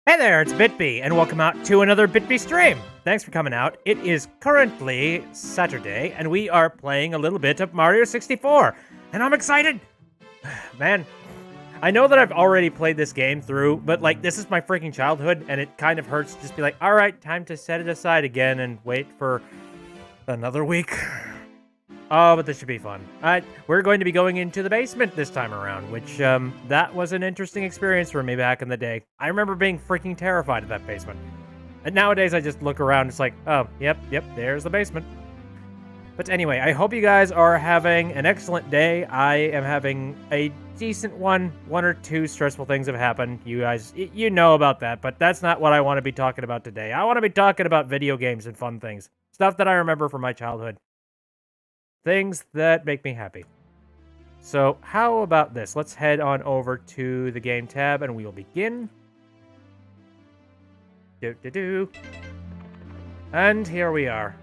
Hey there, it's BitB, and welcome out to another BitB stream. Thanks for coming out. It is currently Saturday, and we are playing a little bit of Mario 64, and I'm excited! Man, I know that I've already played this game through, but, like, this is my freaking childhood, and it kind of hurts to just be like, alright, time to set it aside again and wait for another week. Oh, but this should be fun. We're going to be going into the basement this time around, which, that was an interesting experience for me back in the day. I remember being freaking terrified of that basement. And nowadays, I just look around, it's like, oh, yep, there's the basement. But anyway, I hope you guys are having an excellent day. I am having a decent one. One or two stressful things have happened. You guys, you know about that, but that's not what I want to be talking about today. I want to be talking about video games and fun things. Stuff that I remember from my childhood. Things that make me happy. So how about this? Let's head on over to the game tab and we will begin. And here we are.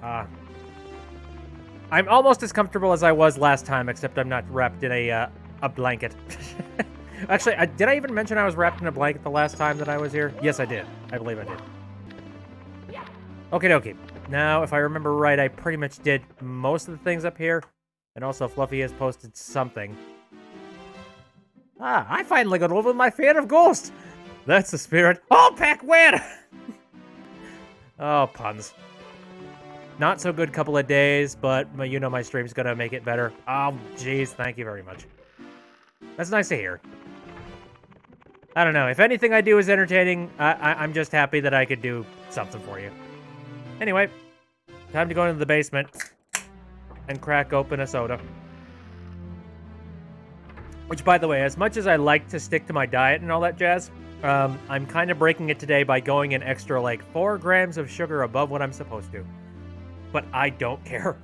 I'm almost as comfortable as I was last time, except I'm not wrapped in a blanket. Actually, did I even mention I was wrapped in a blanket the last time that I was here? Yes, I did. I believe I did. Okie dokie. Now, if I remember right, I pretty much did most of the things up here. And also, Fluffy has posted something. I finally got over my fear of ghosts. That's the spirit. Oh, Pac, where? Oh, puns. Not so good couple of days, but you know my stream's gonna make it better. Oh, jeez, thank you very much. That's nice to hear. I don't know. If anything I do is entertaining, I'm just happy that I could do something for you. Anyway, time to go into the basement and crack open a soda. Which, by the way, as much as I like to stick to my diet and all that jazz, I'm kind of breaking it today by going an extra, like, 4 grams of sugar above what I'm supposed to. But I don't care.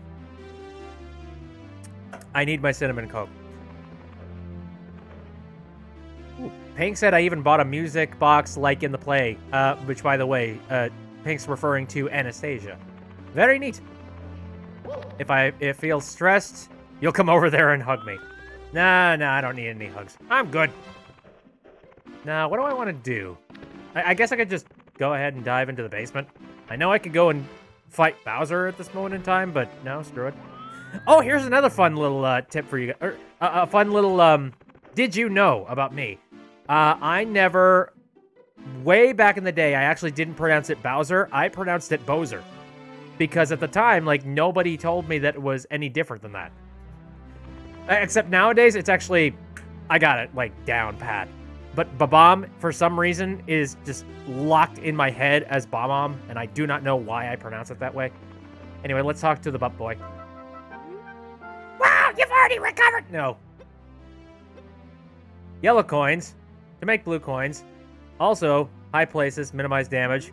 I need my cinnamon Coke. Ooh, Pink said I even bought a music box like in the play, which, by the way, Pink's referring to Anastasia. Very neat. If I feel stressed, you'll come over there and hug me. Nah, I don't need any hugs. I'm good. Now, what do I want to do? I guess I could just go ahead and dive into the basement. I know I could go and fight Bowser at this moment in time, but no, screw it. Oh, here's another fun little tip for you guys. Or, a fun little, did you know about me? I never... Way back in the day, I actually didn't pronounce it Bowser. I pronounced it Bowser. Because at the time, like, nobody told me that it was any different than that. Except nowadays, it's actually... I got it, like, down pat. But Babam, for some reason, is just locked in my head as Babam, and I do not know why I pronounce it that way. Anyway, let's talk to the butt boy. Wow, you've already recovered! No. Yellow coins to make blue coins. Also, high places, minimize damage.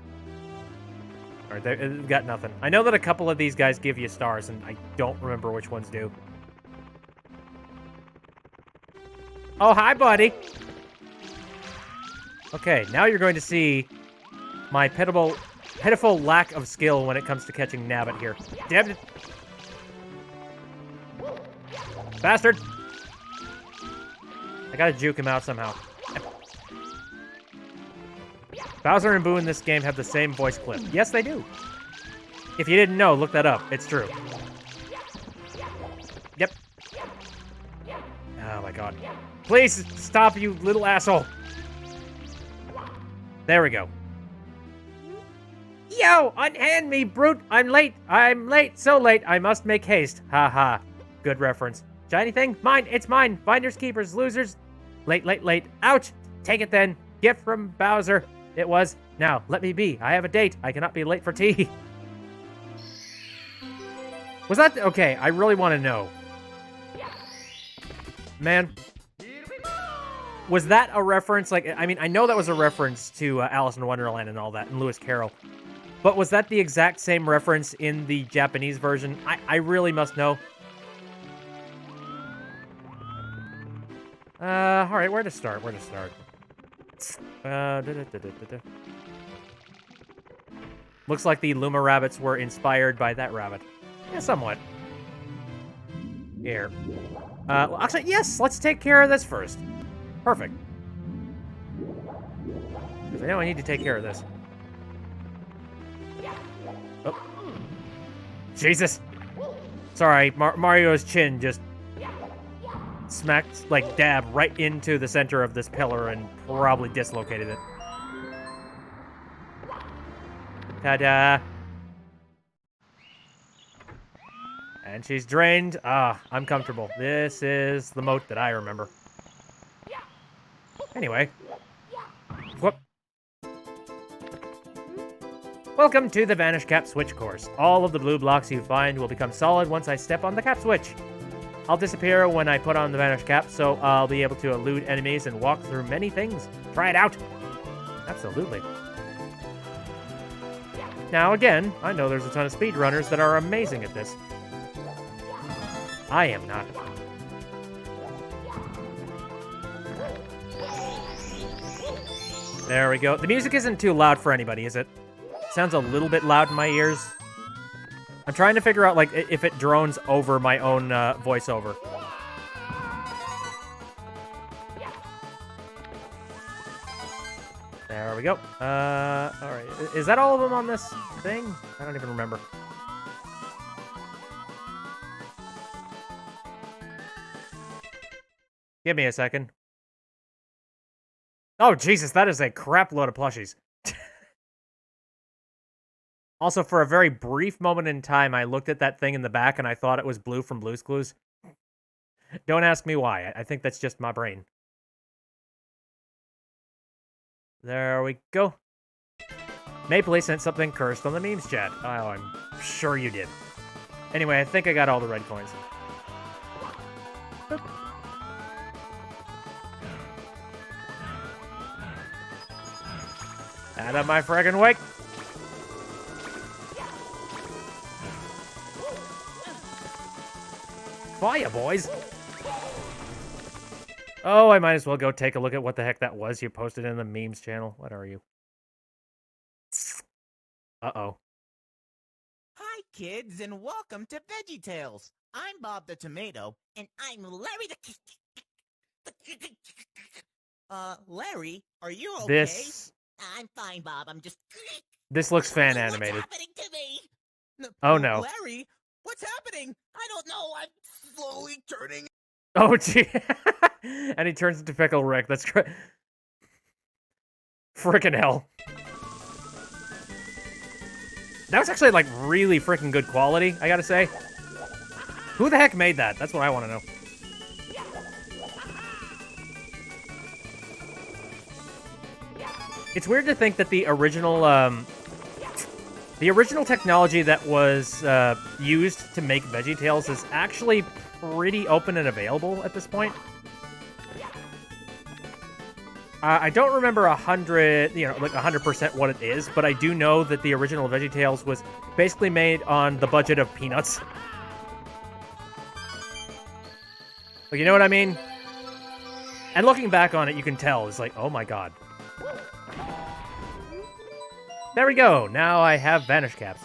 Alright, they've got nothing. I know that a couple of these guys give you stars, and I don't remember which ones do. Oh, hi, buddy! Okay, now you're going to see my pitiful lack of skill when it comes to catching Nabbit here. Damn it! Bastard! I gotta juke him out somehow. Bowser and Boo in this game have the same voice clip. Yes, they do. If you didn't know, look that up. It's true. Yep. Oh my god. Please stop, you little asshole. There we go. Yo, unhand me, brute. I'm late. I'm late. So late. I must make haste. Ha ha. Good reference. Shiny thing? Mine. It's mine. Finders, keepers, losers. Late, late, late. Ouch. Take it then. Gift from Bowser. It was. Now, let me be. I have a date. I cannot be late for tea. Was that... Okay, I really want to know. Man. Was that a reference? Like, I mean, I know that was a reference to Alice in Wonderland and all that, and Lewis Carroll. But was that the exact same reference in the Japanese version? I really must know. Alright, where to start? Looks like the Luma rabbits were inspired by that rabbit. Yeah, somewhat. Here. Well, actually, yes, let's take care of this first. Perfect. Because I know I need to take care of this. Oh. Jesus! Sorry, Mario's chin just smacked, like, dab right into the center of this pillar and probably dislocated it. Ta-da! And she's drained. Ah, I'm comfortable. This is the moat that I remember. Anyway. Whoop. Welcome to the Vanish Cap Switch course. All of the blue blocks you find will become solid once I step on the cap switch. I'll disappear when I put on the Vanish Cap, so I'll be able to elude enemies and walk through many things. Try it out! Absolutely. Now again, I know there's a ton of speedrunners that are amazing at this. I am not. There we go. The music isn't too loud for anybody, is it? Sounds a little bit loud in my ears. I'm trying to figure out, like, if it drones over my own voiceover. There we go. Alright. Is that all of them on this thing? I don't even remember. Give me a second. Oh, Jesus, that is a crap load of plushies. Also, for a very brief moment in time, I looked at that thing in the back and I thought it was Blue from Blue's Clues. Don't ask me why. I think that's just my brain. There we go. Mapley sent something cursed on the memes chat. Oh, I'm sure you did. Anyway, I think I got all the red coins. Boop. Out of my friggin' way. Fire, boys! Oh, I might as well go take a look at what the heck that was you posted in the memes channel. What are you? Uh-oh. Hi, kids, and welcome to Veggie Tales. I'm Bob the Tomato, and I'm Larry the... Larry, are you okay? This... I'm fine, Bob. I'm just... This looks fan-animated. What's happening to me? Oh, no. Larry, what's happening? I don't know. I'm slowly turning... Oh, gee. And he turns into Pickle Rick. That's great. Frickin' hell. That was actually, like, really freaking good quality, I gotta say. Who the heck made that? That's what I want to know. It's weird to think that the original technology that was used to make VeggieTales is actually pretty open and available at this point. I don't remember 100% what it is, but I do know that the original VeggieTales was basically made on the budget of Peanuts. Like, you know what I mean? And looking back on it, you can tell, it's like, oh my god. There we go, now I have Vanish Caps.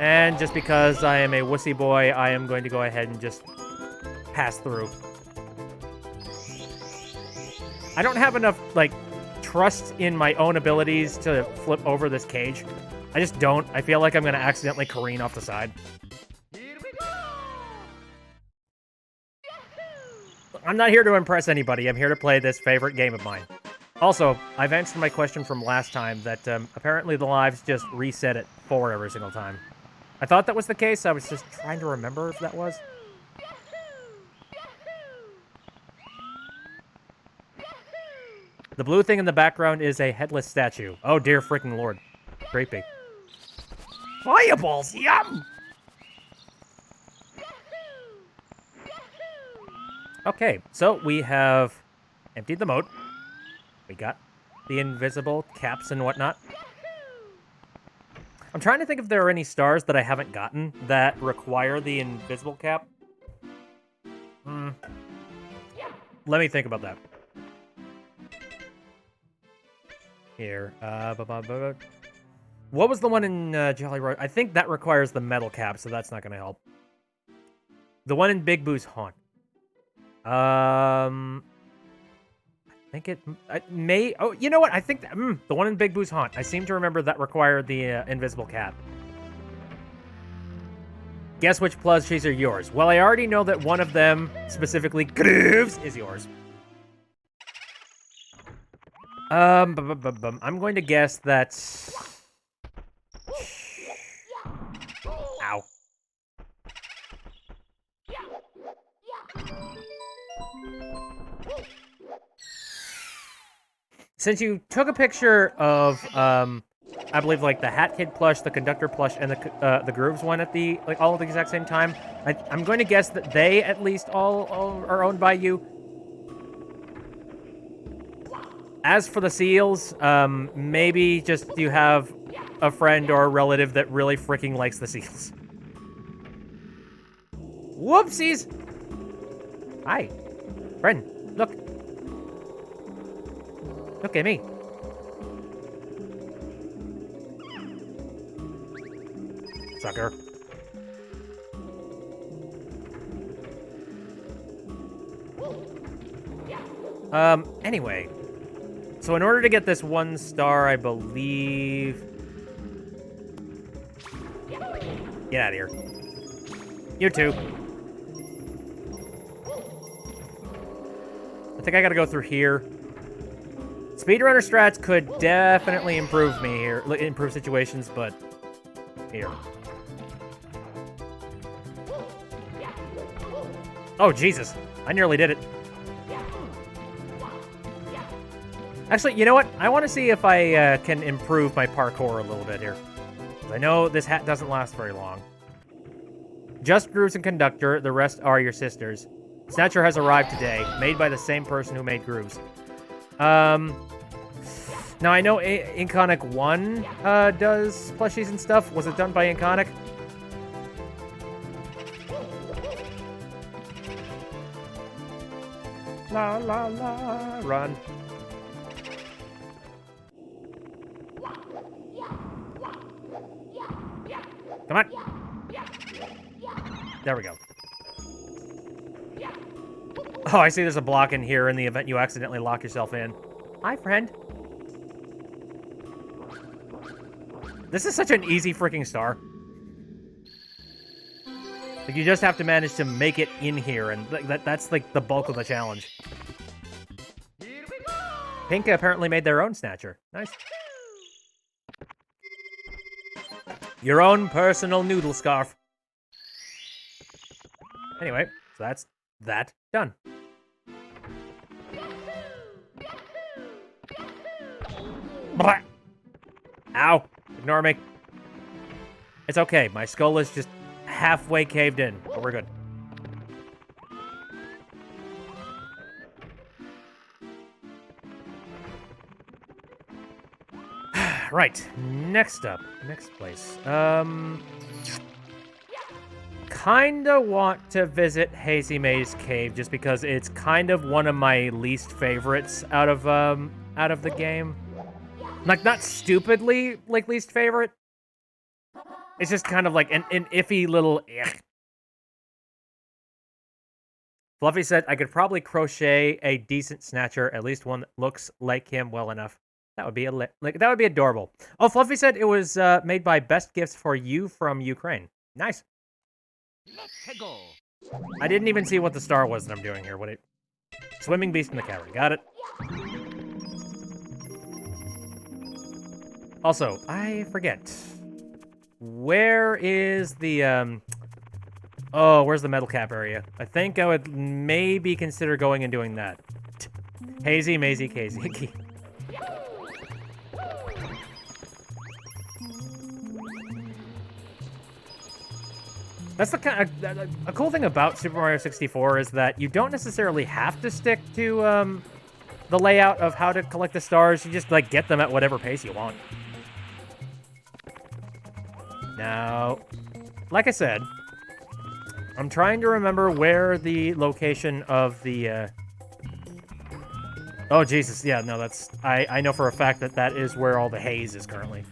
And just because I am a wussy boy, I am going to go ahead and just pass through. I don't have enough, like, trust in my own abilities to flip over this cage. I just don't. I feel like I'm going to accidentally careen off the side. Here we go! I'm not here to impress anybody. I'm here to play this favorite game of mine. Also, I've answered my question from last time that apparently the lives just reset at 4 every single time. I thought that was the case. I was just trying to remember if that was. The blue thing in the background is a headless statue. Oh dear freaking lord. Creepy. Fireballs, yum! Okay, so we have emptied the moat. We got the invisible caps and whatnot. I'm trying to think if there are any stars that I haven't gotten that require the invisible cap. Let me think about that. Here. What was the one in Jolly Roger? I think that requires the metal cap, so that's not going to help. The one in Big Boo's Haunt. think it may... Oh, you know what? I think the one in Big Boo's Haunt. I seem to remember that required the invisible cat. Guess which plushies are yours? Well, I already know that one of them, specifically Grooves, is yours. I'm going to guess that... Ow. Since you took a picture of, I believe, like, the Hat Kid plush, the Conductor plush, and the Grooves one at the, like, all at the exact same time, I'm going to guess that they, at least, all are owned by you. As for the seals, maybe just you have a friend or a relative that really freaking likes the seals. Whoopsies! Hi. Friend, look. Look at me. Sucker. Anyway. So in order to get this 1 star, I believe... Get out of here. You too. I think I gotta go through here. Speedrunner strats could definitely improve me here, improve situations, but here. Oh, Jesus. I nearly did it. Actually, you know what? I want to see if I can improve my parkour a little bit here. I know this hat doesn't last very long. Just Grooves and Conductor, the rest are your sisters. Snatcher has arrived today, made by the same person who made Grooves. Now, I know Inconic 1 does plushies and stuff. Was it done by Inconic? La la la, run. Come on. There we go. Oh, I see there's a block in here in the event you accidentally lock yourself in. Hi, friend. This is such an easy freaking star. Like, you just have to manage to make it in here, and that's like the bulk of the challenge. Pinka apparently made their own Snatcher. Nice. Your own personal noodle scarf. Anyway, so that's that done. Blah. Ow. Ignore me. It's okay. My skull is just halfway caved in, but we're good. Right. Next up. Next place. Kinda want to visit Hazy Maze Cave just because it's kind of one of my least favorites out of the game. Like, not stupidly, like, least favorite. It's just kind of like an iffy little... Ugh. Fluffy said, I could probably crochet a decent Snatcher, at least one that looks like him well enough. That would be that would be adorable. Oh, Fluffy said it was made by Best Gifts for You from Ukraine. Nice. Let's go. I didn't even see what the star was that I'm doing here. Swimming Beast in the Cavern. Got it. Also, I forget. Where is the, Oh, where's the metal cap area? I think I would maybe consider going and doing that. Hazy, Mazy, Casey. That's the kind of... a cool thing about Super Mario 64 is that you don't necessarily have to stick to, the layout of how to collect the stars. You just, like, get them at whatever pace you want. Now, like I said, I'm trying to remember where the location of the, Oh, Jesus, yeah, no, that's... I know for a fact that that is where all the haze is currently.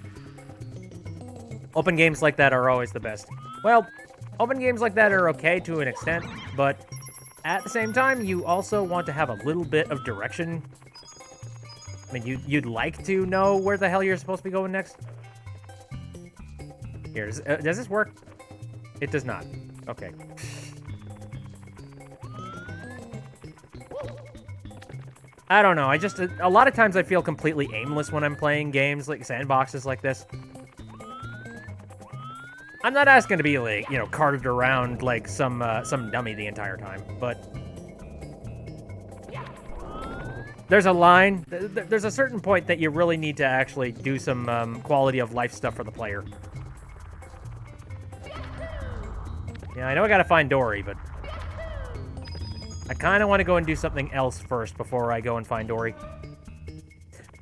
Open games like that are always the best. Well, open games like that are okay to an extent, but at the same time, you also want to have a little bit of direction I mean, you'd like to know where the hell you're supposed to be going next? Here, does this work? It does not. Okay. I don't know. A lot of times I feel completely aimless when I'm playing games like sandboxes like this. I'm not asking to be, like, you know, carted around like some dummy the entire time, but there's a line. There's a certain point that you really need to actually do some quality of life stuff for the player. Yeah, I know I gotta find Dory, but I kind of want to go and do something else first before I go and find Dory.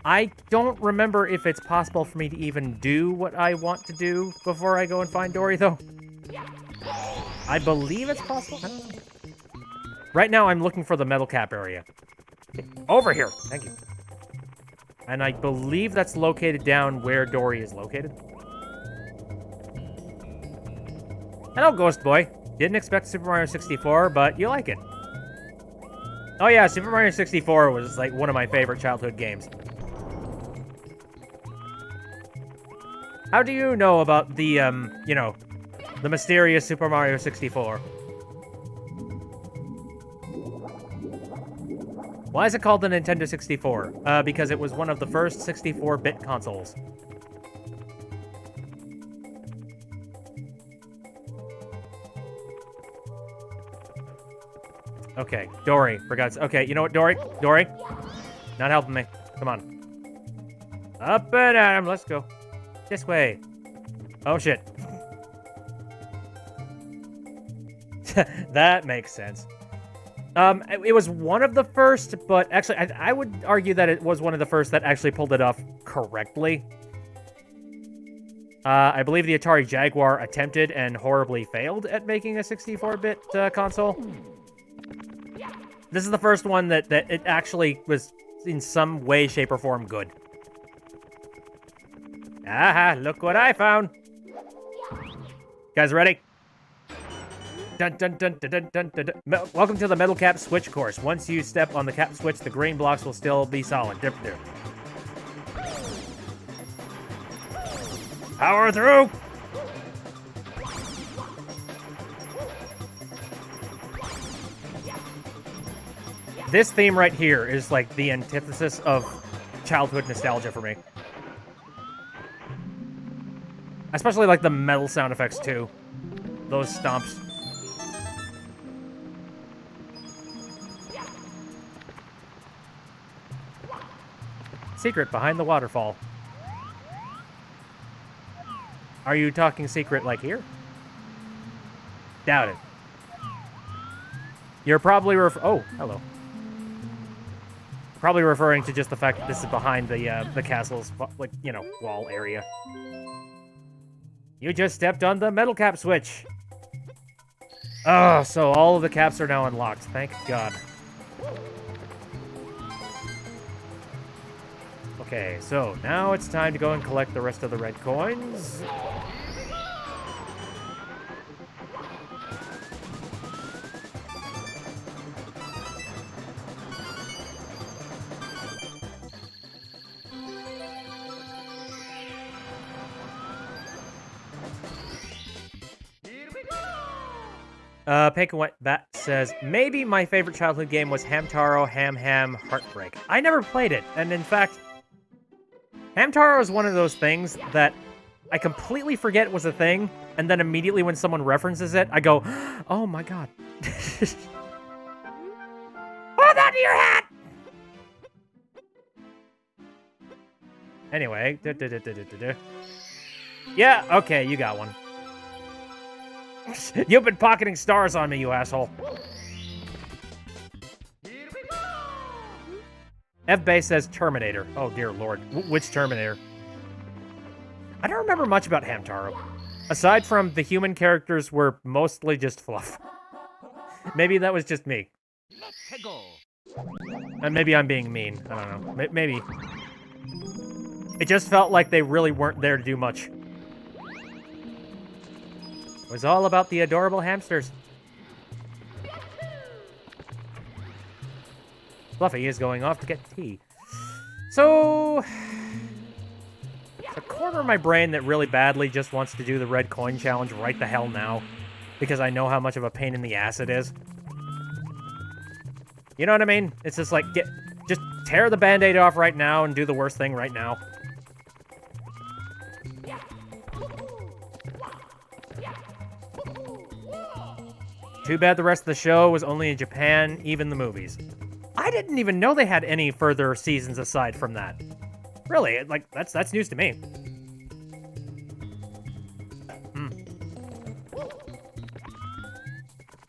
I don't remember if it's possible for me to even do what I want to do before I go and find Dory, though. I believe it's possible. I don't know. Right now, I'm looking for the metal cap area. Over here. Thank you. And I believe that's located down where Dory is located. Hello, Ghost Boy. Didn't expect Super Mario 64, but you like it. Oh yeah, Super Mario 64 was like one of my favorite childhood games. How do you know about the, you know, the mysterious Super Mario 64? Why is it called the Nintendo 64? Because it was one of the first 64-bit consoles. Okay, Dory, for God's sake. Okay, you know what, Dory? Dory? Not helping me. Come on. Up and at him, let's go. This way. Oh, shit. That makes sense. It was one of the first, but actually, I would argue that it was one of the first that actually pulled it off correctly. I believe the Atari Jaguar attempted and horribly failed at making a 64-bit console. This is the first one that it actually was in some way, shape, or form good. Aha, look what I found. Guys ready? Dun, dun, dun, dun, dun, dun, dun, dun. Welcome to the metal cap switch course. Once you step on the cap switch, the green blocks will still be solid. Dip, dip. Power through! This theme right here is like the antithesis of childhood nostalgia for me. Especially like the metal sound effects too. Those stomps. Secret behind the waterfall. Are you talking secret like here? Doubt it. You're probably oh, hello. Probably referring to just the fact that this is behind the castle's, like, you know, wall area. You just stepped on the metal cap switch. Oh, so all of the caps are now unlocked. Thank God. Okay, so now it's time to go and collect the rest of the red coins. That says, maybe my favorite childhood game was Hamtaro Ham Ham Heartbreak. I never played it, and in fact, Hamtaro is one of those things that I completely forget was a thing, and then immediately when someone references it, I go, oh my God. Hold on to your hat! Anyway, yeah, okay, you got one. You've been pocketing stars on me, you asshole. F-Base says Terminator. Oh, dear Lord. Which Terminator? I don't remember much about Hamtaro. Aside from the human characters were mostly just fluff. Maybe that was just me. And maybe I'm being mean. I don't know. Maybe. It just felt like they really weren't there to do much. It was all about the adorable hamsters. Fluffy is going off to get tea. So, there's a corner of my brain that really badly just wants to do the red coin challenge right the hell now, because I know how much of a pain in the ass it is. You know what I mean? It's just like, just tear the Band-Aid off right now and do the worst thing right now. Too bad the rest of the show was only in Japan, even the movies. I didn't even know they had any further seasons aside from that. Really, like, that's news to me.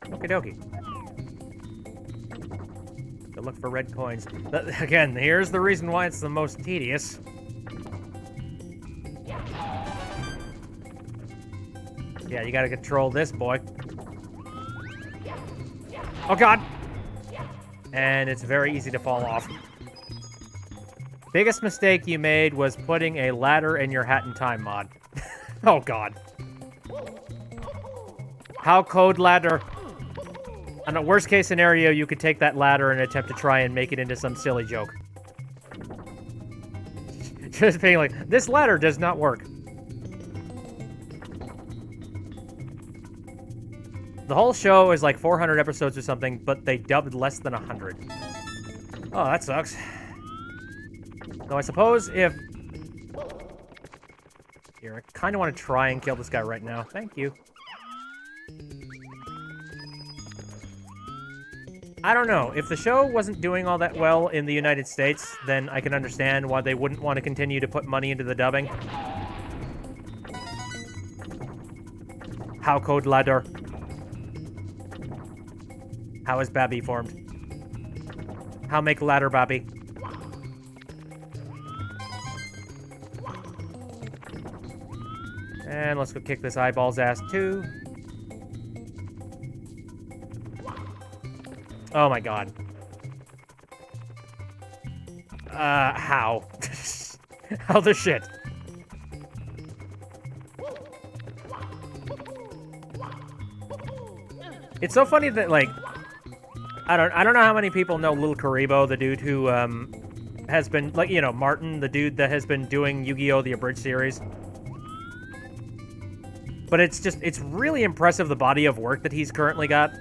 Okie dokie. Good luck for red coins. Again, here's the reason why it's the most tedious. Yeah, you gotta control this, boy. Oh, God! And it's very easy to fall off. Biggest mistake you made was putting a ladder in your Hat in Time mod. Oh, God. How code ladder? On a worst case scenario, you could take that ladder and attempt to try and make it into some silly joke. Just being like, this ladder does not work. The whole show is like 400 episodes or something, but they dubbed less than 100. Oh, that sucks. So I suppose if... Here, I kind of want to try and kill this guy right now. Thank you. I don't know. If the show wasn't doing all that well in the United States, then I can understand why they wouldn't want to continue to put money into the dubbing. How code ladder? How is Babby formed? How make ladder Babby? And let's go kick this eyeball's ass too. Oh my God. How? How the shit? It's so funny that, like, I don't know how many people know Lil Karibo, the dude who has been, like, you know, Martin, the dude that has been doing Yu-Gi-Oh! The Abridged series. But it's really impressive, the body of work that he's currently got.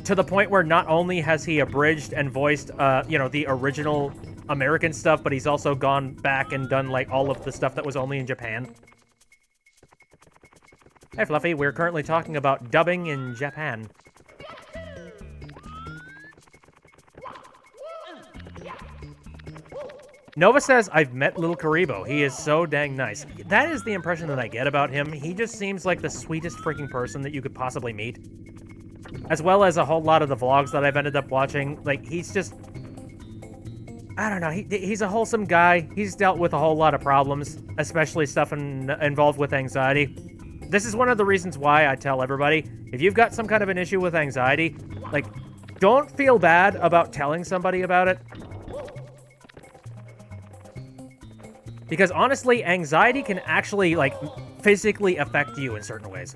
To the point where not only has he abridged and voiced, you know, the original American stuff, but he's also gone back and done, like, all of the stuff that was only in Japan. Hey, Fluffy, we're currently talking about dubbing in Japan. Nova says, I've met Lil Karibo. He is so dang nice. That is the impression that I get about him. He just seems like the sweetest freaking person that you could possibly meet. As well as a whole lot of the vlogs that I've ended up watching. Like, he's just... I don't know. He's a wholesome guy. He's dealt with a whole lot of problems, especially stuff involved with anxiety. This is one of the reasons why I tell everybody, if you've got some kind of an issue with anxiety, like, don't feel bad about telling somebody about it. Because honestly, anxiety can actually, like, physically affect you in certain ways.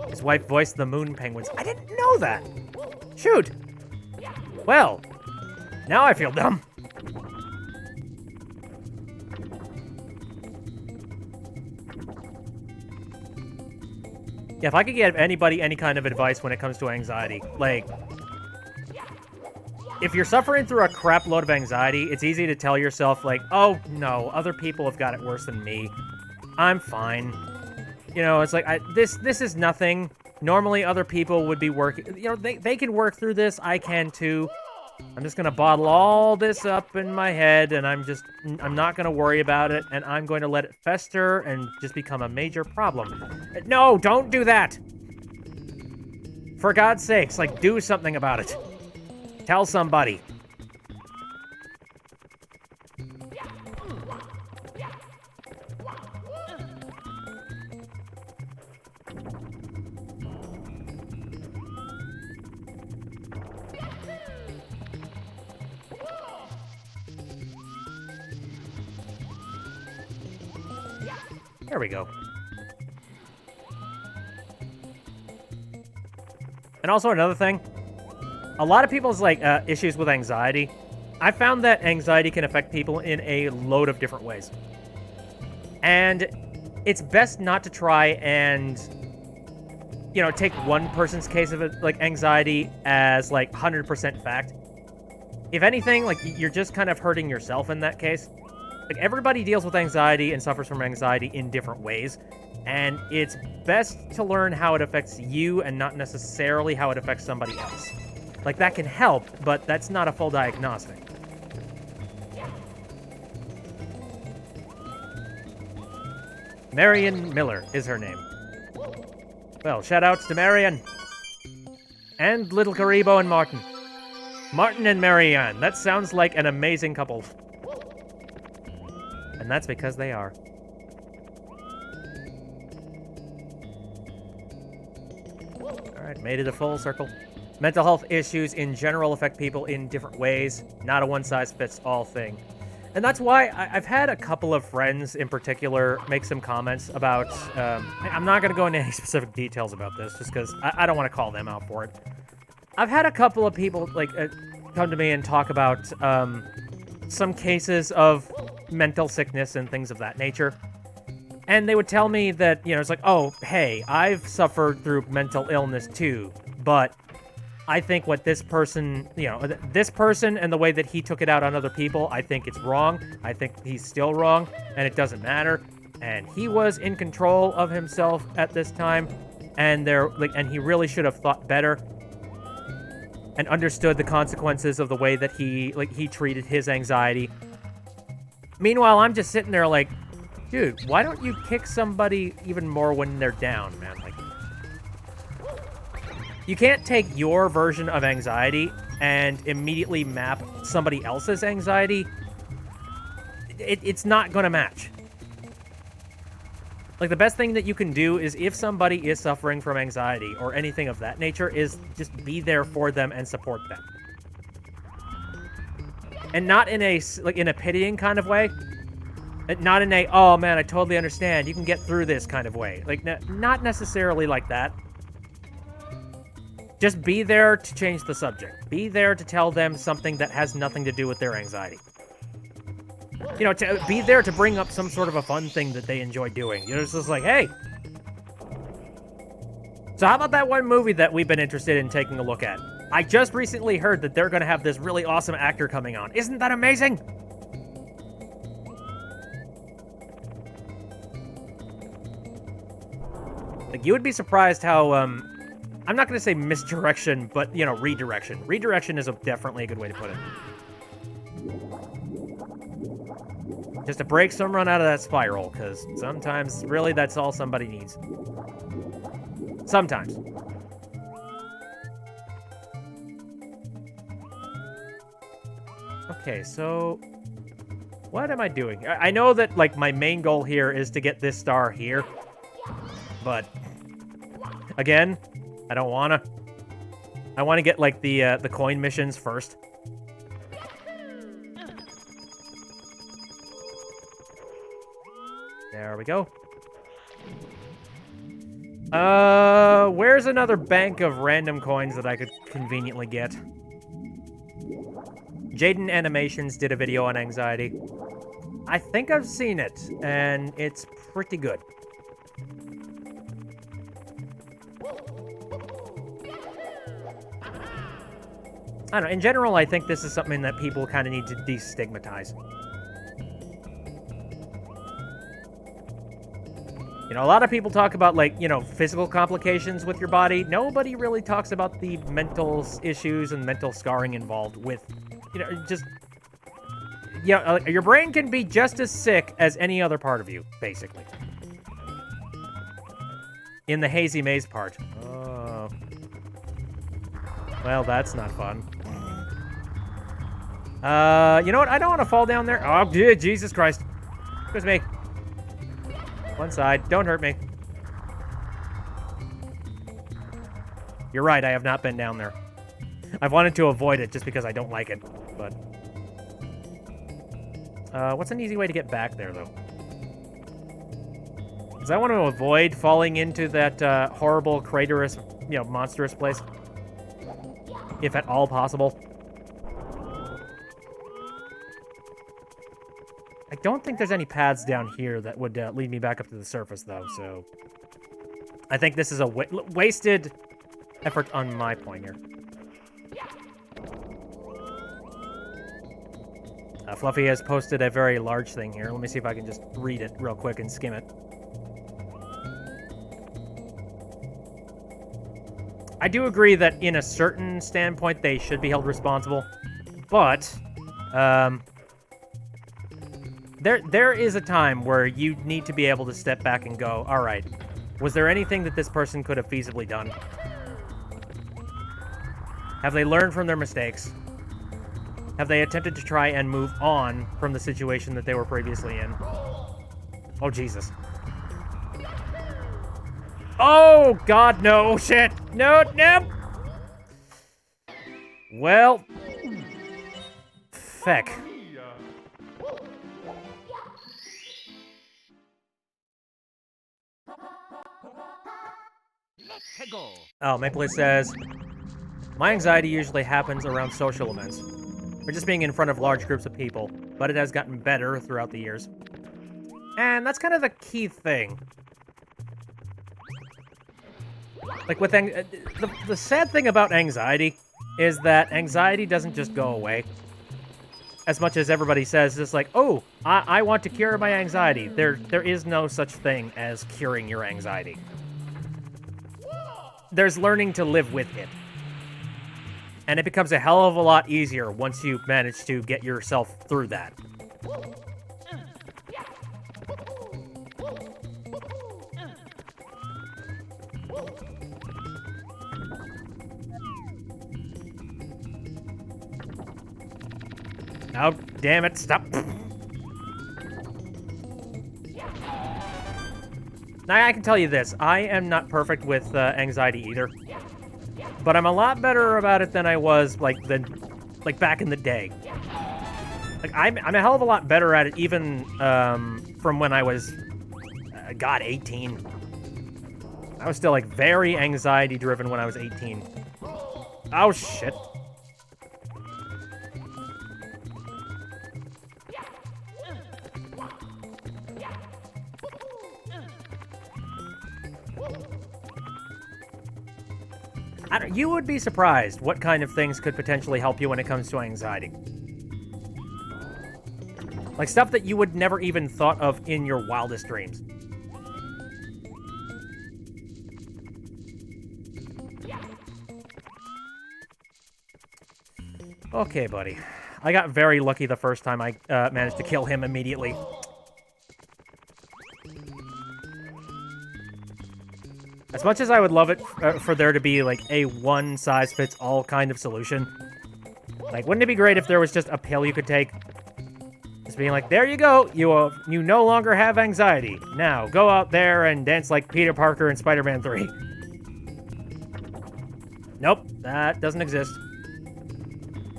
His wife voiced the moon penguins. I didn't know that! Shoot! Well, now I feel dumb. Yeah, if I could give anybody any kind of advice when it comes to anxiety, like... If you're suffering through a crap load of anxiety, it's easy to tell yourself, like, oh, no, other people have got it worse than me. I'm fine. You know, it's like, this is nothing. Normally, other people would be working... You know, they can work through this. I can, too. I'm just gonna bottle all this up in my head, and I'm not gonna worry about it, and I'm going to let it fester and just become a major problem. No, don't do that! For God's sakes, like, do something about it. Tell somebody. There we go. And also another thing, a lot of people's like issues with anxiety, I found that anxiety can affect people in a load of different ways. And it's best not to try and, you know, take one person's case of it, like anxiety as like 100% fact. If anything, like you're just kind of hurting yourself in that case. Like everybody deals with anxiety and suffers from anxiety in different ways. And it's best to learn how it affects you and not necessarily how it affects somebody else. Like that can help, but that's not a full diagnostic. Marion Miller is her name. Well, shoutouts to Marion. And little Karibo and Martin. Martin and Marianne. That sounds like an amazing couple. And that's because they are. Alright, made it a full circle. Mental health issues in general affect people in different ways. Not a one-size-fits-all thing. And that's why I've had a couple of friends in particular make some comments about... I'm not going to go into any specific details about this, just because I don't want to call them out for it. I've had a couple of people like come to me and talk about some cases of mental sickness and things of that nature. And they would tell me that, you know, it's like, oh, hey, I've suffered through mental illness too, but I think what this person, you know, this person and the way that he took it out on other people, I think it's wrong. I think he's still wrong, and it doesn't matter. And he was in control of himself at this time, and and he really should have thought better and understood the consequences of the way that he treated his anxiety. Meanwhile, I'm just sitting there like, dude, why don't you kick somebody even more when they're down, man? Like, you can't take your version of anxiety and immediately map somebody else's anxiety. It's not going to match. Like, the best thing that you can do is if somebody is suffering from anxiety or anything of that nature is just be there for them and support them. And not in a pitying kind of way. Not in a, oh man, I totally understand, you can get through this kind of way. Like, not necessarily like that. Just be there to change the subject. Be there to tell them something that has nothing to do with their anxiety. You know, to be there to bring up some sort of a fun thing that they enjoy doing. You know, it's just like, hey. So how about that one movie that we've been interested in taking a look at? I just recently heard that they're going to have this really awesome actor coming on. Isn't that amazing? Like, you would be surprised how, I'm not going to say misdirection, but, you know, redirection. Redirection is definitely a good way to put it. Just to break someone out of that spiral, because sometimes, really, that's all somebody needs. Sometimes. Okay, so... what am I doing? I know that, like, my main goal here is to get this star here. But... again, I don't wanna. I want to get, like, the coin missions first. There we go. Where's another bank of random coins that I could conveniently get? Jaden Animations did a video on anxiety. I think I've seen it, and it's pretty good. I don't know, in general, I think this is something that people kind of need to destigmatize. You know, a lot of people talk about, like, you know, physical complications with your body. Nobody really talks about the mental issues and mental scarring involved with, you know, just... yeah, your brain can be just as sick as any other part of you, basically. In the hazy maze part. Oh. Well, that's not fun. You know what? I don't want to fall down there. Oh, Jesus Christ. Excuse me. One side. Don't hurt me. You're right, I have not been down there. I've wanted to avoid it just because I don't like it, but... what's an easy way to get back there, though? Because I want to avoid falling into that, horrible, craterous, you know, monstrous place. if at all possible. I don't think there's any paths down here that would lead me back up to the surface, though, so... I think this is a wasted effort on my point here. Fluffy has posted a very large thing here. Let me see if I can just read it real quick and skim it. I do agree that in a certain standpoint, they should be held responsible, but there is a time where you need to be able to step back and go, all right, was there anything that this person could have feasibly done? Have they learned from their mistakes? Have they attempted to try and move on from the situation that they were previously in? Oh, Jesus. Oh, God, no. Shit. No, no. Well. Feck. Oh, Maple Leaf says, my anxiety usually happens around social events, or just being in front of large groups of people, but it has gotten better throughout the years. And that's kind of the key thing. Like, with the sad thing about anxiety is that anxiety doesn't just go away. As much as everybody says, it's like, oh, I want to cure my anxiety. There is no such thing as curing your anxiety. There's learning to live with it. And it becomes a hell of a lot easier once you manage to get yourself through that. Oh, damn it, stop. Now, I can tell you this, I am not perfect with anxiety either. But I'm a lot better about it than I was, like back in the day. Like, I'm a hell of a lot better at it even from when I was, 18. I was still, like, very anxiety-driven when I was 18. Oh, shit. You would be surprised what kind of things could potentially help you when it comes to anxiety. Like stuff that you would never even thought of in your wildest dreams. Okay, buddy. I got very lucky the first time I managed to kill him immediately. As much as I would love it for there to be, like, a one-size-fits-all kind of solution. Like, wouldn't it be great if there was just a pill you could take? Just being like, there you go, you no longer have anxiety. Now, go out there and dance like Peter Parker in Spider-Man 3. Nope, that doesn't exist.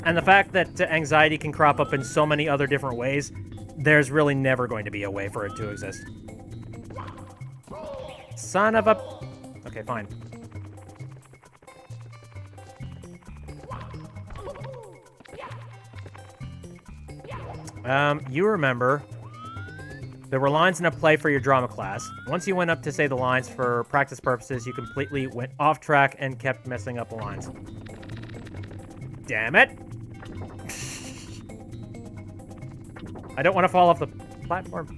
And the fact that anxiety can crop up in so many other different ways, there's really never going to be a way for it to exist. Son of a... Okay, fine. You remember there were lines in a play for your drama class. Once you went up to say the lines for practice purposes, you completely went off track and kept messing up the lines. Damn it! I don't want to fall off the platform.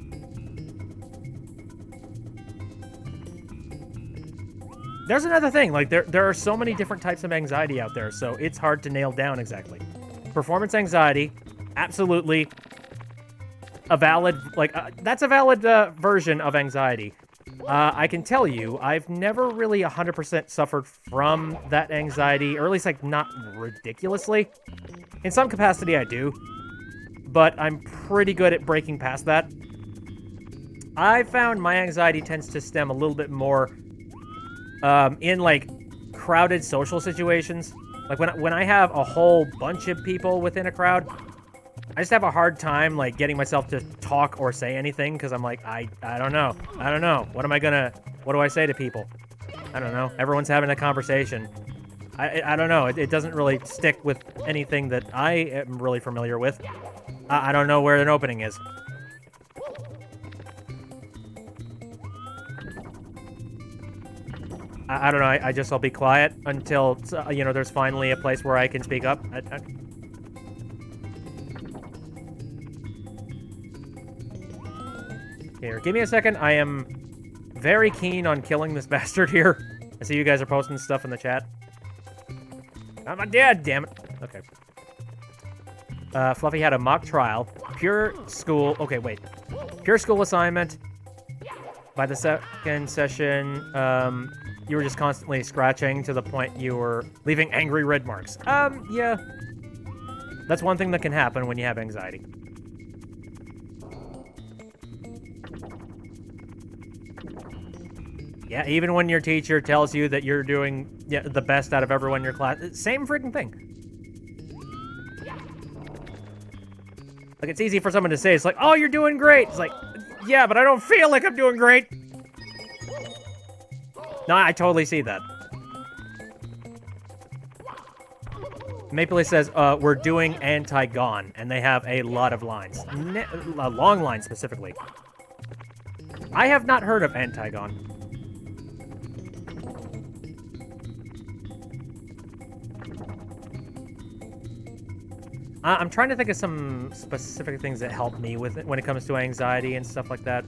There's another thing, like, there are so many different types of anxiety out there, so it's hard to nail down exactly. Performance anxiety, absolutely a valid, like, that's a valid version of anxiety. I can tell you, I've never really 100% suffered from that anxiety, or at least, like, not ridiculously. In some capacity, I do, but I'm pretty good at breaking past that. I found my anxiety tends to stem a little bit more in, like, crowded social situations. Like, when I have a whole bunch of people within a crowd, I just have a hard time, like, getting myself to talk or say anything, because I'm like, I don't know. I don't know. What do I say to people? I don't know. Everyone's having a conversation. I don't know. It doesn't really stick with anything that I am really familiar with. I don't know where an opening is. I don't know. I just I'll be quiet until you know there's finally a place where I can speak up. Here, give me a second. I am very keen on killing this bastard here. I see you guys are posting stuff in the chat. I'm dead, damn it. Okay. Fluffy had a mock trial. Pure school. Okay, wait. Pure school assignment. By the second session, you were just constantly scratching to the point you were leaving angry red marks. Yeah. That's one thing that can happen when you have anxiety. Yeah, even when your teacher tells you that you're doing the best out of everyone in your class, same freaking thing. Like, it's easy for someone to say, it's like, oh, you're doing great. It's like, yeah, but I don't feel like I'm doing great. No, I totally see that. Maple Leaf says, we're doing Antigone, and they have a lot of lines. A long line, specifically. I have not heard of Antigone. I'm trying to think of some specific things that help me with it when it comes to anxiety and stuff like that.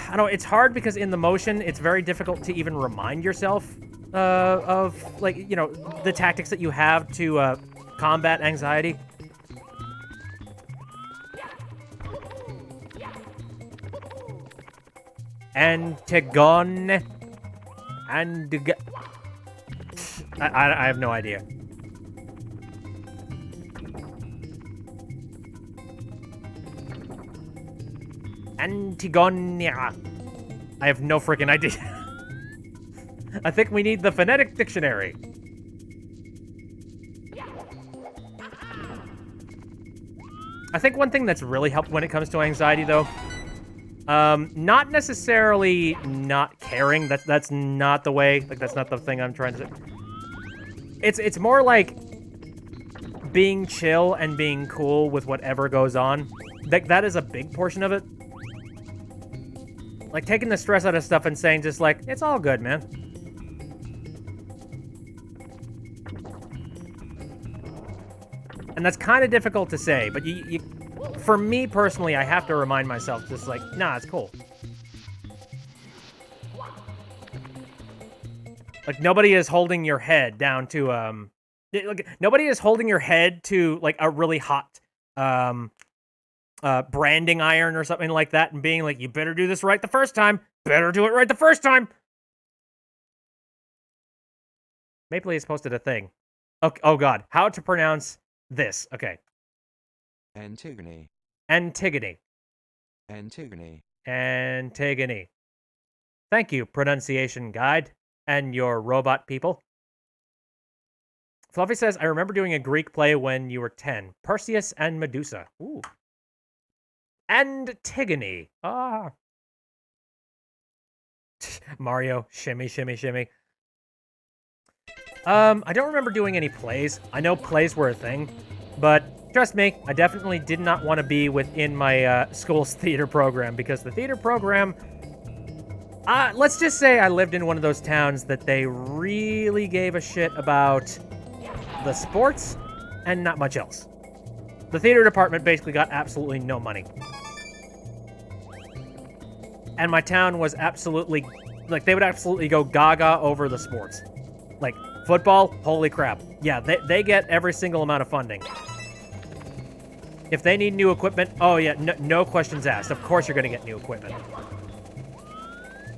I know it's hard because in the motion, it's very difficult to even remind yourself of, like, you know, the tactics that you have to combat anxiety. Antigone. I have no idea. Antigonia. I have no freaking idea. I think we need the phonetic dictionary. I think one thing that's really helped when it comes to anxiety, though, not necessarily not caring. That's not the way. Like, that's not the thing I'm trying to say. It's more like being chill and being cool with whatever goes on. That is a big portion of it. Like, taking the stress out of stuff and saying just like, it's all good, man. And that's kind of difficult to say, but for me personally, I have to remind myself just like, nah, it's cool. Like, nobody is holding your head down to, like, nobody is holding your head to, like, a really hot, branding iron or something like that and being like, you better do this right the first time. Better do it right the first time. Maple Leaf's posted a thing. Okay, oh, God. How to pronounce this. Okay. Antigone. Antigone. Antigone. Antigone. Thank you, pronunciation guide, and your robot people. Fluffy says, I remember doing a Greek play when you were 10. Perseus and Medusa. Ooh. Antigone. Ah. Mario, shimmy, shimmy, shimmy. I don't remember doing any plays. I know plays were a thing, but trust me, I definitely did not want to be within my school's theater program, because the theater program, let's just say I lived in one of those towns that they really gave a shit about the sports and not much else. The theater department basically got absolutely no money. And my town was absolutely, like, they would absolutely go gaga over the sports. Like, football, holy crap. Yeah, they get every single amount of funding. If they need new equipment, oh yeah, no questions asked. Of course you're going to get new equipment.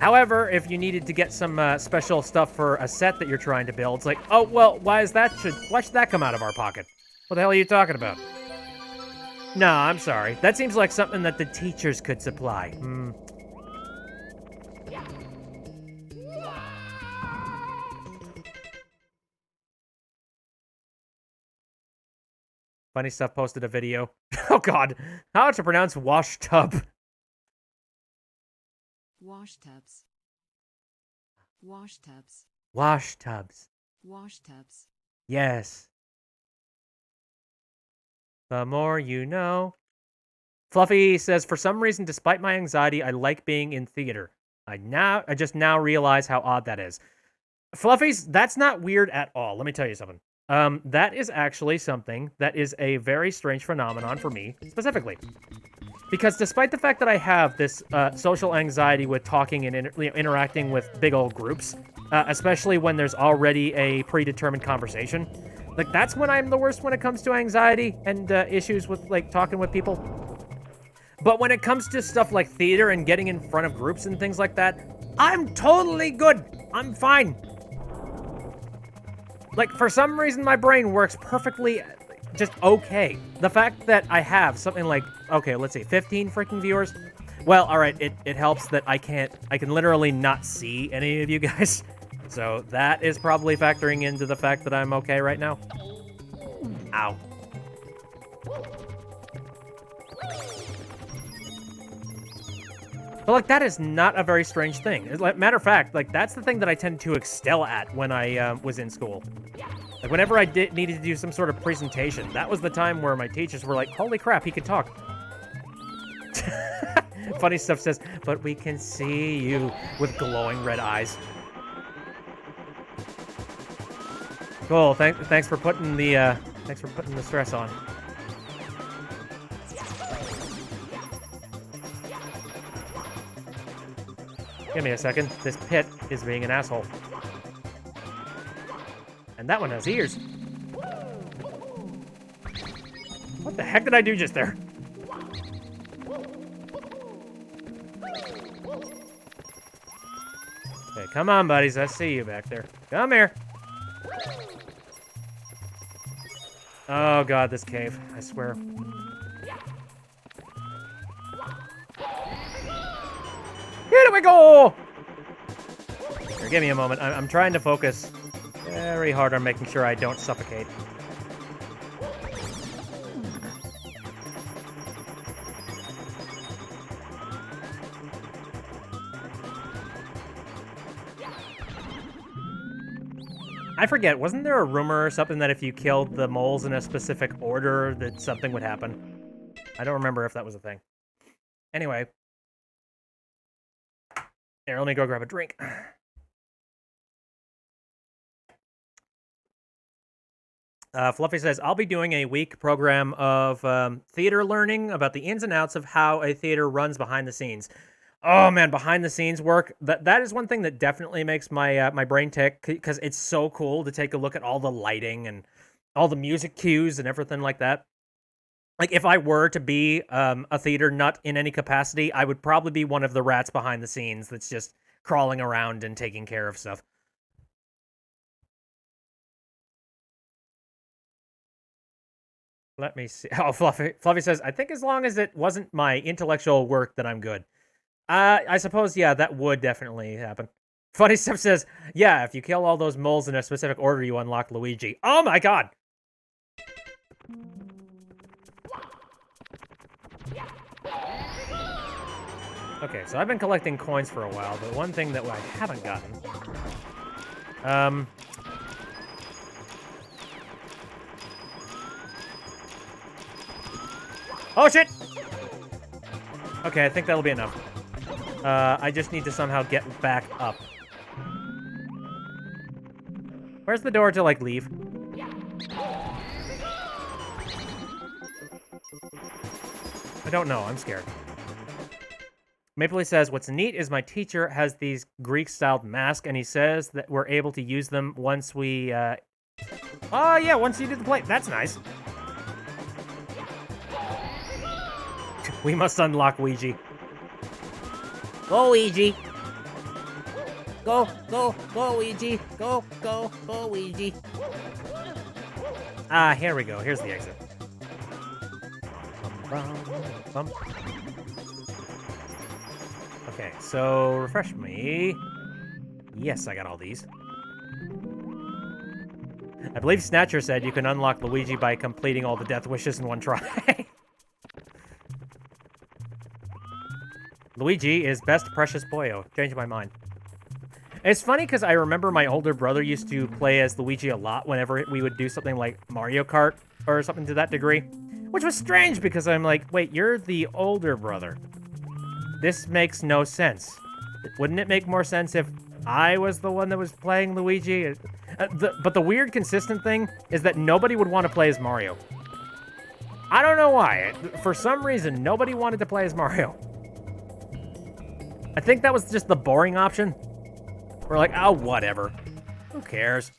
However, if you needed to get some special stuff for a set that you're trying to build, it's like, oh, well, why should that come out of our pocket? What the hell are you talking about? No, I'm sorry. That seems like something that the teachers could supply. Funny Stuff posted a video. Oh, God. How to pronounce wash tub. Wash tubs. Wash tubs. Wash tubs. Wash tubs. Yes. The more you know. Fluffy says, for some reason, despite my anxiety, I like being in theater. I just now realize how odd that is. Fluffies, that's not weird at all. Let me tell you something. That is actually something that is a very strange phenomenon for me, specifically. Because despite the fact that I have this social anxiety with talking and interacting with big old groups, especially when there's already a predetermined conversation, like, that's when I'm the worst when it comes to anxiety and issues with, like, talking with people. But when it comes to stuff like theater and getting in front of groups and things like that, I'm totally good. I'm fine. Like, for some reason, my brain works perfectly, just okay. The fact that I have something like, okay, let's see, 15 freaking viewers. Well, all right, it helps that I can literally not see any of you guys. So that is probably factoring into the fact that I'm okay right now. Ow. But, like, that is not a very strange thing. Matter of fact, like, that's the thing that I tend to excel at when I was in school. Like, whenever I needed to do some sort of presentation, that was the time where my teachers were like, holy crap, he can talk. Funny Stuff says, but we can see you with glowing red eyes. Cool, thanks for putting the, stress on. Give me a second. This pit is being an asshole. And that one has ears. What the heck did I do just there? Okay, come on, buddies. I see you back there. Come here. Oh, God, this cave. I swear. Here we go! Here, give me a moment. I'm trying to focus very hard on making sure I don't suffocate. I forget, wasn't there a rumor or something that if you killed the moles in a specific order that something would happen? I don't remember if that was a thing. Anyway. Here, let me go grab a drink. Fluffy says, I'll be doing a week program of theater learning about the ins and outs of how a theater runs behind the scenes. Oh, man, behind the scenes work. That is one thing that definitely makes my my brain tick, because it's so cool to take a look at all the lighting and all the music cues and everything like that. Like, if I were to be a theater nut in any capacity, I would probably be one of the rats behind the scenes that's just crawling around and taking care of stuff. Let me see. Oh, Fluffy says, I think as long as it wasn't my intellectual work, then I'm good. I suppose, yeah, that would definitely happen. Funny Stuff says, yeah, if you kill all those moles in a specific order, you unlock Luigi. Oh my god! Okay, so I've been collecting coins for a while, but one thing that I haven't gotten... Oh, shit! Okay, I think that'll be enough. I just need to somehow get back up. Where's the door to, like, leave? I don't know. I'm scared. Mapley says, what's neat is my teacher has these Greek-styled masks, and he says that we're able to use them once we, Oh, yeah, once you do the play. That's nice. We must unlock Ouija. Go, Ouija. Go, go, go, Ouija. Go, go, go, Ouija. Ah, here we go. Here's the exit. Okay, so refresh me. Yes, I got all these. I believe Snatcher said you can unlock Luigi by completing all the death wishes in one try. Luigi is best precious boyo. Changed my mind. It's funny because I remember my older brother used to play as Luigi a lot whenever we would do something like Mario Kart or something to that degree, which was strange because I'm like, wait, you're the older brother. This makes no sense. Wouldn't it make more sense if I was the one that was playing Luigi? But the weird consistent thing is that nobody would want to play as Mario. I don't know why. For some reason, nobody wanted to play as Mario. I think that was just the boring option. We're like, oh, whatever. Who cares?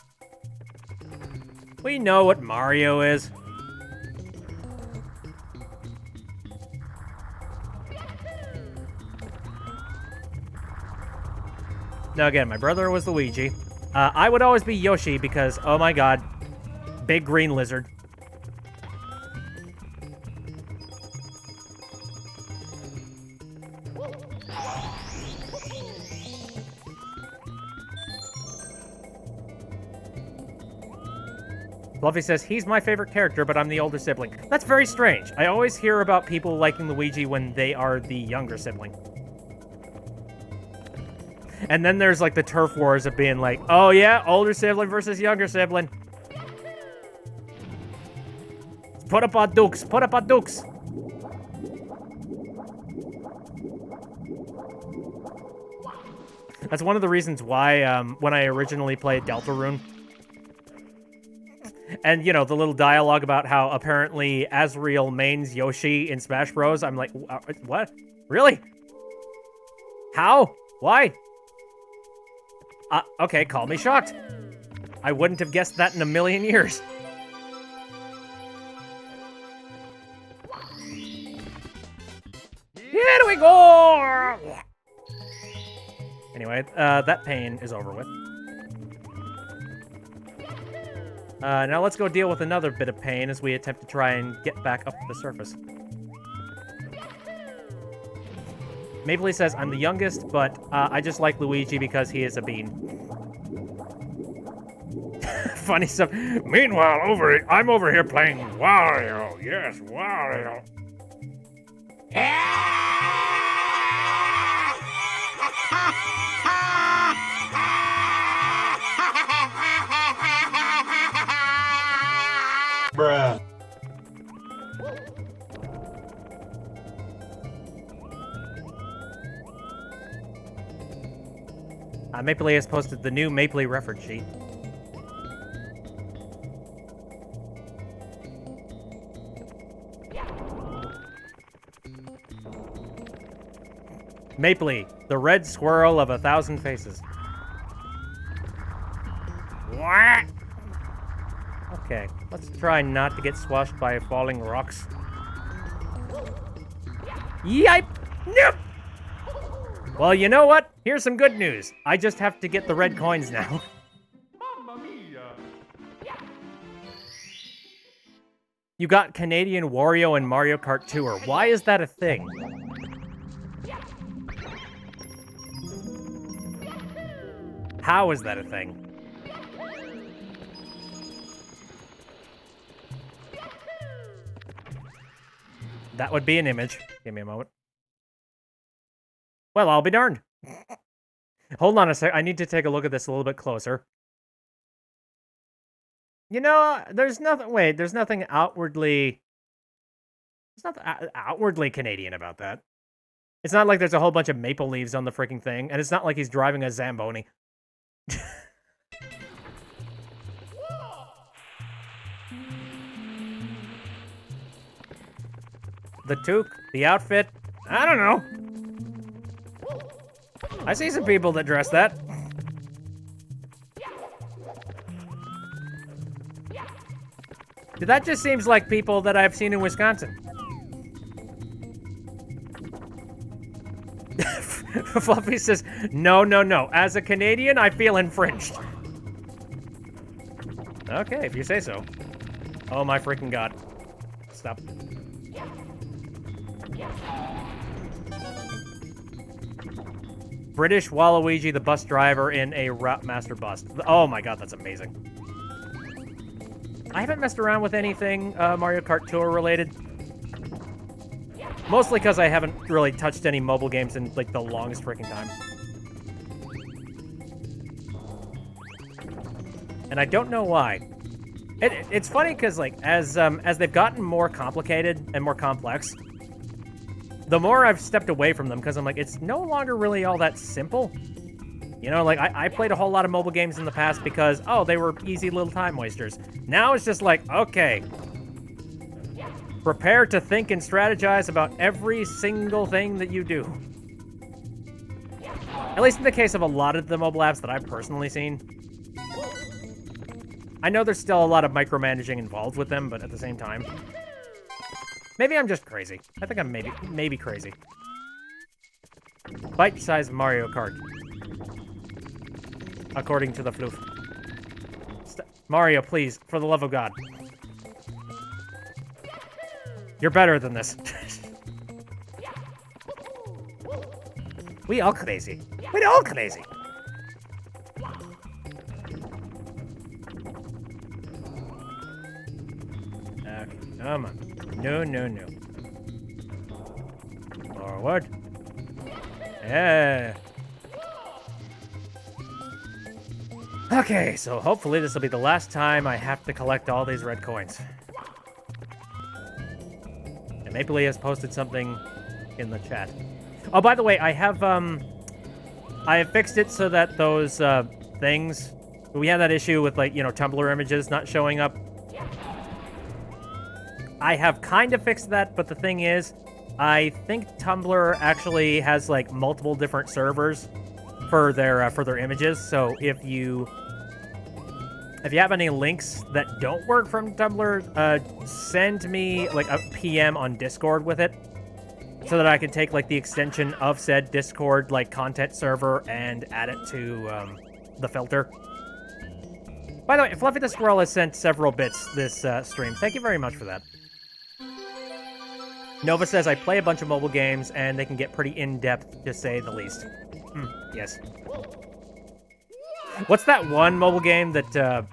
We know what Mario is. Now again, my brother was Luigi. I would always be Yoshi because, oh my god, big green lizard. Fluffy says, he's my favorite character, but I'm the older sibling. That's very strange. I always hear about people liking Luigi when they are the younger sibling. And then there's, like, the turf wars of being like, oh yeah, older sibling versus younger sibling. Put up our dukes, put up our dukes. That's one of the reasons why, when I originally played Deltarune, and, you know, the little dialogue about how apparently Azrael mains Yoshi in Smash Bros. I'm like, what? Really? How? Why? Okay, call me shocked. I wouldn't have guessed that in a million years. Here we go! Anyway, that pain is over with. Now let's go deal with another bit of pain as we attempt to try and get back up to the surface. Mapley says, I'm the youngest, but I just like Luigi because he is a bean. Funny stuff. Meanwhile, I'm over here playing Wario. Yes, Wario. Bruh. Mapley has posted the new Mapley reference sheet. Mapley, the red squirrel of 1,000 faces. What? Okay, let's try not to get swashed by falling rocks. Yipe! Nope! Well, you know what? Here's some good news. I just have to get the red coins now. Mamma mia! You got Canadian Wario and Mario Kart Tour. Why is that a thing? How is that a thing? That would be an image. Give me a moment. Well, I'll be darned. Hold on a sec. I need to take a look at this a little bit closer. You know, there's nothing... Wait, there's nothing outwardly... There's nothing outwardly Canadian about that. It's not like there's a whole bunch of maple leaves on the freaking thing, and it's not like he's driving a Zamboni. The toque, the outfit, I don't know. I see some people that dress that. That just seems like people that I've seen in Wisconsin. Fluffy says, no, no, no. As a Canadian, I feel infringed. Okay, if you say so. Oh my freaking god. Stop. British Waluigi, the bus driver in a Route Master bus. Oh my god, that's amazing. I haven't messed around with anything Mario Kart Tour related. Mostly because I haven't really touched any mobile games in like the longest freaking time. and I don't know why. It's funny because, like, as they've gotten more complicated and more complex, the more I've stepped away from them because I'm like, it's no longer really all that simple. You know, like, I played a whole lot of mobile games in the past because, oh, they were easy little time wasters. Now it's just like, okay, prepare to think and strategize about every single thing that you do. At least in the case of a lot of the mobile apps that I've personally seen. I know there's still a lot of micromanaging involved with them, but at the same time, maybe I'm just crazy. I think I'm maybe crazy. Bite-sized Mario Kart. According to the floof. Mario, please, for the love of God. You're better than this. We all crazy. We all crazy. Okay, come on. No, no, no. Forward. Yeah. Okay, so hopefully this will be the last time I have to collect all these red coins. And Maple Lee has posted something in the chat. Oh, by the way, I have fixed it so that those things, we had that issue with, like, you know, Tumblr images not showing up. I have kind of fixed that, but the thing is, I think Tumblr actually has, like, multiple different servers for their images. So if you have any links that don't work from Tumblr, send me, like, a PM on Discord with it, so that I can take, like, the extension of said Discord, like, content server and add it to the filter. By the way, Fluffy the Squirrel has sent several bits this stream. Thank you very much for that. Nova says, I play a bunch of mobile games, and they can get pretty in-depth, to say the least. Yes. What's that one mobile game that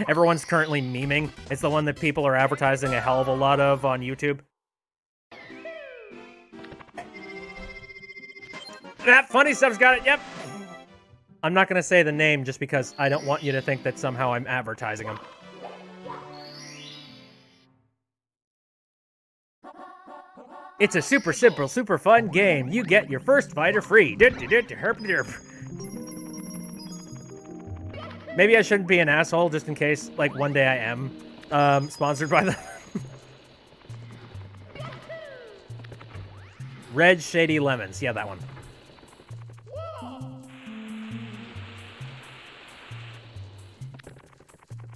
everyone's currently memeing? It's the one that people are advertising a hell of a lot of on YouTube. That funny stuff's got it, yep. I'm not going to say the name just because I don't want you to think that somehow I'm advertising them. It's a super simple, super fun game. You get your first fighter free. Maybe I shouldn't be an asshole just in case, like, one day I am sponsored by them. Red Shady Lemons. Yeah, that one.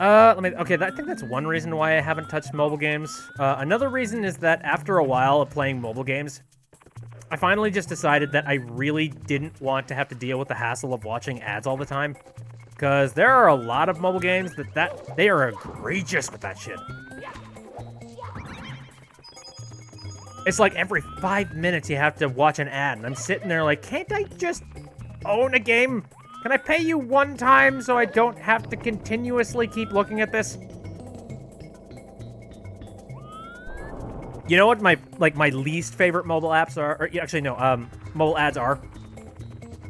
Okay, I think that's one reason why I haven't touched mobile games. Another reason is that after a while of playing mobile games, I finally just decided that I really didn't want to have to deal with the hassle of watching ads all the time. Because there are a lot of mobile games that they are egregious with that shit. It's like every 5 minutes you have to watch an ad, and I'm sitting there like, can't I just own a game? Can I pay you one time so I don't have to continuously keep looking at this? You know what my least favorite mobile apps are? Or, actually, no, mobile ads are?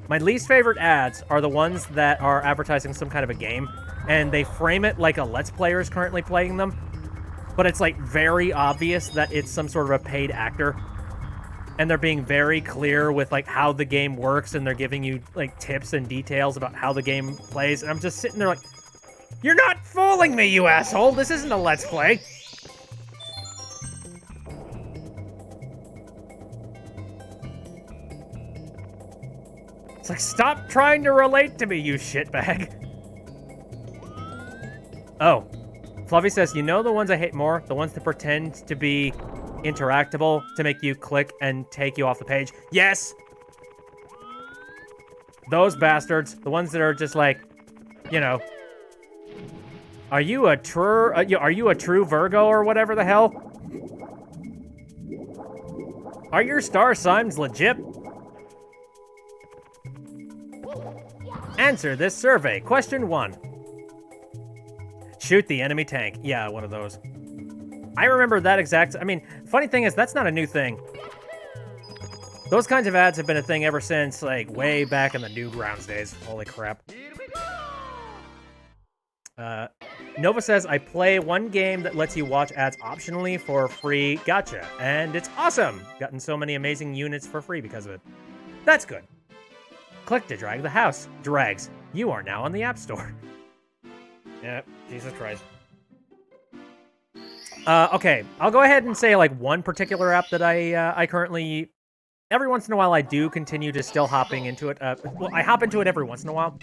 My least favorite ads are the ones that are advertising some kind of a game, and they frame it like a Let's Player is currently playing them, but it's, like, very obvious that it's some sort of a paid actor. And they're being very clear with, like, how the game works, and they're giving you, like, tips and details about how the game plays. And I'm just sitting there like, you're not fooling me, you asshole! This isn't a Let's Play! It's like, stop trying to relate to me, you shitbag. Oh. Fluffy says, you know the ones I hate more? The ones that pretend to be interactable to make you click and take you off the page. Yes! Those bastards. The ones that are just like, you know, are you a true Virgo or whatever the hell? Are your star signs legit? Answer this survey. Question 1. Shoot the enemy tank. Yeah, one of those. I remember that exact... I mean, funny thing is, that's not a new thing. Those kinds of ads have been a thing ever since, like, way back in the Newgrounds days. Holy crap. Nova says, I play one game that lets you watch ads optionally for free. Gotcha. And it's awesome. Gotten so many amazing units for free because of it. That's good. Click to drag the house. Drags. You are now on the App Store. Yep, Jesus Christ. Okay, I'll go ahead and say like one particular app that I currently, every once in a while I do continue to still hopping into it. Well, I hop into it every once in a while.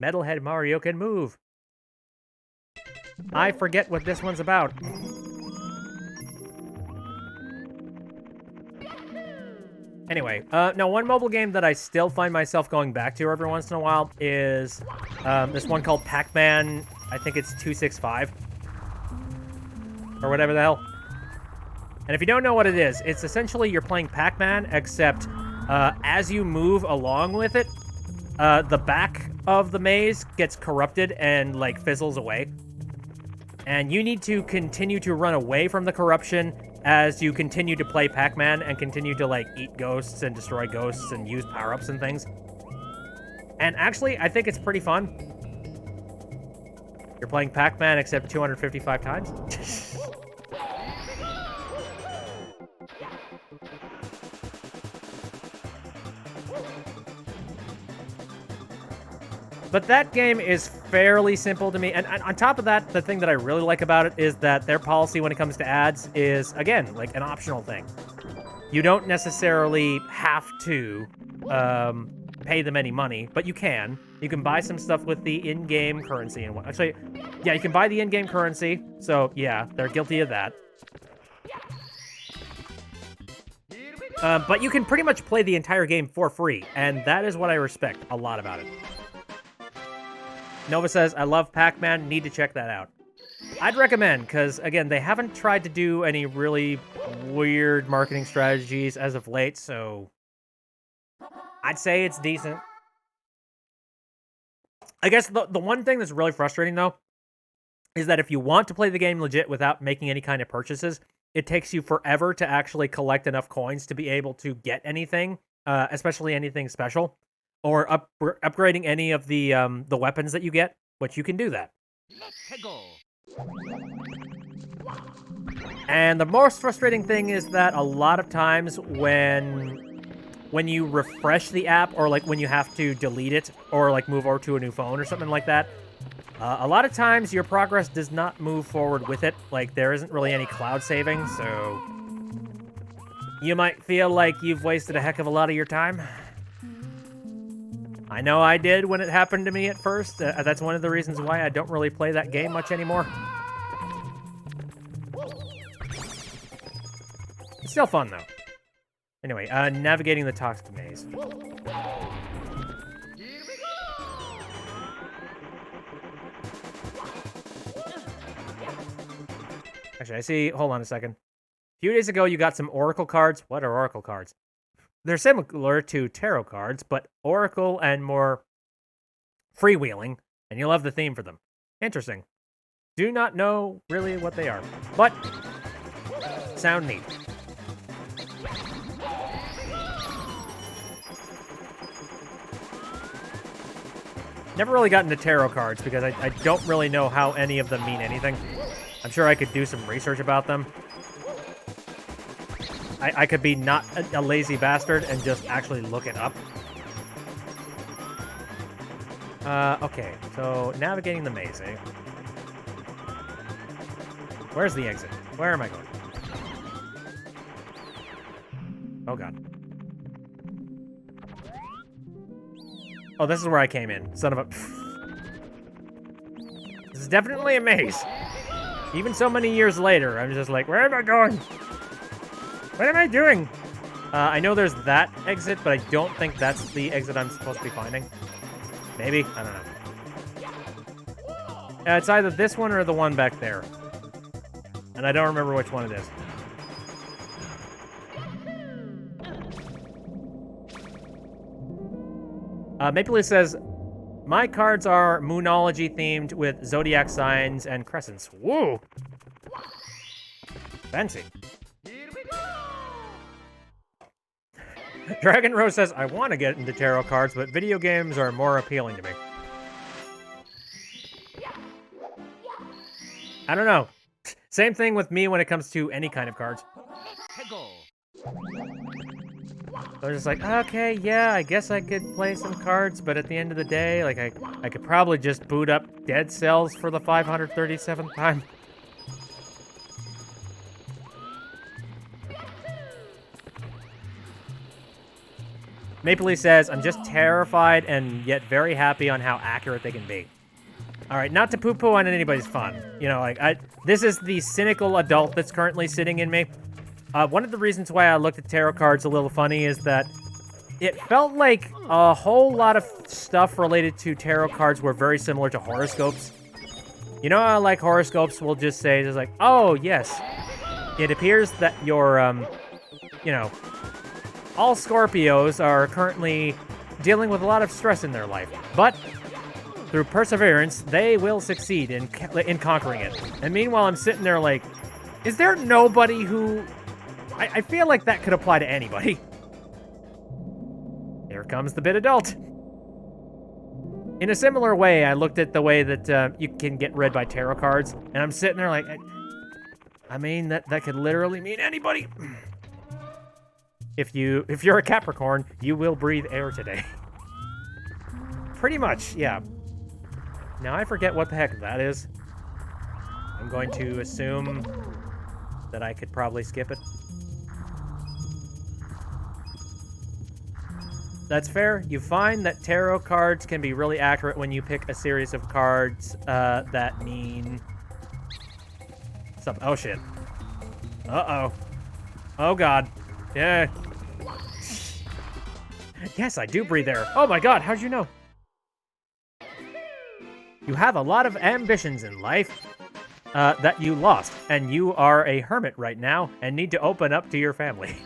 Metalhead Mario can move. I forget what this one's about. Anyway, now one mobile game that I still find myself going back to every once in a while is this one called Pac-Man. I think it's 265 or whatever the hell. And if you don't know what it is, it's essentially you're playing Pac-Man, except as you move along with it, the back of the maze gets corrupted and like fizzles away. And you need to continue to run away from the corruption as you continue to play Pac-Man and continue to like eat ghosts and destroy ghosts and use power-ups and things. And actually, I think it's pretty fun. You're playing Pac-Man except 255 times. But that game is fairly simple to me. And on top of that, the thing that I really like about it is that their policy when it comes to ads is, again, like an optional thing. You don't necessarily have to pay them any money, but you can. You can buy some stuff with the in-game currency and what. Actually, yeah, you can buy the in-game currency. So yeah, they're guilty of that. But you can pretty much play the entire game for free, and that is what I respect a lot about it. Nova says, I love Pac-Man, need to check that out. I'd recommend, because, again, they haven't tried to do any really weird marketing strategies as of late, so I'd say it's decent. I guess the one thing that's really frustrating, though, is that if you want to play the game legit without making any kind of purchases, it takes you forever to actually collect enough coins to be able to get anything, especially anything special. Or upgrading any of the weapons that you get, which you can do that. Let's go. And the most frustrating thing is that a lot of times when you refresh the app, or like when you have to delete it, or like move over to a new phone or something like that, a lot of times your progress does not move forward with it. Like there isn't really any cloud saving, so you might feel like you've wasted a heck of a lot of your time. I know I did when it happened to me at first. That's one of the reasons why I don't really play that game much anymore. It's still fun, though. Anyway, navigating the toxic maze. Actually, I see... Hold on a second. A few days ago, you got some Oracle cards. What are Oracle cards? They're similar to tarot cards, but Oracle and more freewheeling, and you'll have the theme for them. Interesting. Do not know really what they are, but sound neat. Never really got into tarot cards because I don't really know how any of them mean anything. I'm sure I could do some research about them. I could be not a lazy bastard and just actually look it up. Okay, so navigating the maze, eh? Where's the exit? Where am I going? Oh, God. Oh, this is where I came in. Son of a... This is definitely a maze. Even so many years later, I'm just like, where am I going? What am I doing? I know there's that exit, but I don't think that's the exit I'm supposed to be finding. Maybe? I don't know. It's either this one or the one back there. And I don't remember which one it is. Maple Leaf says, my cards are Moonology themed with zodiac signs and crescents. Woo! Fancy. Dragon Rose says, I want to get into tarot cards, but video games are more appealing to me. I don't know. Same thing with me when it comes to any kind of cards. I was just like, okay, yeah, I guess I could play some cards, but at the end of the day, like, I could probably just boot up Dead Cells for the 537th time. Maple Leaf says, I'm just terrified and yet very happy on how accurate they can be. All right, not to poo-poo on anybody's fun. You know, like, this is the cynical adult that's currently sitting in me. One of the reasons why I looked at tarot cards a little funny is that it felt like a whole lot of stuff related to tarot cards were very similar to horoscopes. You know how, like, horoscopes will just say, just like, oh, yes, it appears that your, you know, all Scorpios are currently dealing with a lot of stress in their life, but through perseverance, they will succeed in conquering it. And meanwhile, I'm sitting there like, is there nobody who... I feel like that could apply to anybody. Here comes the bit adult. In a similar way, I looked at the way that you can get read by tarot cards, and I'm sitting there like, I mean, that could literally mean anybody. If you're a Capricorn, you will breathe air today. Pretty much, yeah. Now I forget what the heck that is. I'm going to assume that I could probably skip it. That's fair. You find that tarot cards can be really accurate when you pick a series of cards that mean something. Oh, shit. Uh-oh. Oh, God. Yeah. Yes, I do breathe air. Oh, my God. How'd you know? You have a lot of ambitions in life that you lost, and you are a hermit right now and need to open up to your family.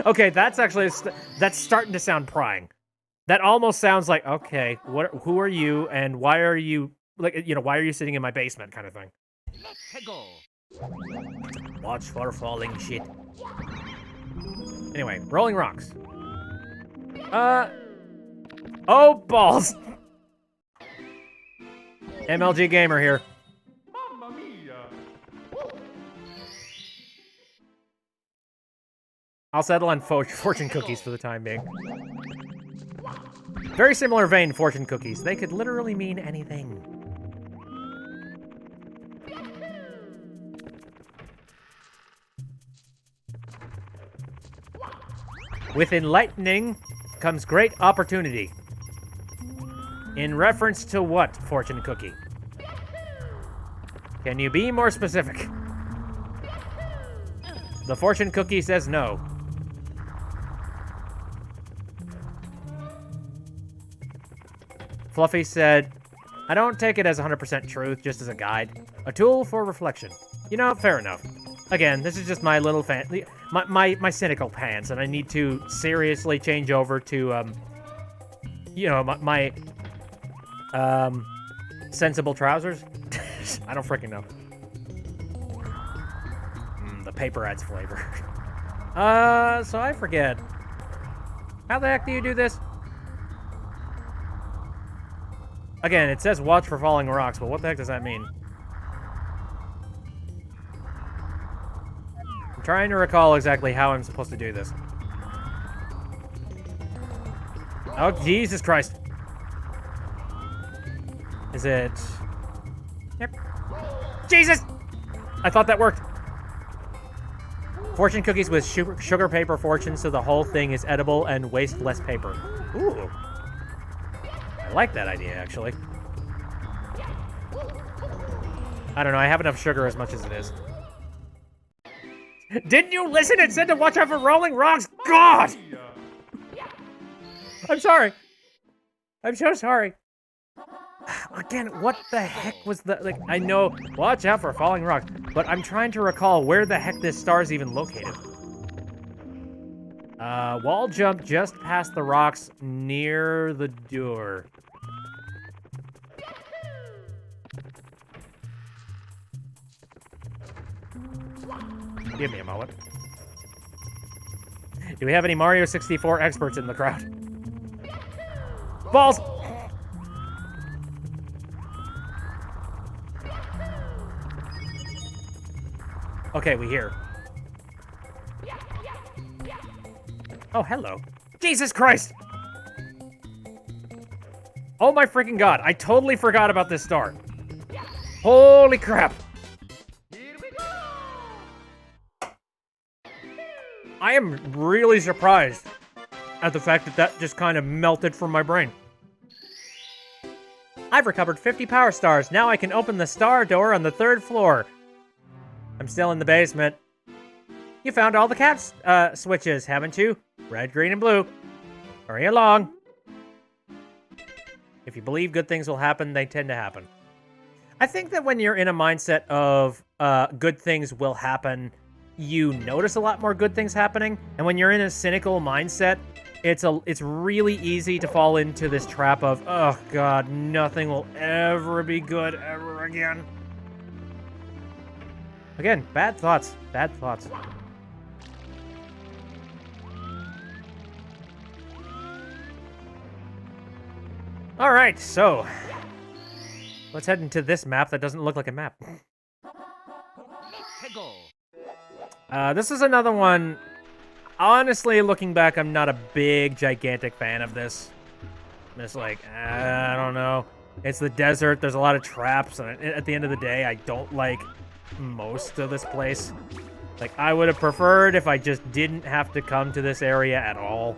Okay, that's actually, that's starting to sound prying. That almost sounds like, okay, who are you, and why are you, like, you know, why are you sitting in my basement kind of thing? Watch for falling shit. Anyway, rolling rocks. Oh, balls! MLG Gamer here. I'll settle on fortune cookies for the time being. Very similar vein, fortune cookies. They could literally mean anything. With enlightening comes great opportunity. In reference to what, fortune cookie? Can you be more specific? The fortune cookie says no. Fluffy said, I don't take it as 100% truth, just as a guide. A tool for reflection. You know, fair enough. Again, this is just my little my cynical pants, and I need to seriously change over to, you know, my sensible trousers. I don't freaking know. The paper adds flavor. So I forget. How the heck do you do this? Again, it says watch for falling rocks, but what the heck does that mean? I'm trying to recall exactly how I'm supposed to do this. Oh, Jesus Christ. Is it... Yep. Jesus! I thought that worked. Fortune cookies with sugar paper fortune, so the whole thing is edible and waste less paper. Ooh. I like that idea, actually. I don't know, I have enough sugar as much as it is. Didn't you listen? It said to watch out for rolling rocks! God! I'm sorry. I'm so sorry. Again, what the heck was the... Like, I know, watch out for falling rocks, but I'm trying to recall where the heck this star is even located. Wall jump just past the rocks near the door. Give me a moment. Do we have any Mario 64 experts in the crowd? Balls! Okay, we hear. Oh, hello. Jesus Christ! Oh my freaking god, I totally forgot about this star. Holy crap! I am really surprised at the fact that that just kind of melted from my brain. I've recovered 50 power stars. Now I can open the star door on the 3rd floor. I'm still in the basement. You found all the cat switches, haven't you? Red, green, and blue. Hurry along. If you believe good things will happen, they tend to happen. I think that when you're in a mindset of good things will happen, you notice a lot more good things happening. And when you're in a cynical mindset, it's really easy to fall into this trap of, oh god, nothing will ever be good ever again. Again, bad thoughts. Bad thoughts. All right, so let's head into this map that doesn't look like a map. This is another one. Honestly, looking back, I'm not a big, gigantic fan of this. I'm just like, I don't know. It's the desert. There's a lot of traps. And at the end of the day, I don't like most of this place. Like, I would have preferred if I just didn't have to come to this area at all.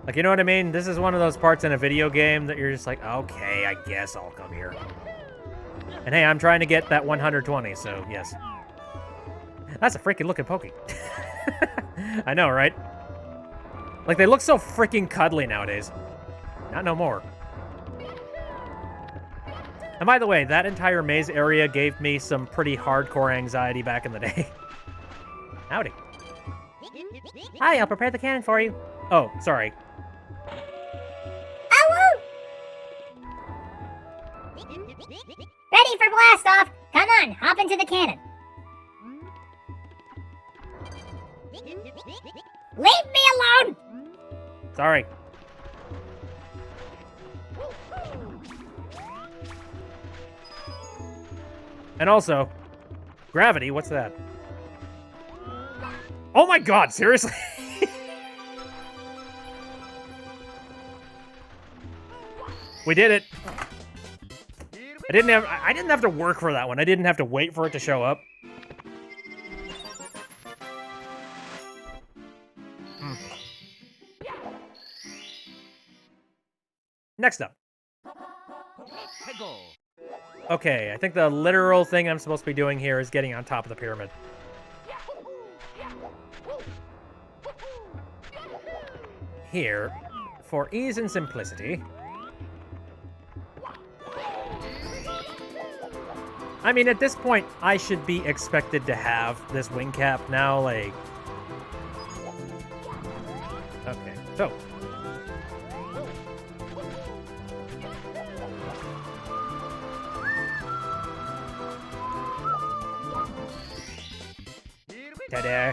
Like, you know what I mean? This is one of those parts in a video game that you're just like, okay, I guess I'll come here. And hey, I'm trying to get that 120, so yes. That's a freaking looking Pokey. I know, right? Like, they look so freaking cuddly nowadays. Not no more. And by the way, that entire maze area gave me some pretty hardcore anxiety back in the day. Howdy. Hi, I'll prepare the cannon for you. Oh, sorry. Ready for blast off! Come on, hop into the cannon. Leave me alone! Sorry. And also, gravity, what's that? Oh my god, seriously? We did it. I didn't have to work for that one. I didn't have to wait for it to show up. Next up. Okay, I think the literal thing I'm supposed to be doing here is getting on top of the pyramid. Here, for ease and simplicity, I mean, at this point, I should be expected to have this wing cap now, like... Okay, so... Ta-da!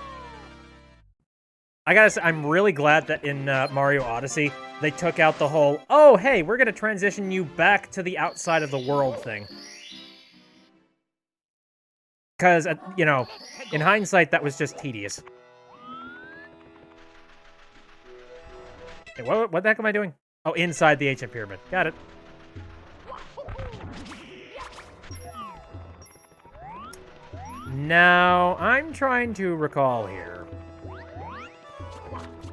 I gotta say, I'm really glad that in Mario Odyssey, they took out the whole, oh, hey, we're gonna transition you back to the outside of the world thing. Because, you know, in hindsight, that was just tedious. Hey, what the heck am I doing? Oh, inside the ancient pyramid. Got it. Now, I'm trying to recall here.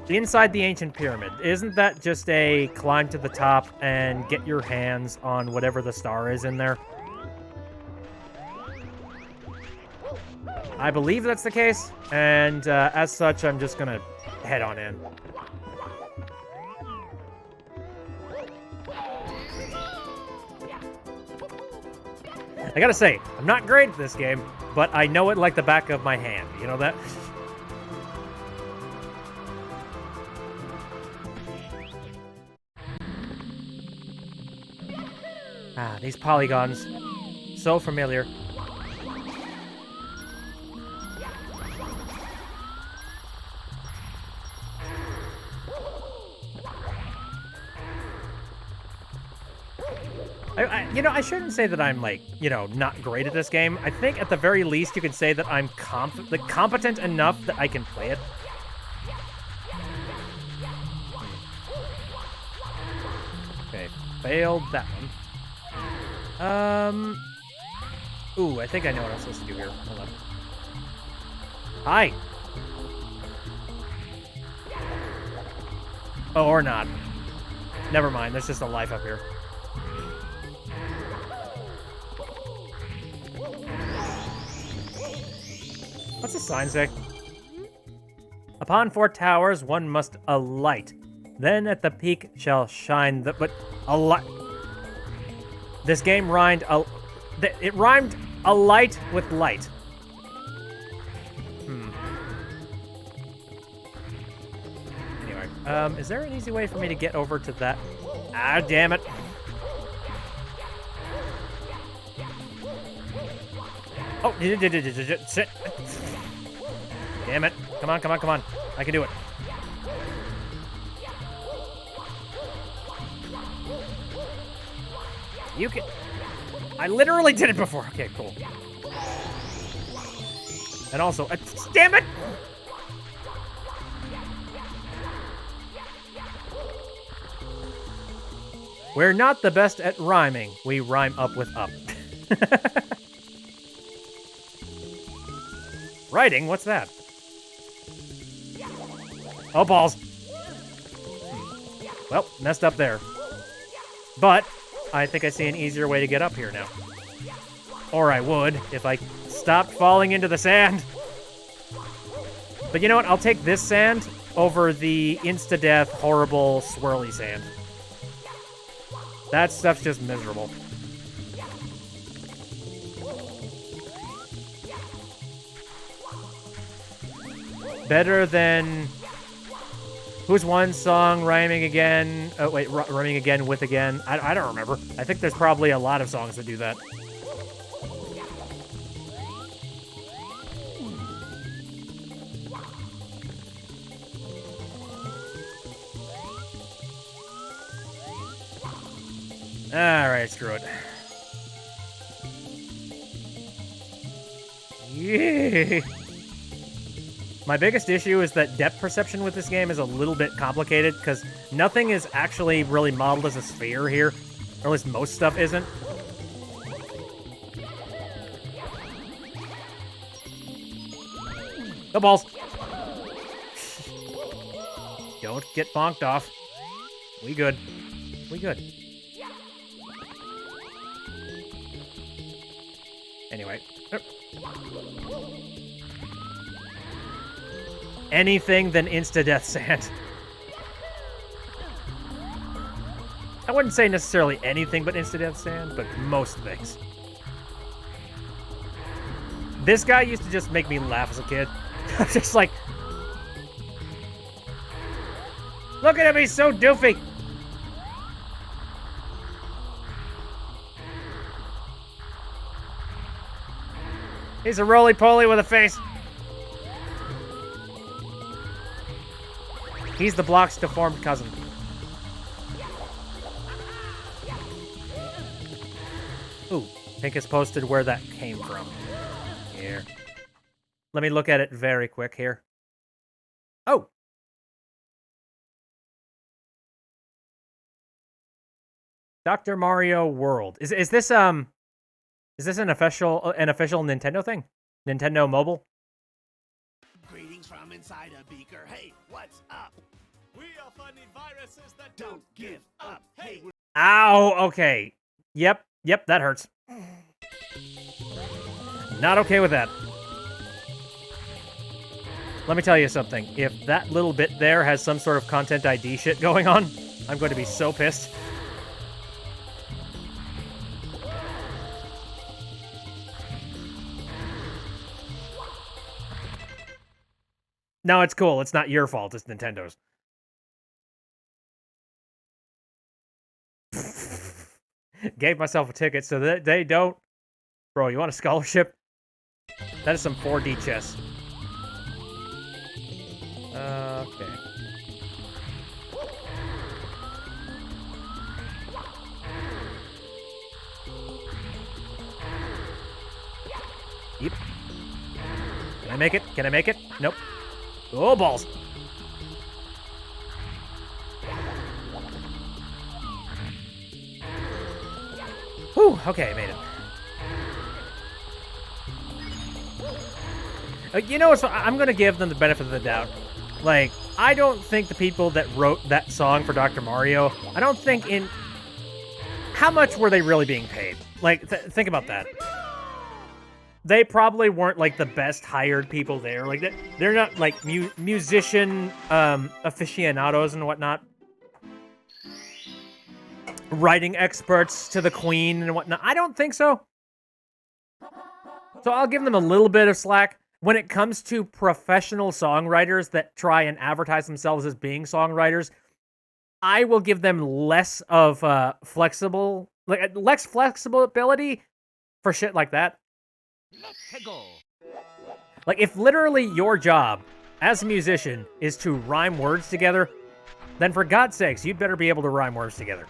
Inside the ancient pyramid, isn't that just a climb to the top and get your hands on whatever the star is in there? I believe that's the case, and as such, I'm just gonna head on in. I gotta say, I'm not great at this game, but I know it like the back of my hand. You know that? Ah, these polygons. So familiar. I shouldn't say that I'm, like, not great at this game. I think at the very least you can say that I'm competent enough that I can play it. Okay, failed that one. Ooh, I think I know what I'm supposed to do here. Hold on. Hi! Oh, or not. Never mind, there's just a life up here. What's the sign say? Upon 4 towers, one must alight. Then at the peak shall shine the... But... alight... This game rhymed... It rhymed alight with light. Anyway, is there an easy way for me to get over to that? Ah, damn it. Oh, shit. Damn it. Come on, come on, come on. I can do it. You can... I literally did it before. Okay, cool. And also... damn it! We're not the best at rhyming. We rhyme up with up. Writing? What's that? Oh, balls. Well, messed up there. But I think I see an easier way to get up here now. Or I would, if I stopped falling into the sand. But you know what? I'll take this sand over the insta-death, horrible, swirly sand. That stuff's just miserable. Better than... Who's one song rhyming again? Oh, wait, rhyming again with again? I don't remember. I think there's probably a lot of songs that do that. Alright, screw it. Yeah. My biggest issue is that depth perception with this game is a little bit complicated, because nothing is actually really modeled as a sphere here. Or at least most stuff isn't. No balls! Don't get bonked off. We good. We good. Anyway. Anything than insta-death sand. I wouldn't say necessarily anything but insta-death sand, but most things. This guy used to just make me laugh as a kid. Just like... Look at him, he's so doofy! He's a roly-poly with a face. He's the block's deformed cousin. Ooh, Pink has posted where that came from. Here. Let me look at it very quick here. Oh! Dr. Mario World. Is this an official Nintendo thing? Nintendo Mobile? Greetings from inside a beaker. Hey, what's up? We are finding viruses that don't give up. Hey, Ow, okay. Yep, that hurts. Not okay with that. Let me tell you something. If that little bit there has some sort of content ID shit going on, I'm going to be so pissed. No, it's cool. It's not your fault. It's Nintendo's. Gave myself a ticket so that they don't... Bro, you want a scholarship? That is some 4D chess. Okay. Can I make it? Can I make it? Nope. Oh, balls. Whew, okay, I made it. You know what? I'm going to give them the benefit of the doubt. Like, I don't think the people that wrote that song for Dr. Mario, I don't think in... How much were they really being paid? Like, think about that. They probably weren't, like, the best hired people there. Like, they're not, like, musician aficionados and whatnot. Writing experts to the queen and whatnot. I don't think so. So I'll give them a little bit of slack. When it comes to professional songwriters that try and advertise themselves as being songwriters, I will give them less of less flexibility for shit like that. Let's go. Like, if literally your job as a musician is to rhyme words together, then for God's sakes, you'd better be able to rhyme words together.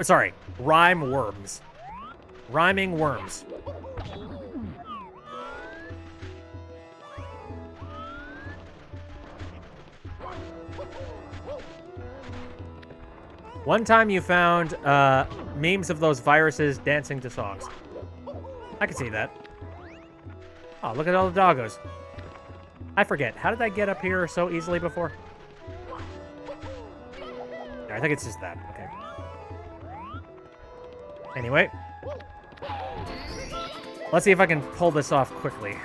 Sorry, rhyme worms. Rhyming worms. One time you found memes of those viruses dancing to songs. I can see that. Oh, look at all the doggos. I forget. How did I get up here so easily before? I think it's just that. Okay. Anyway. Let's see if I can pull this off quickly.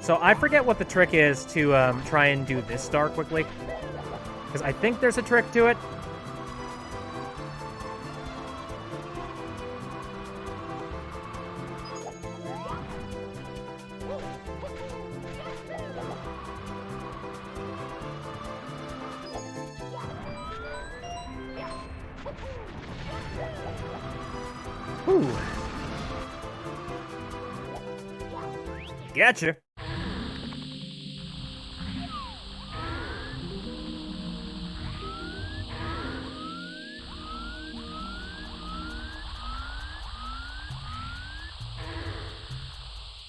So I forget what the trick is to try and do this star quickly. Because I think there's a trick to it. Ooh. Gotcha.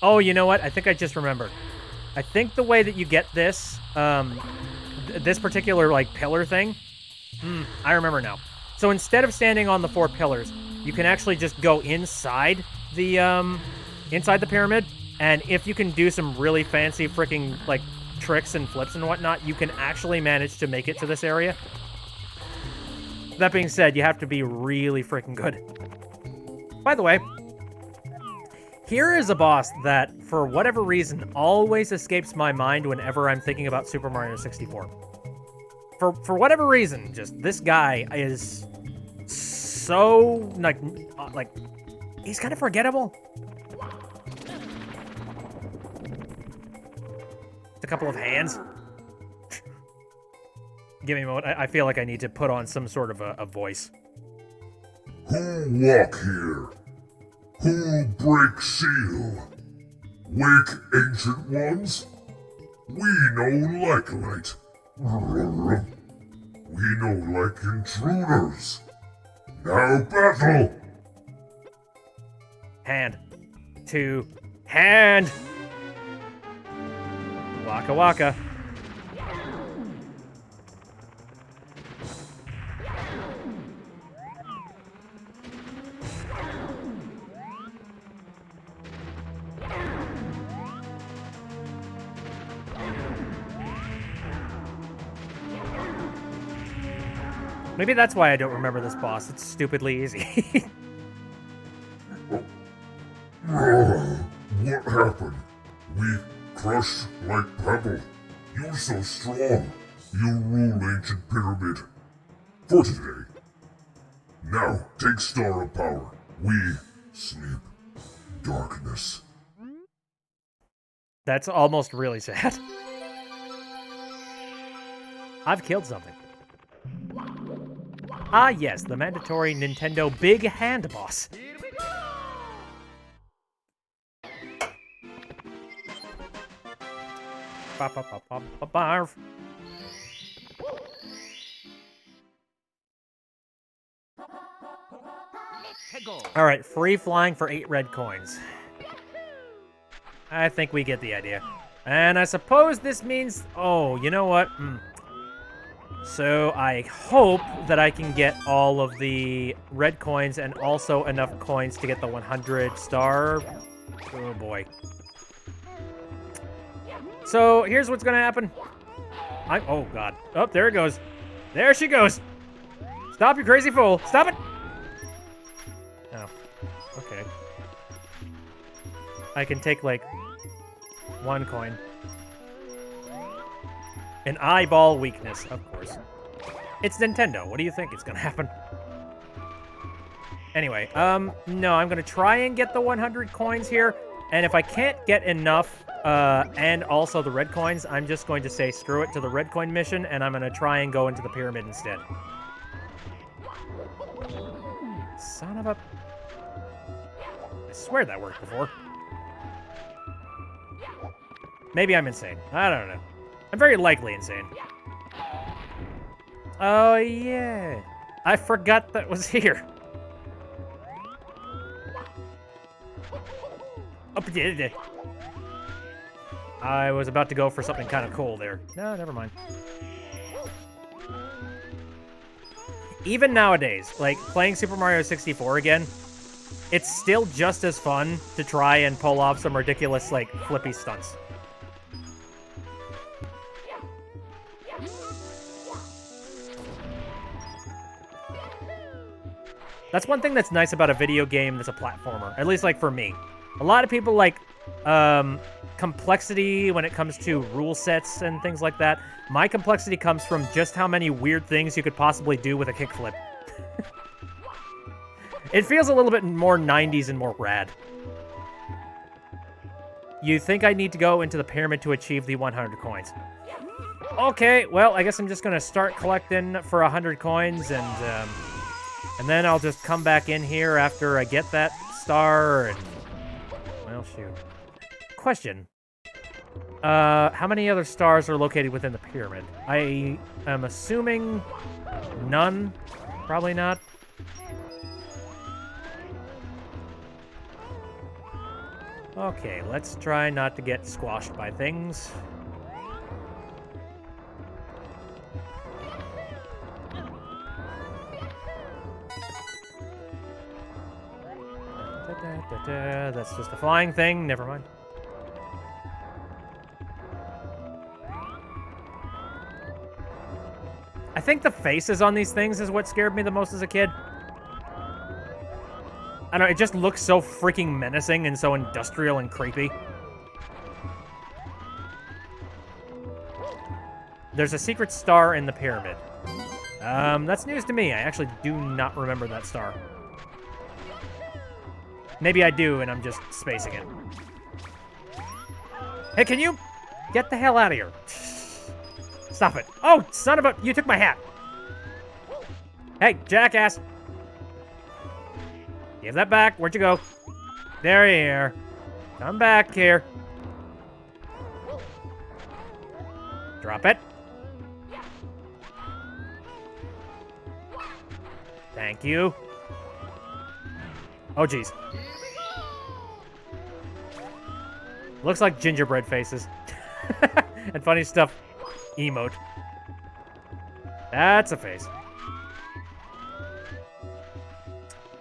Oh, you know what? I think I just remembered. I think the way that you get this, this particular, like, pillar thing, I remember now. So instead of standing on the 4 pillars, you can actually just go inside the pyramid, and if you can do some really fancy freaking, like, tricks and flips and whatnot, you can actually manage to make it to this area. That being said, you have to be really freaking good. By the way, here is a boss that, for whatever reason, always escapes my mind whenever I'm thinking about Super Mario 64. For whatever reason, just this guy is so, like, he's kind of forgettable. Just a couple of hands. Give me a moment. I feel like I need to put on some sort of a voice. Who walk here? Who break seal? Wake ancient ones? We know like light. We know like intruders. Now battle! Hand. To hand. Waka waka. Maybe that's why I don't remember this boss. It's stupidly easy. What happened? We crushed like pebble. You're so strong. You rule ancient pyramid. For today. Now, take Star of Power. We sleep. Darkness. That's almost really sad. I've killed something. Ah, yes, the mandatory Nintendo Big Hand boss. to go. All right, free flying for 8 red coins. I think we get the idea. And I suppose this means... Oh, you know what? So I hope that I can get all of the red coins and also enough coins to get the 100 star. Oh, boy. So here's what's going to happen. Oh, God. Oh, there it goes. There she goes. Stop, you crazy fool. Stop it. Oh, okay. I can take, like, 1 coin. An eyeball weakness, of course. It's Nintendo. What do you think is gonna happen? Anyway, no, I'm gonna try and get the 100 coins here, and if I can't get enough, and also the red coins, I'm just going to say screw it to the red coin mission, and I'm gonna try and go into the pyramid instead. Son of a... I swear that worked before. Maybe I'm insane. I don't know. I'm very likely insane. Oh, yeah. I forgot that was here. I was about to go for something kind of cool there. No, never mind. Even nowadays, like, playing Super Mario 64 again, it's still just as fun to try and pull off some ridiculous, like, flippy stunts. That's one thing that's nice about a video game that's a platformer, at least, like, for me. A lot of people like complexity when it comes to rule sets and things like that. My complexity comes from just how many weird things you could possibly do with a kickflip. It feels a little bit more 90s and more rad. You think I need to go into the pyramid to achieve the 100 coins. Okay, well, I guess I'm just going to start collecting for 100 coins, and then I'll just come back in here after I get that star, and... Well, shoot. Question. How many other stars are located within the pyramid? I am assuming none. Probably not. Okay, let's try not to get squashed by things. That's just a flying thing. Never mind. I think the faces on these things is what scared me the most as a kid. I don't know, it just looks so freaking menacing and so industrial and creepy. There's a secret star in the pyramid. That's news to me. I actually do not remember that star. Maybe I do, and I'm just spacing it. Hey, can you get the hell out of here? Stop it. Oh, son of a... You took my hat. Hey, jackass. Give that back. Where'd you go? There you are. Come back here. Drop it. Thank you. Oh, jeez. Looks like gingerbread faces. And funny stuff. Emote. That's a face.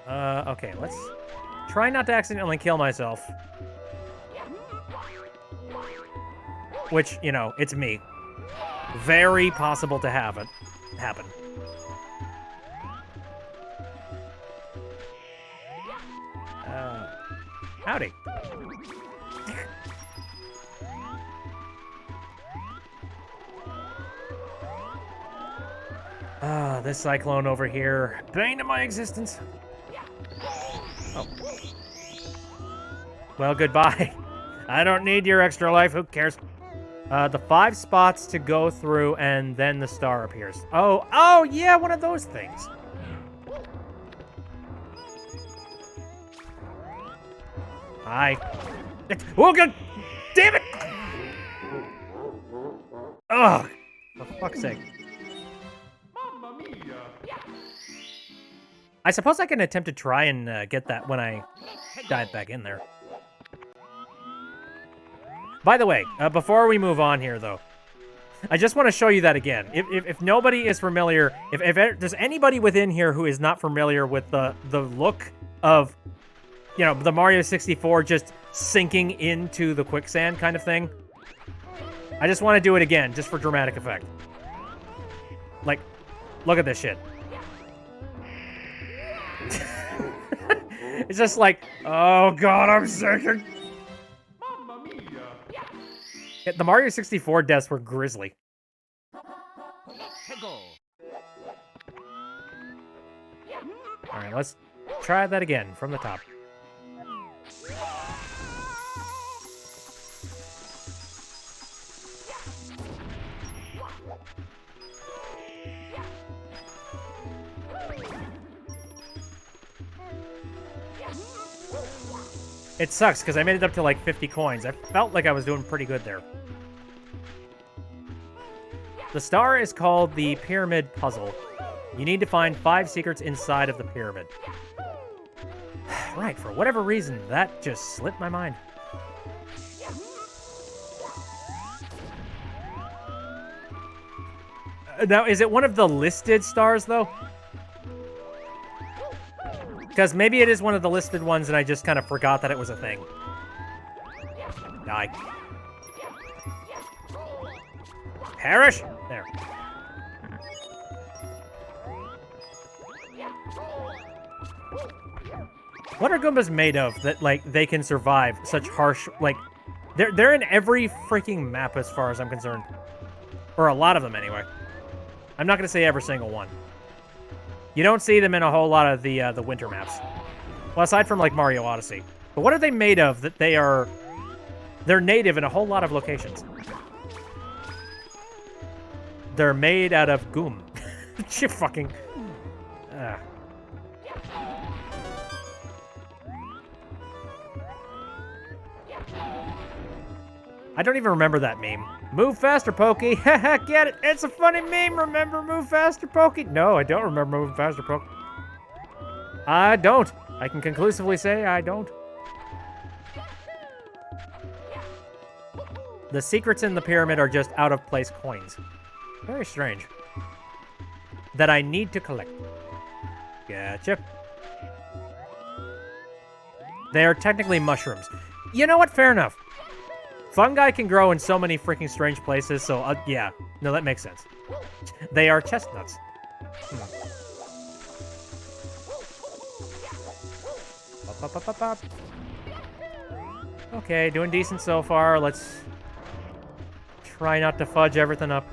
Okay, let's try not to accidentally kill myself. Which, you know, it's me. Very possible to have it happen. Howdy. This cyclone over here. Bane to my existence. Oh. Well, goodbye. I don't need your extra life. Who cares? The 5 spots to go through, and then the star appears. Oh, yeah, one of those things. Hi. Oh, God! Damn it! Ugh! For fuck's sake. I suppose I can attempt to try and get that when I dive back in there. By the way, before we move on here, though, I just want to show you that again. If nobody is familiar, if there's anybody within here who is not familiar with the look of, you know, the Mario 64 just sinking into the quicksand kind of thing, I just want to do it again, just for dramatic effect. Like, look at this shit. It's just like, oh god, I'm sinking. Yeah, the Mario 64 deaths were grisly. Alright, let's try that again from the top. It sucks, because I made it up to like 50 coins. I felt like I was doing pretty good there. The star is called the Pyramid Puzzle. You need to find 5 secrets inside of the pyramid. Right, for whatever reason, that just slipped my mind. Now, is it one of the listed stars, though? Because maybe it is one of the listed ones and I just kind of forgot that it was a thing. Die. Perish! There. What are Goombas made of that, like, they can survive such harsh, like... They're in every freaking map as far as I'm concerned. Or a lot of them, anyway. I'm not going to say every single one. You don't see them in a whole lot of the winter maps. Well, aside from, like, Mario Odyssey. But what are they made of that they are... They're native in a whole lot of locations. They're made out of goom. You fucking... I don't even remember that meme. Move faster, Pokey. Get it? It's a funny meme. Remember Move Faster, Pokey? No, I don't remember Move Faster, Pokey. I don't. I can conclusively say I don't. The secrets in the pyramid are just out-of-place coins. Very strange. That I need to collect. Gotcha. They are technically mushrooms. You know what? Fair enough. Fungi can grow in so many freaking strange places, so yeah. No, that makes sense. They are chestnuts. Pop, pop, pop, pop. Okay, doing decent so far. Let's try not to fudge everything up.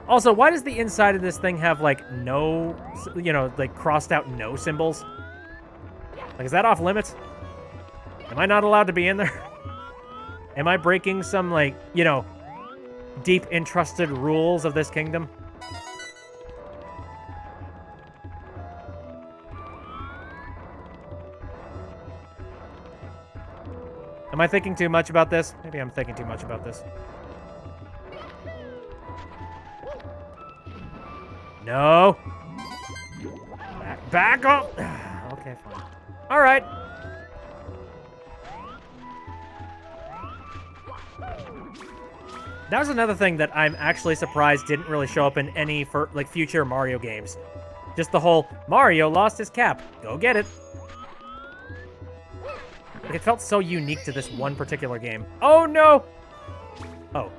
Also, why does the inside of this thing have, like, no, you know, like, crossed out no symbols? Like, is that off limits? Am I not allowed to be in there? Am I breaking some, like, you know, deep entrusted rules of this kingdom? Am I thinking too much about this? Maybe I'm thinking too much about this. No. Back up. Okay, fine. All right. That was another thing that I'm actually surprised didn't really show up in any future Mario games. Just the whole Mario lost his cap. Go get it. Like, it felt so unique to this one particular game. Oh no! Oh.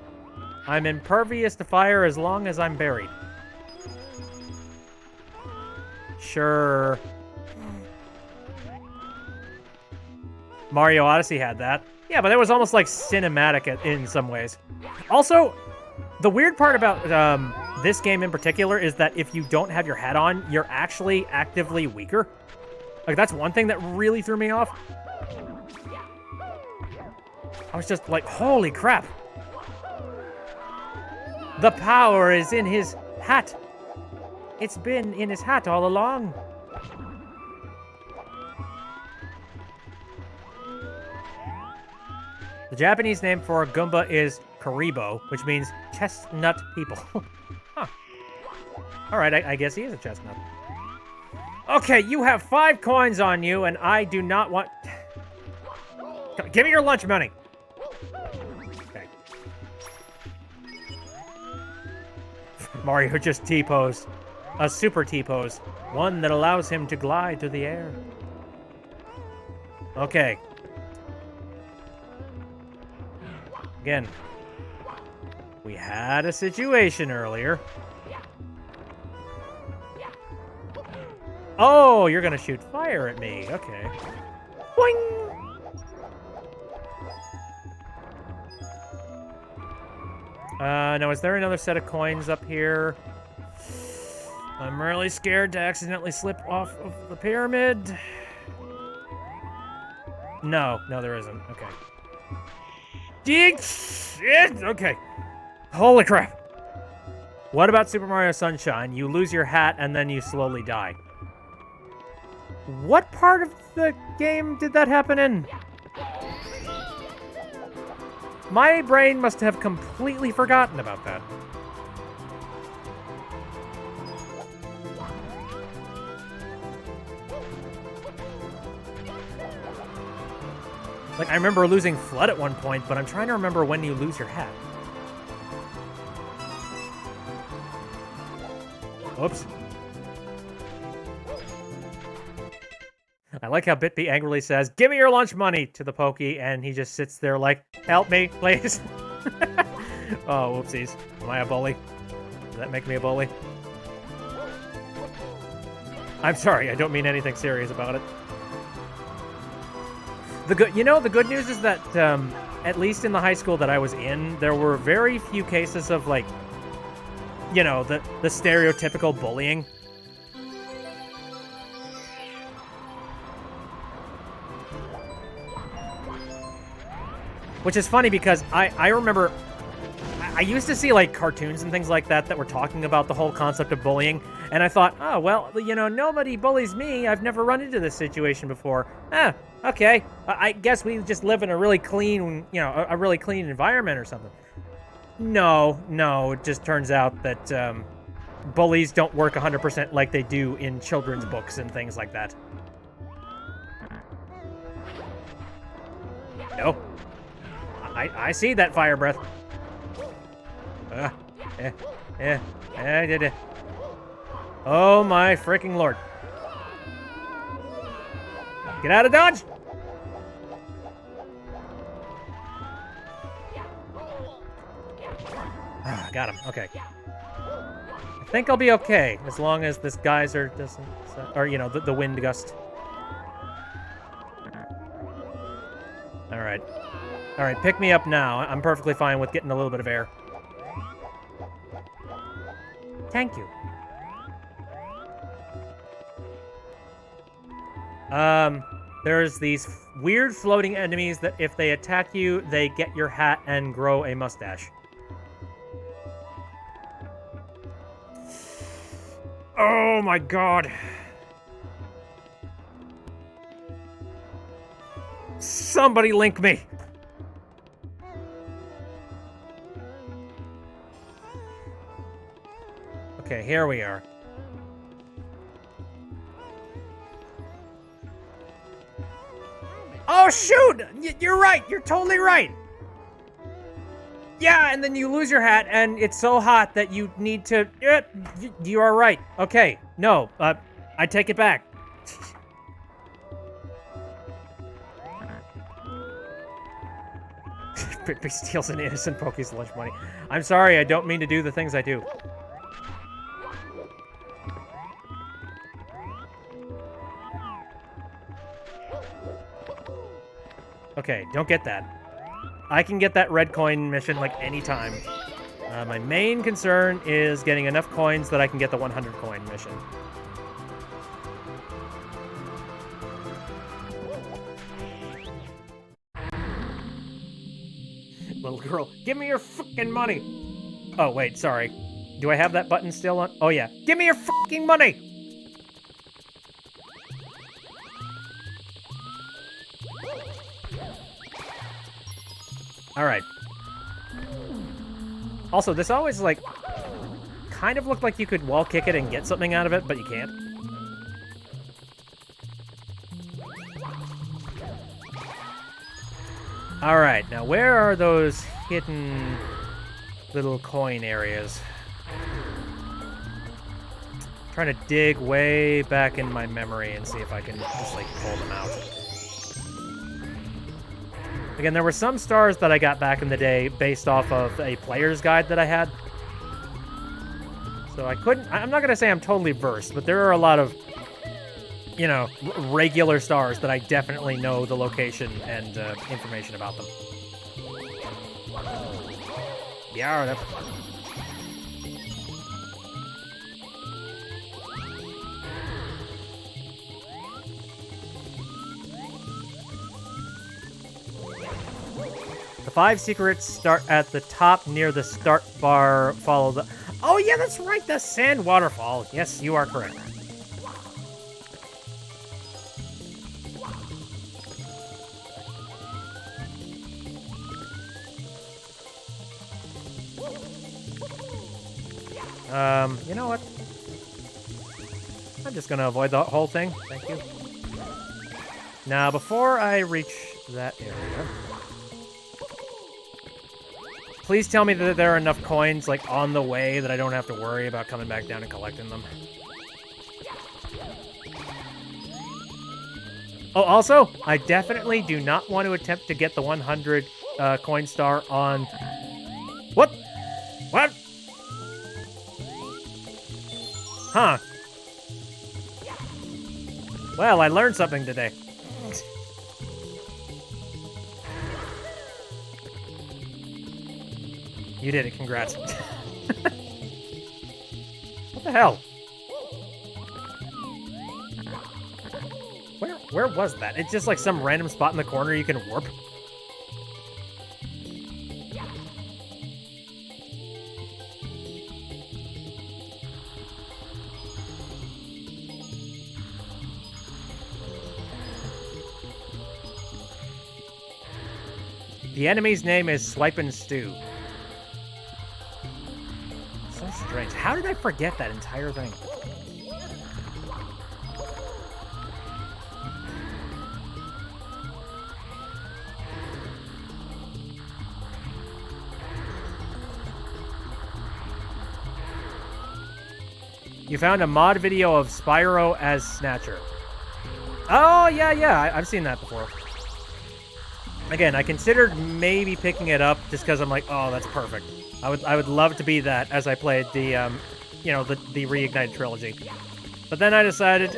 I'm impervious to fire as long as I'm buried. Sure. Mario Odyssey had that. Yeah, but that was almost like cinematic in some ways. Also, the weird part about this game in particular is that if you don't have your hat on, you're actually actively weaker. Like, that's one thing that really threw me off. I was just like, holy crap. The power is in his hat. It's been in his hat all along. The Japanese name for a Goomba is Karibo, which means chestnut people. Huh. All right, I guess he is a chestnut. Okay, you have 5 coins on you, and I do not want... Give me your lunch money. Okay. Mario just T-posed. A super T-pose. One that allows him to glide through the air. Okay. Again. We had a situation earlier. Oh, you're gonna shoot fire at me. Okay. Boing! Now, is there another set of coins up here? I'm really scared to accidentally slip off of the pyramid. No, there isn't. Okay. Shit! Okay. Holy crap. What about Super Mario Sunshine? You lose your hat and then you slowly die. What part of the game did that happen in? My brain must have completely forgotten about that. Like, I remember losing FLUDD at one point, but I'm trying to remember when you lose your hat. Oops. I like how Bitby angrily says, "Give me your lunch money," to the Pokey, and he just sits there like, "Help me, please." Oh, whoopsies. Am I a bully? Does that make me a bully? I'm sorry, I don't mean anything serious about it. The good news is that, at least in the high school that I was in, there were very few cases of, like, you know, the stereotypical bullying. Which is funny because I remember I used to see like cartoons and things like that were talking about the whole concept of bullying, and I thought, oh, well, you know, nobody bullies me. I've never run into this situation before. Okay. I guess we just live in a really clean, you know, a really clean environment or something. No, it just turns out that bullies don't work 100% like they do in children's books and things like that. No. I see that fire breath. Oh my freaking lord. Get out of Dodge! Got him. Okay. I think I'll be okay as long as this geyser doesn't, or you know, the wind gust. All right, pick me up now. I'm perfectly fine with getting a little bit of air. Thank you. There's these weird floating enemies that if they attack you, they get your hat and grow a mustache. Oh my god. Somebody link me. Okay, here we are. Oh, shoot! You're right! You're totally right! Yeah, and then you lose your hat, and it's so hot that you need to... You are right. Okay, no, I take it back. Bitby steals an innocent Poke's lunch money. I'm sorry, I don't mean to do the things I do. Okay, don't get that. I can get that red coin mission, like, anytime. My main concern is getting enough coins that I can get the 100 coin mission. Little girl, give me your fucking money! Oh, wait, sorry. Do I have that button still on? Oh, yeah. Give me your fucking money! All right. Also, this always, like, kind of looked like you could wall kick it and get something out of it, but you can't. Alright, now where are those hidden little coin areas? Trying to dig way back in my memory and see if I can just, like, pull them out. Again, there were some stars that I got back in the day based off of a player's guide that I had. So I'm not going to say I'm totally versed, but there are a lot of, you know, regular stars that I definitely know the location and information about them. Yeah, that's... The 5 secrets start at the top near the start bar, follow the... Oh yeah, that's right, the sand waterfall. Yes, you are correct. You know what? I'm just gonna avoid the whole thing. Thank you. Now, before I reach that area... Please tell me that there are enough coins, like, on the way that I don't have to worry about coming back down and collecting them. Oh, also, I definitely do not want to attempt to get the 100 coin star on... What? What? Huh. Well, I learned something today. You did it, congrats. What the hell? Where was that? It's just like some random spot in the corner you can warp? The enemy's name is Swipe and Stew. So strange. How did I forget that entire thing? You found a mod video of Spyro as Snatcher. Oh, yeah, I've seen that before. Again, I considered maybe picking it up just because I'm like, oh, that's perfect. I would love to be that as I played the, you know, the Reignited trilogy. But then I decided,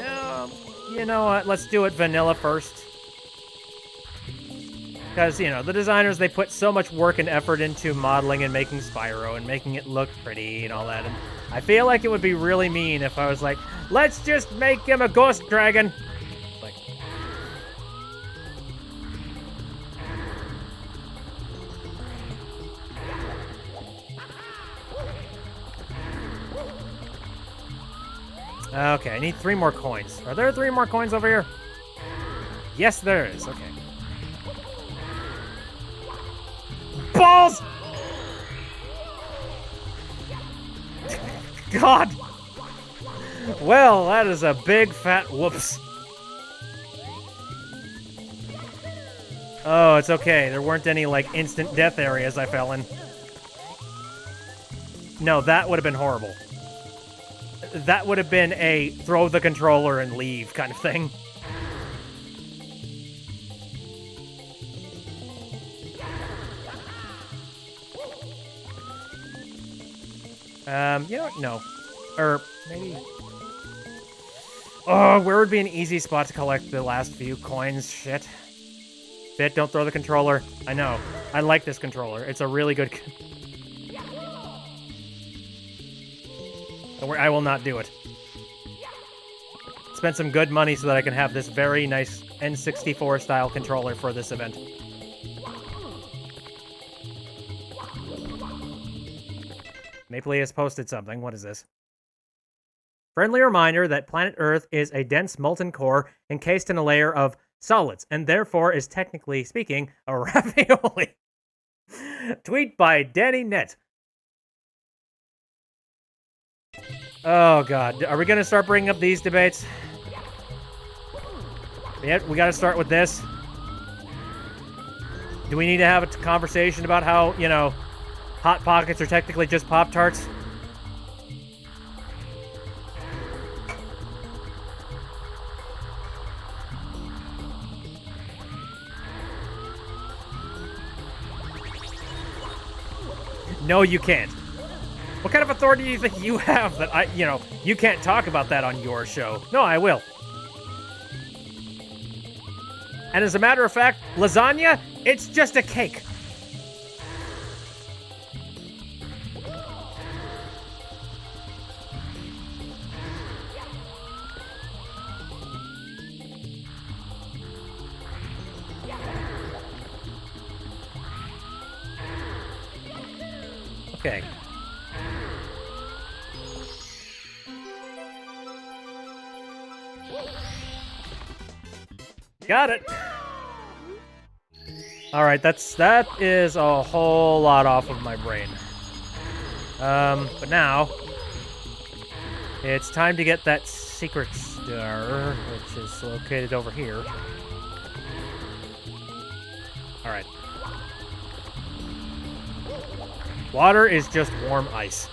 you know what, let's do it vanilla first. Because, you know, the designers, they put so much work and effort into modeling and making Spyro and making it look pretty and all that. And I feel like it would be really mean if I was like, let's just make him a ghost dragon. Like... Okay, I need 3 more coins. Are there 3 more coins over here? Yes, there is. Okay. Balls! God! Well, that is a big fat whoops. Oh, it's okay. There weren't any, like, instant death areas I fell in. No, that would have been horrible. That would have been a throw the controller and leave kind of thing. You know what? No. Or, maybe... Oh, where would be an easy spot to collect the last few coins? Shit. Bit, don't throw the controller. I know. I like this controller. It's a really good... Don't worry, I will not do it. Spend some good money so that I can have this very nice N64 style controller for this event. Mapley has posted something. What is this? Friendly reminder that planet Earth is a dense molten core encased in a layer of solids, and therefore is technically speaking a ravioli. Tweet by Danny Net. Oh, God. Are we going to start bringing up these debates? Yeah, we got to start with this. Do we need to have a conversation about how, you know, Hot Pockets are technically just Pop-Tarts? No, you can't. What kind of authority do you think you have that you can't talk about that on your show? No, I will. And as a matter of fact, lasagna, it's just a cake. Okay. Got it. All right, that is a whole lot off of my brain. But now it's time to get that secret star, which is located over here. All right. Water is just warm ice.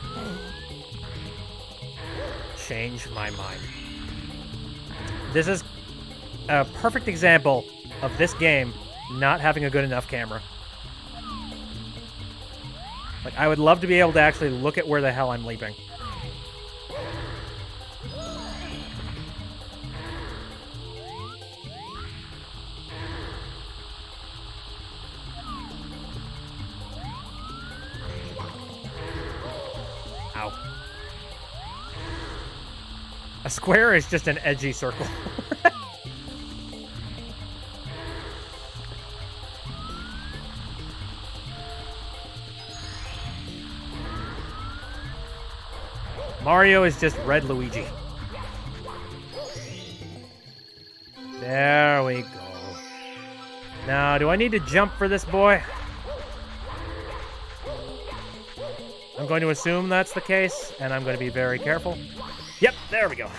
Change my mind. This is a perfect example of this game not having a good enough camera. Like, I would love to be able to actually look at where the hell I'm leaping. Ow. A square is just an edgy circle. Mario is just red Luigi. There we go. Now, do I need to jump for this boy? I'm going to assume that's the case, and I'm going to be very careful. Yep, there we go.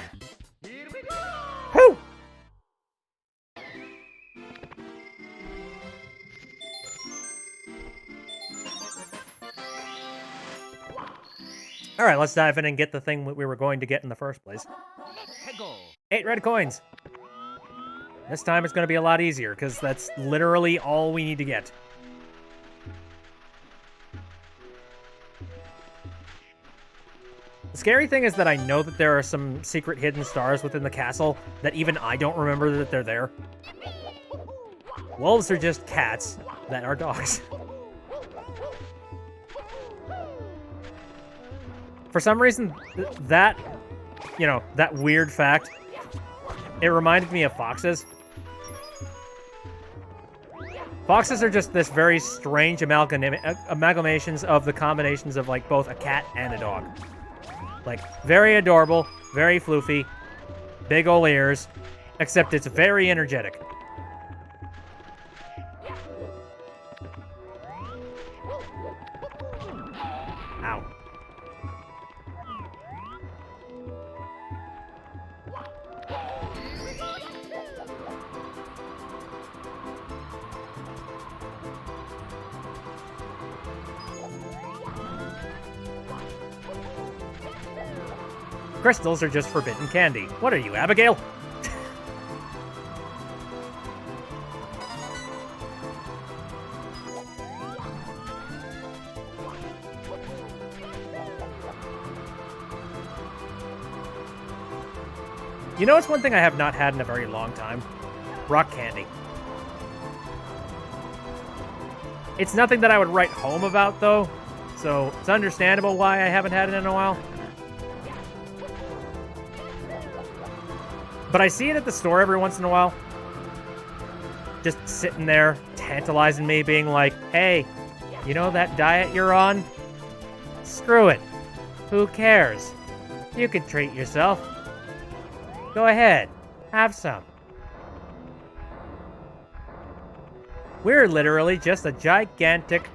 Whew! All right, let's dive in and get the thing we were going to get in the first place. 8 red coins. This time it's going to be a lot easier, because that's literally all we need to get. The scary thing is that I know that there are some secret hidden stars within the castle that even I don't remember that they're there. Wolves are just cats that are dogs. For some reason, that weird fact, it reminded me of foxes. Foxes are just this very strange amalgamations of the combinations of, like, both a cat and a dog. Like, very adorable, very floofy, big ol' ears, except it's very energetic. Ow. Crystals are just forbidden candy. What are you, Abigail? You know, it's one thing I have not had in a very long time. Rock candy. It's nothing that I would write home about, though, so it's understandable why I haven't had it in a while. But I see it at the store every once in a while. Just sitting there, tantalizing me, being like, hey, you know that diet you're on? Screw it. Who cares? You can treat yourself. Go ahead, have some. We're literally just a gigantic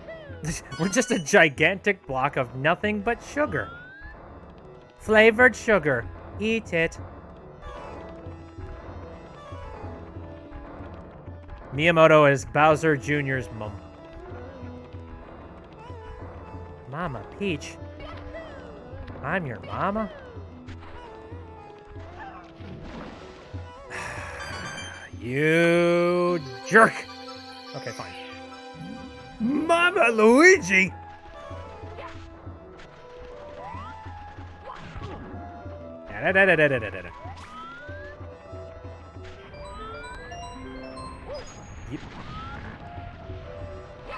block of nothing but sugar. Flavored sugar. Eat it. Miyamoto is Bowser Jr.'s mom. Mama Peach? I'm your mama? You jerk! Okay, fine. Mama Luigi! Da-da-da-da-da-da-da-da.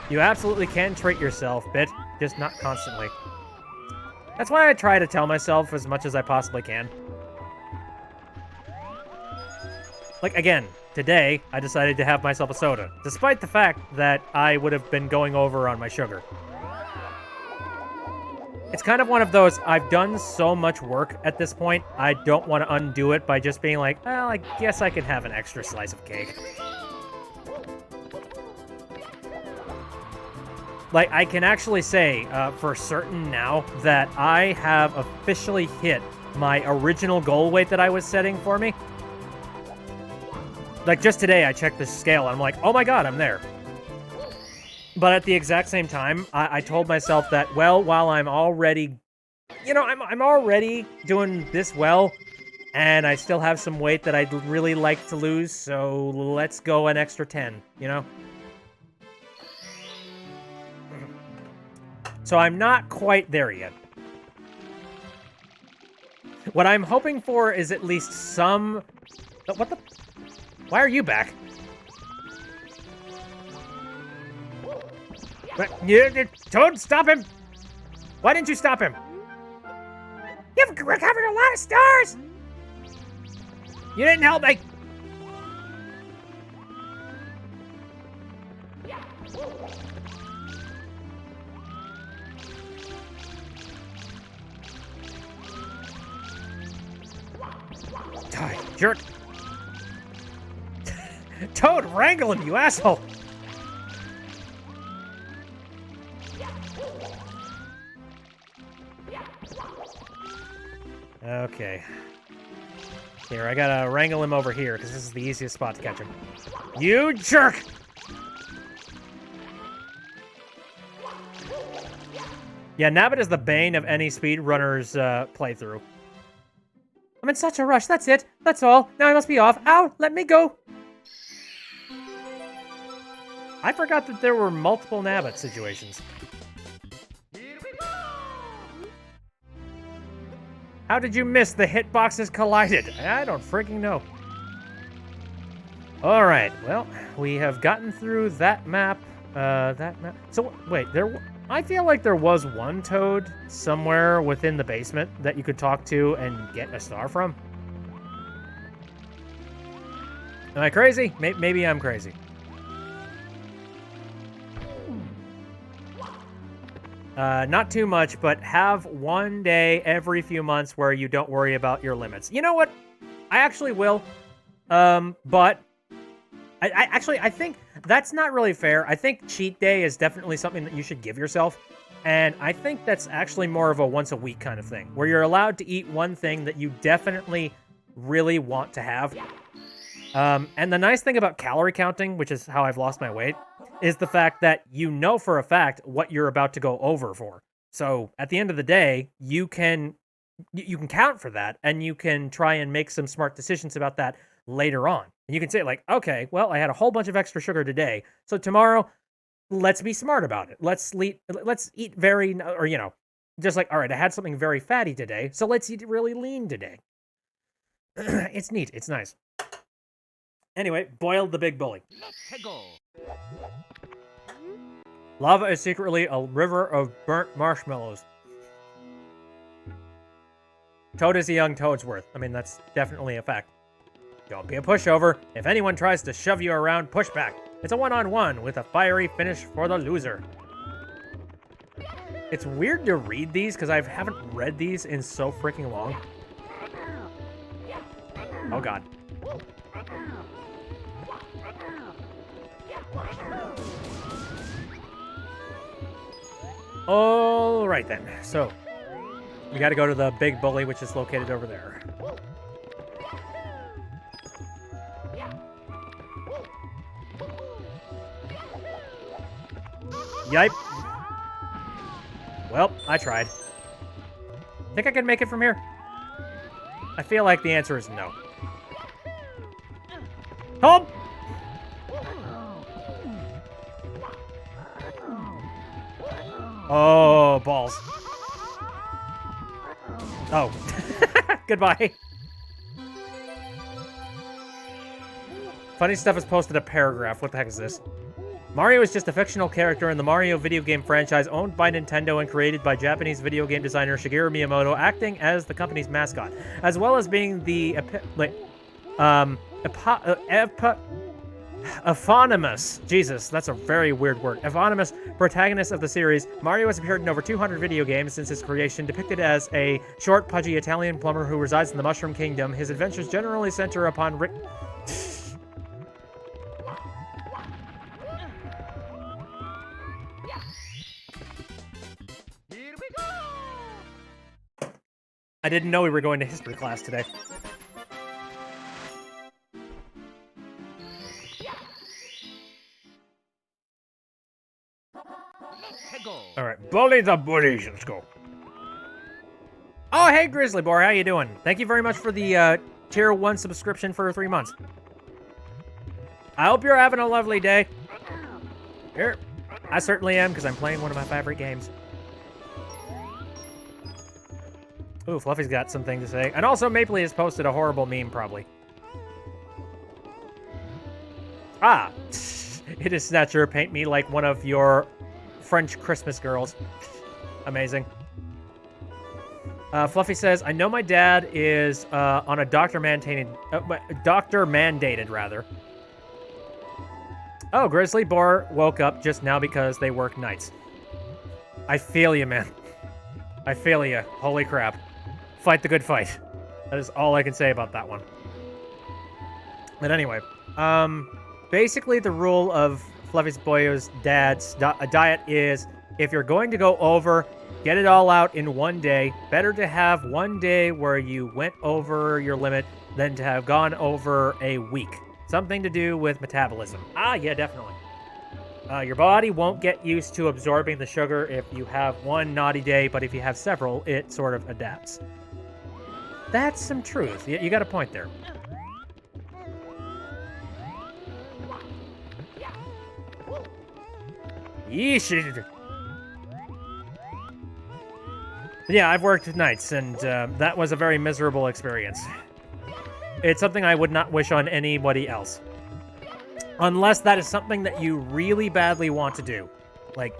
You absolutely can treat yourself, Bit, just not constantly. That's why I try to tell myself as much as I possibly can. Like, again, today, I decided to have myself a soda, despite the fact that I would have been going over on my sugar. It's kind of one of those, I've done so much work at this point, I don't want to undo it by just being like, well, I guess I can have an extra slice of cake. Like, I can actually say for certain now that I have officially hit my original goal weight that I was setting for me. Like, just today, I checked the scale, and I'm like, oh my god, I'm there. But at the exact same time, I told myself that, well, while I'm already... You know, I'm already doing this well, and I still have some weight that I'd really like to lose, so let's go an extra 10, you know? So I'm not quite there yet. What I'm hoping for is at least some... What the... Why are you back? Toad, stop him! Why didn't you stop him? You've recovered a lot of stars! You didn't help me! Die, jerk! Toad, wrangle him, you asshole! Okay. Here, I gotta wrangle him over here, because this is the easiest spot to catch him. You jerk! Yeah, Nabbit is the bane of any speedrunner's playthrough. I'm in such a rush, that's it. That's all. Now I must be off. Ow, let me go. I forgot that there were multiple Nabbit situations. How did you miss the hitboxes collided? I don't freaking know. All right, well, we have gotten through that map. So, wait, I feel like there was one Toad somewhere within the basement that you could talk to and get a star from. Am I crazy? Maybe I'm crazy. Not too much, but have one day every few months where you don't worry about your limits. You know what? I actually will. But I think that's not really fair. I think cheat day is definitely something that you should give yourself. And I think that's actually more of a once a week kind of thing, where you're allowed to eat one thing that you definitely really want to have. And the nice thing about calorie counting, which is how I've lost my weight, is the fact that you know for a fact what you're about to go over for. So at the end of the day, you can count for that, and you can try and make some smart decisions about that later on. And you can say like, okay, well, I had a whole bunch of extra sugar today, so tomorrow, let's be smart about it. Let's eat very, or you know, just like, all right, I had something very fatty today, so let's eat really lean today. It's neat. It's nice. Anyway, boiled the big bully. Lava is secretly a river of burnt marshmallows. Toad is a young Toadsworth. I mean, that's definitely a fact. Don't be a pushover. If anyone tries to shove you around, push back. It's a one-on-one with a fiery finish for the loser. It's weird to read these because I haven't read these in so freaking long. Oh god. All right then. So, We gotta go to the big bully, which is located over there. Yipe. Well, I tried. Think I can make it from here? I feel like the answer is no. Home! Oh, balls. Oh. Goodbye. Funny Stuff has posted a paragraph. What the heck is this? Mario is just a fictional character in the Mario video game franchise owned by Nintendo and created by Japanese video game designer Shigeru Miyamoto, acting as the company's mascot, as well as being the eponymous, Jesus, that's a very weird word, eponymous protagonist of the series. Mario has appeared in over 200 video games since his creation. Depicted as a short, pudgy Italian plumber who resides in the Mushroom Kingdom, his adventures generally center upon I didn't know we were going to history class today. All right, bully the bullies. Let's go. Oh, hey, Grizzly Boy, how you doing? Thank you very much for the Tier 1 subscription for 3 months. I hope you're having a lovely day. Here, I certainly am, because I'm playing one of my favorite games. Ooh, Fluffy's got something to say. And also, Mapley has posted a horrible meme, probably. Ah! It is Snatcher. Paint me like one of your French Christmas girls. Amazing. Fluffy says, I know my dad is on a doctor-mandated, rather. Oh, Grizzly Boar woke up just now because they work nights. I feel you, man. I feel you. Holy crap. Fight the good fight. That is all I can say about that one. But anyway, basically the rule of Fluffy's Boyo's dad's diet is if you're going to go over, get it all out in one day. Better to have one day where you went over your limit than to have gone over a week. Something to do with metabolism. Ah, yeah, definitely. Your body won't get used to absorbing the sugar if you have one naughty day, but if you have several, it sort of adapts. That's some truth. You got a point there. Yeesh. Yeah, I've worked nights, and that was a very miserable experience. It's something I would not wish on anybody else. Unless that is something that you really badly want to do. Like,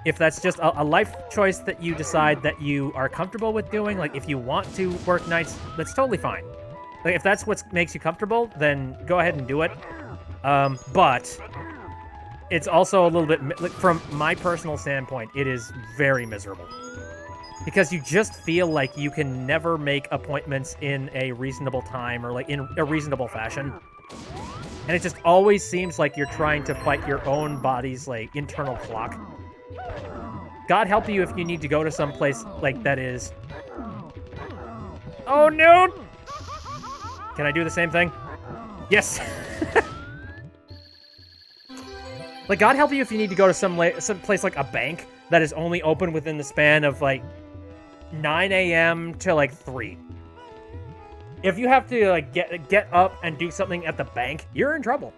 if that's just a life choice that you decide that you are comfortable with doing, like if you want to work nights, that's totally fine. Like, if that's what makes you comfortable, then go ahead and do it. But it's also a little bit, like, from my personal standpoint, it is very miserable. Because you just feel like you can never make appointments in a reasonable time or like in a reasonable fashion. And it just always seems like you're trying to fight your own body's like internal clock. God help you if you need to go to some place like that is... Oh no! Can I do the same thing? Yes! Like, God help you if you need to go to some place like a bank that is only open within the span of like 9 a.m. to like 3. If you have to like get up and do something at the bank, you're in trouble.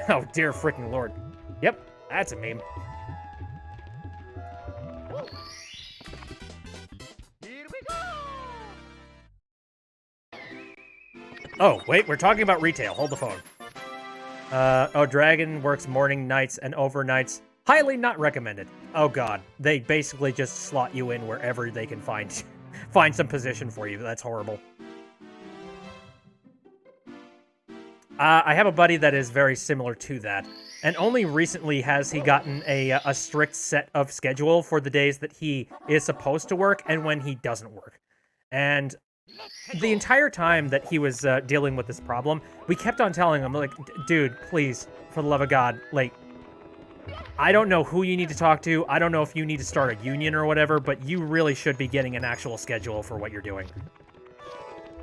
Oh dear freaking lord. Yep, that's a meme. Here we go! Oh, wait, we're talking about retail. Hold the phone. Oh, Dragon works morning, nights, and overnights. Highly not recommended. Oh god, they basically just slot you in wherever they can find some position for you. That's horrible. I have a buddy that is very similar to that, and only recently has he gotten a strict set of schedule for the days that he is supposed to work and when he doesn't work. And the entire time that he was dealing with this problem, we kept on telling him, like, dude, please, for the love of God, like, I don't know who you need to talk to. I don't know if you need to start a union or whatever, but you really should be getting an actual schedule for what you're doing.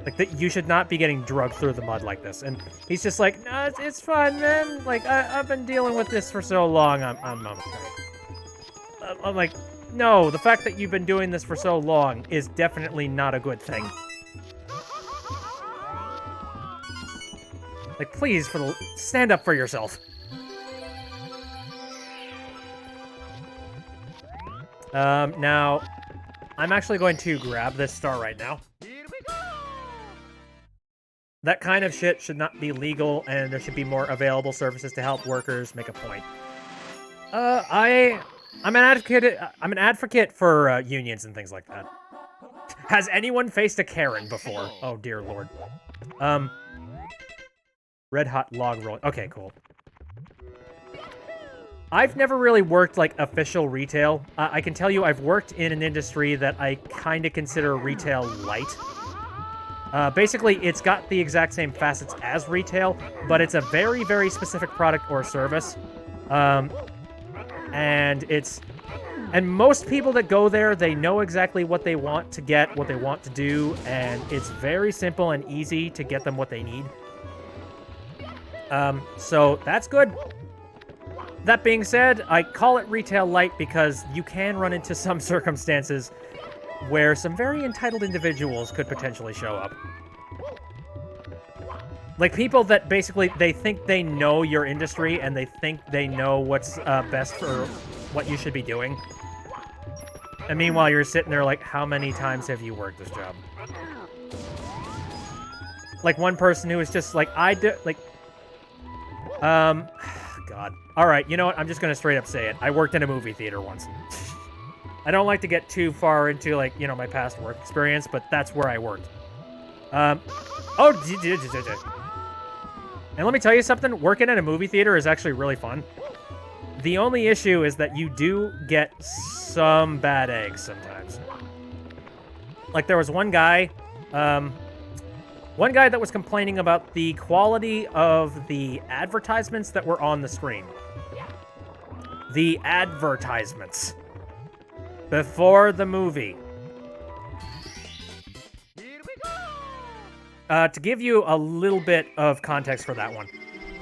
Like, you should not be getting drugged through the mud like this. And he's just like, no, it's fine, man. Like, I've been dealing with this for so long. I'm like, no, the fact that you've been doing this for so long is definitely not a good thing. Like, please, stand up for yourself. Now, I'm actually going to grab this star right now. That kind of shit should not be legal, and there should be more available services to help workers make a point. I'm an advocate for unions and things like that. Has anyone faced a Karen before? Oh dear lord. Red hot log roll. Okay, cool. I've never really worked like official retail. I can tell you I've worked in an industry that I kind of consider retail light. Basically, it's got the exact same facets as retail, but it's a very, very specific product or service. And most people that go there, they know exactly what they want to get, what they want to do, and it's very simple and easy to get them what they need. So that's good. That being said, I call it retail light because you can run into some circumstances where some very entitled individuals could potentially show up. Like people that basically, they think they know your industry and they think they know what's best for what you should be doing. And meanwhile, you're sitting there like, how many times have you worked this job? Like one person who was just like, God. All right, you know what? I'm just going to straight up say it. I worked in a movie theater once. I don't like to get too far into, like, you know, my past work experience, but that's where I worked. And let me tell you something. Working in a movie theater is actually really fun. The only issue is that you do get some bad eggs sometimes. Like, there was one guy that was complaining about the quality of the advertisements that were on the screen. The advertisements. Before the movie. To give you a little bit of context for that one.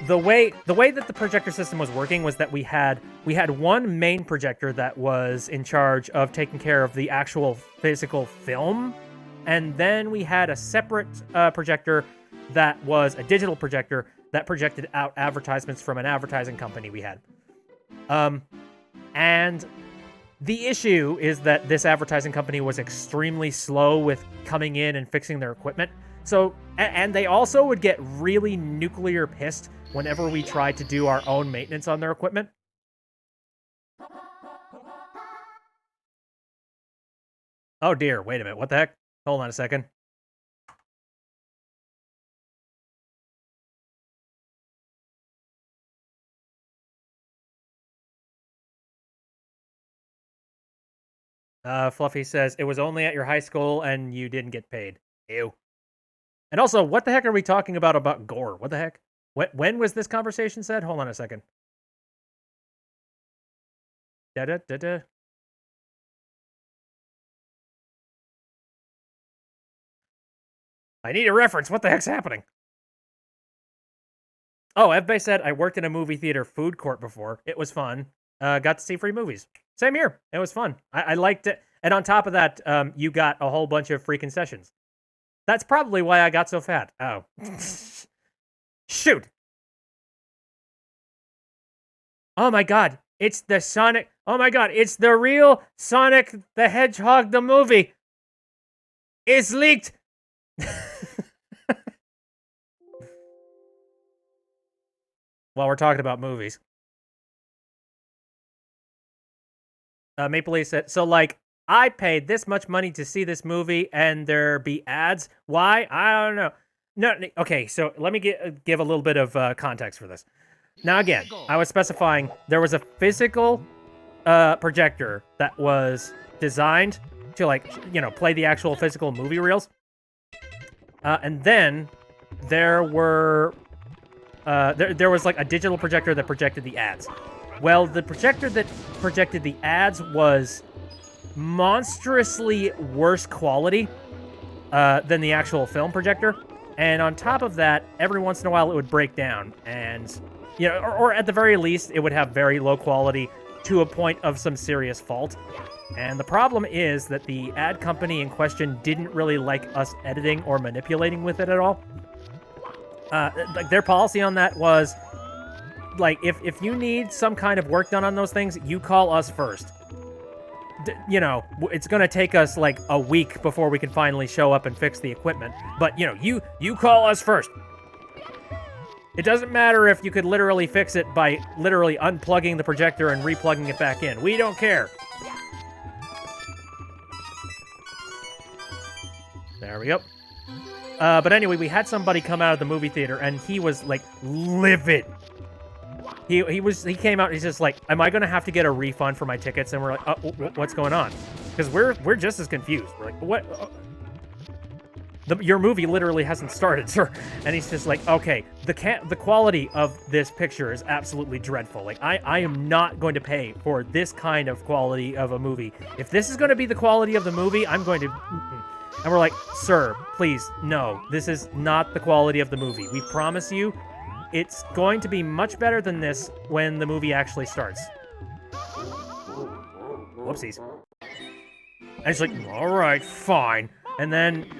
The way that the projector system was working was that we had one main projector that was in charge of taking care of the actual physical film. And then we had a separate projector that was a digital projector that projected out advertisements from an advertising company we had. And the issue is that this advertising company was extremely slow with coming in and fixing their equipment. So, and they also would get really nuclear pissed whenever we tried to do our own maintenance on their equipment. Oh dear, wait a minute, what the heck? Hold on a second. Fluffy says, it was only at your high school and you didn't get paid. Ew. And also, what the heck are we talking about gore? What the heck? When was this conversation said? Hold on a second. Da-da-da-da. I need a reference. What the heck's happening? Oh, FB said, I worked in a movie theater food court before. It was fun. Got to see free movies. Same here. It was fun. I liked it. And on top of that, you got a whole bunch of free concessions. That's probably why I got so fat. Oh. Shoot. Oh my god. It's the Sonic. Oh my god. It's the real Sonic the Hedgehog the movie. It's leaked. While we're talking about movies. Maple Leaf said, so like, I paid this much money to see this movie and there be ads. Why? I don't know. No, okay, so let me give a little bit of context for this. Now again, I was specifying there was a physical projector that was designed to, like, you know, play the actual physical movie reels. And then there were there was like a digital projector that projected the ads. Well, the projector that projected the ads was monstrously worse quality than the actual film projector. And on top of that, every once in a while it would break down. And, you know, or at the very least, it would have very low quality to a point of some serious fault. And the problem is that the ad company in question didn't really like us editing or manipulating with it at all. Like, their policy on that was, like, if you need some kind of work done on those things, you call us first. You know, it's going to take us, like, a week before we can finally show up and fix the equipment. But, you know, you call us first. It doesn't matter if you could literally fix it by literally unplugging the projector and replugging it back in. We don't care. There we go. But anyway, we had somebody come out of the movie theater, and he was, like, livid. He came out, and he's just like, am I going to have to get a refund for my tickets? And we're like, what's going on? Because we're just as confused. We're like, what? Your movie literally hasn't started, sir. And he's just like, okay, the quality of this picture is absolutely dreadful. Like, I am not going to pay for this kind of quality of a movie. If this is going to be the quality of the movie, I'm going to... And we're like, sir, please, no. This is not the quality of the movie. We promise you, it's going to be much better than this when the movie actually starts. Whoopsies. And he's like, all right, fine. And then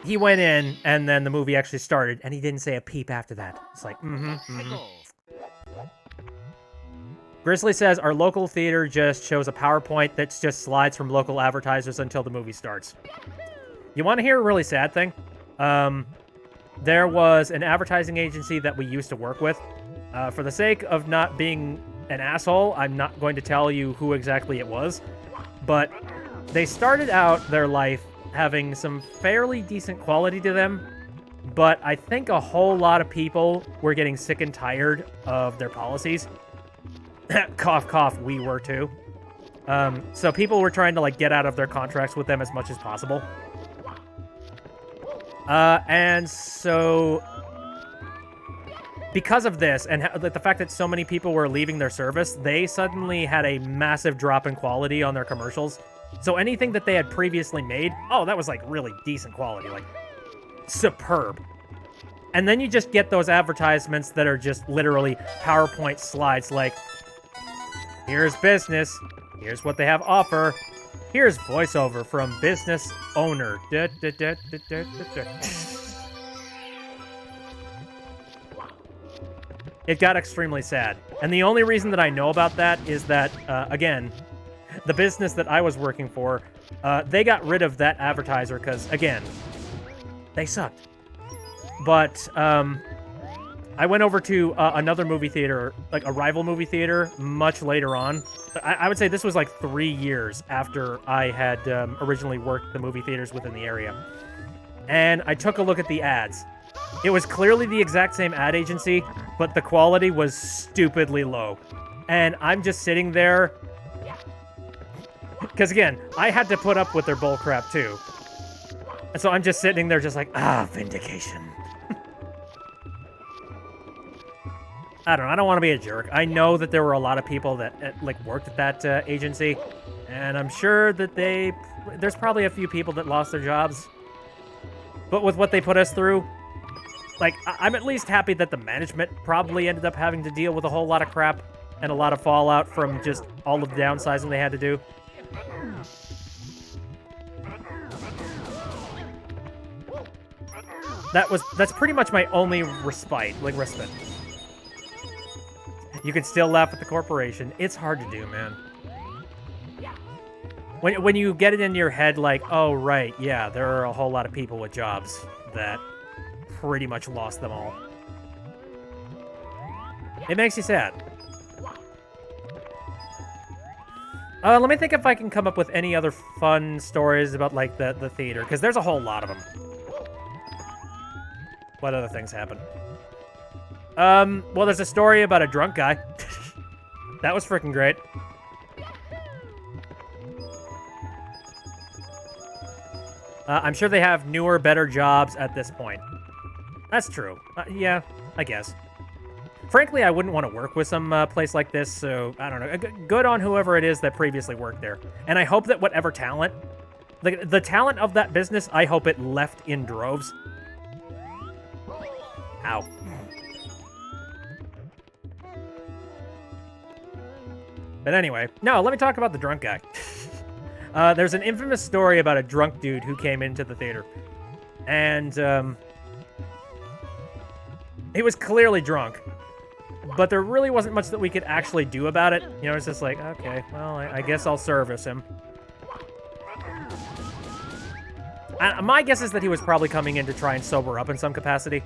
he went in, and then the movie actually started, and he didn't say a peep after that. It's like, Grizzly says, our local theater just shows a PowerPoint that just slides from local advertisers until the movie starts. You want to hear a really sad thing? There was an advertising agency that we used to work with. For the sake of not being an asshole, I'm not going to tell you who exactly it was. But they started out their life having some fairly decent quality to them. But I think a whole lot of people were getting sick and tired of their policies. Cough, cough, we were too. So people were trying to, like, get out of their contracts with them as much as possible. And so, because of this, and the fact that so many people were leaving their service, they suddenly had a massive drop in quality on their commercials. So anything that they had previously made, oh, that was, like, really decent quality, like, superb. And then you just get those advertisements that are just literally PowerPoint slides, like, here's business, here's what they have offer, here's voiceover from business owner. It got extremely sad. And the only reason that I know about that is that, again, the business that I was working for, they got rid of that advertiser because, again, they sucked. But I went over to another movie theater, like a rival movie theater, much later on. I would say this was like 3 years after I had originally worked the movie theaters within the area. And I took a look at the ads. It was clearly the exact same ad agency, but the quality was stupidly low. And I'm just sitting there... Because again, I had to put up with their bullcrap too. And so I'm just sitting there just like, vindication. I don't know. I don't want to be a jerk. I know that there were a lot of people that like worked at that agency, and I'm sure that there's probably a few people that lost their jobs. But with what they put us through, like, I'm at least happy that the management probably ended up having to deal with a whole lot of crap and a lot of fallout from just all of the downsizing they had to do. That's pretty much my only respite. You can still laugh at the corporation. It's hard to do, man. When you get it in your head, like, oh, right, yeah, there are a whole lot of people with jobs that pretty much lost them all. It makes you sad. Let me think if I can come up with any other fun stories about, like, the theater, because there's a whole lot of them. What other things happen? Well, there's a story about a drunk guy. That was freaking great. I'm sure they have newer, better jobs at this point. That's true. Yeah, I guess. Frankly, I wouldn't want to work with some place like this, so I don't know. Good on whoever it is that previously worked there. And I hope that whatever talent, the talent of that business, I hope it left in droves. Ow. But anyway, no, let me talk about the drunk guy. There's an infamous story about a drunk dude who came into the theater. And, he was clearly drunk. But there really wasn't much that we could actually do about it. You know, it's just like, okay, well, I guess I'll service him. My guess is that he was probably coming in to try and sober up in some capacity.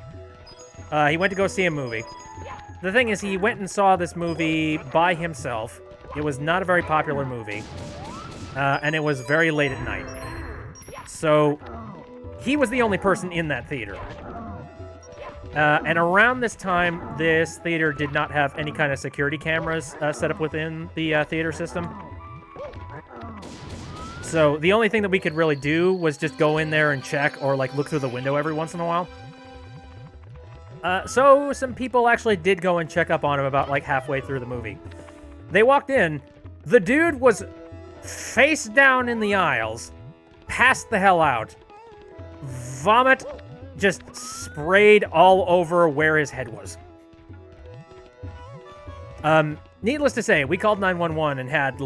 He went to go see a movie. The thing is, he went and saw this movie by himself. It was not a very popular movie. And it was very late at night. So, he was the only person in that theater. And around this time, this theater did not have any kind of security cameras set up within the theater system. So the only thing that we could really do was just go in there and check or like look through the window every once in a while. So some people actually did go and check up on him about like halfway through the movie. They walked in. The dude was face down in the aisles, passed the hell out. Vomit just sprayed all over where his head was. Needless to say, we called 911 and had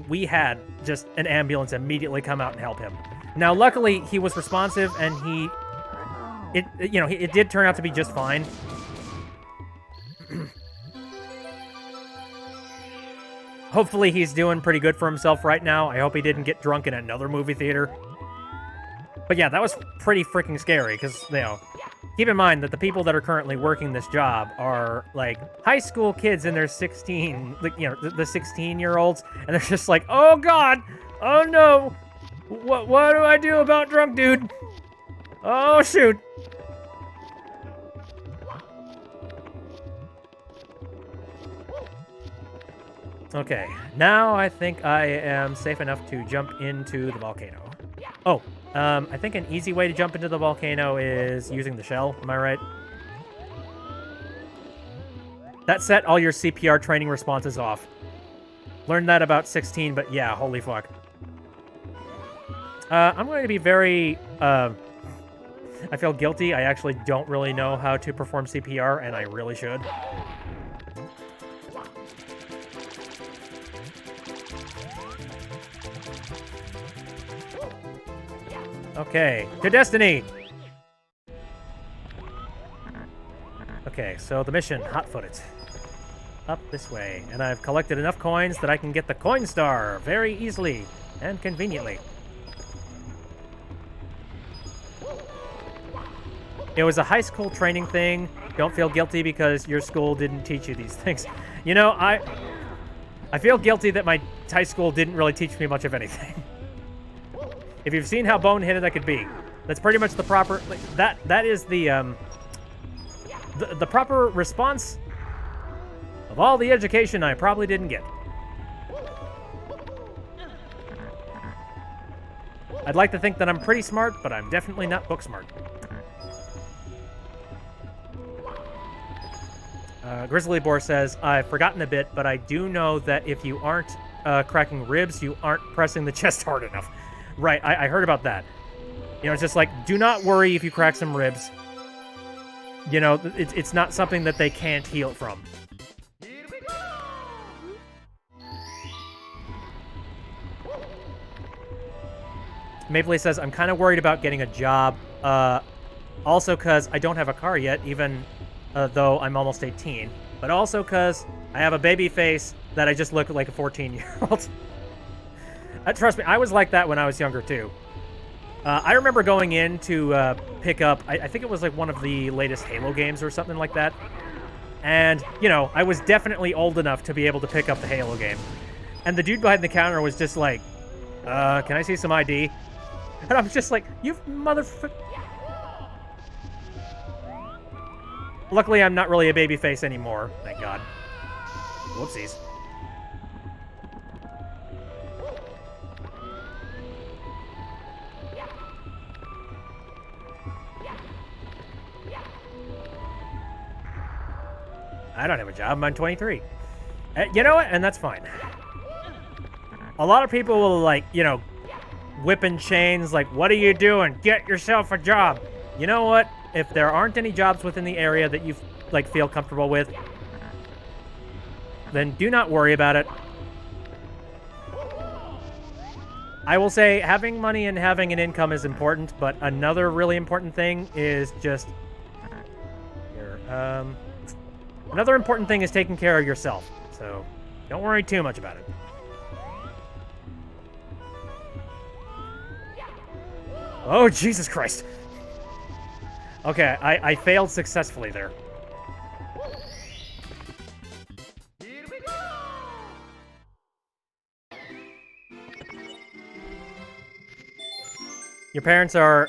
we had just an ambulance immediately come out and help him. Now, luckily, he was responsive and it did turn out to be just fine. Hopefully, he's doing pretty good for himself right now. I hope he didn't get drunk in another movie theater. But yeah, that was pretty freaking scary, because, keep in mind that the people that are currently working this job are, like, high school kids in their 16, the 16-year-olds, and they're just like, oh god, oh no, what do I do about drunk dude? Oh shoot. Okay, now I think I am safe enough to jump into the volcano. Oh, I think an easy way to jump into the volcano is using the shell. Am I right? That set all your CPR training responses off. Learned that about 16, but yeah, holy fuck. I'm going to be very... I feel guilty. I actually don't really know how to perform CPR, and I really should. Okay, to destiny! Okay, so the mission, hot-foot it. Up this way, and I've collected enough coins that I can get the coin star very easily and conveniently. It was a high school training thing. Don't feel guilty because your school didn't teach you these things. You know, I feel guilty that my high school didn't really teach me much of anything. If you've seen how boneheaded I could be, that's pretty much the proper... That is the proper response of all the education I probably didn't get. I'd like to think that I'm pretty smart, but I'm definitely not book smart. Grizzly Boar says, I've forgotten a bit, but I do know that if you aren't cracking ribs, you aren't pressing the chest hard enough. Right, I heard about that. You know, it's just like, do not worry if you crack some ribs. You know, it's not something that they can't heal from. Mapley says, I'm kind of worried about getting a job. Also because I don't have a car yet, even though I'm almost 18. But also because I have a baby face that I just look like a 14-year-old. Trust me, I was like that when I was younger, too. I remember going in to pick up, I think it was like one of the latest Halo games or something like that. And, you know, I was definitely old enough to be able to pick up the Halo game. And the dude behind the counter was just like, can I see some ID? And I'm just like, you motherfucker. Luckily, I'm not really a baby face anymore, thank God. Whoopsies. I don't have a job. I'm 23. You know what? And that's fine. A lot of people will, like, you know, whipping chains, like, what are you doing? Get yourself a job. You know what? If there aren't any jobs within the area that you, like, feel comfortable with, then do not worry about it. I will say having money and having an income is important, but another really important thing is just... Here, another important thing is taking care of yourself, so don't worry too much about it. Oh, Jesus Christ. Okay, I failed successfully there. Here we go! Your parents are,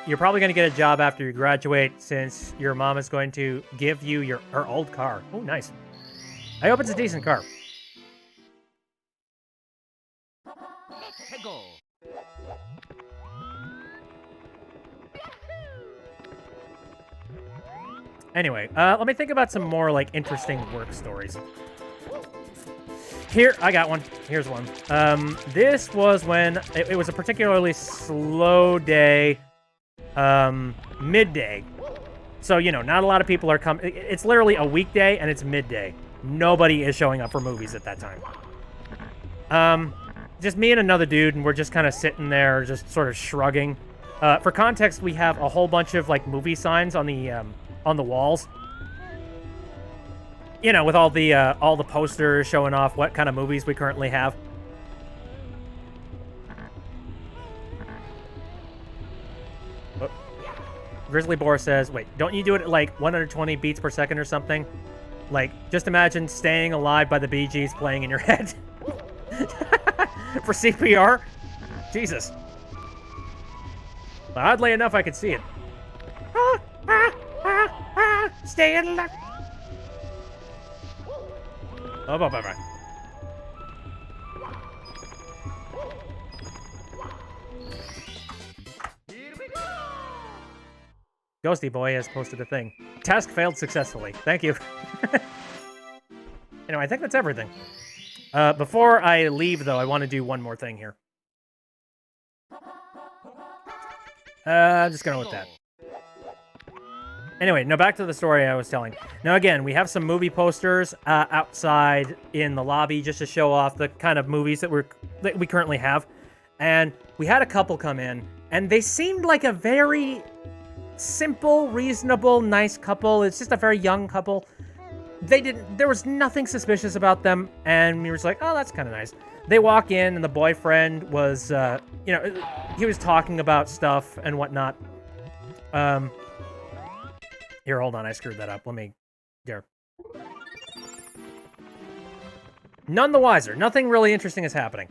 you're probably going to get a job after you graduate since your mom is going to give you her old car. Oh, nice. I hope it's a decent car. Let's go! Anyway, let me think about some more, like, interesting work stories. Here, I got one. Here's one. This was when it was a particularly slow day, midday. So, you know, not a lot of people are coming. It's literally a weekday, and it's midday. Nobody is showing up for movies at that time. Just me and another dude, and we're just kind of sitting there, just sort of shrugging. For context, we have a whole bunch of, like, movie signs on the walls. You know, with all the posters showing off what kind of movies we currently have. Oh. Grizzly Boar says, wait, don't you do it at like 120 beats per second or something? Like, just imagine staying alive by the Bee Gees playing in your head. For CPR? Jesus. Well, oddly enough, I could see it. Stay alive. Oh, bye. Here we go! Ghosty Boy has posted a thing. Task failed successfully. Thank you. Anyway, I think that's everything. Before I leave, though, I want to do one more thing here. I'm just going with that. Anyway, now back to the story I was telling. Now, again, we have some movie posters outside in the lobby just to show off the kind of movies that we currently have. And we had a couple come in, and they seemed like a very simple, reasonable, nice couple. It's just a very young couple. There was nothing suspicious about them, and we were just like, oh, that's kind of nice. They walk in, and the boyfriend was, you know, he was talking about stuff and whatnot. Here, hold on, I screwed that up. There. None the wiser. Nothing really interesting is happening.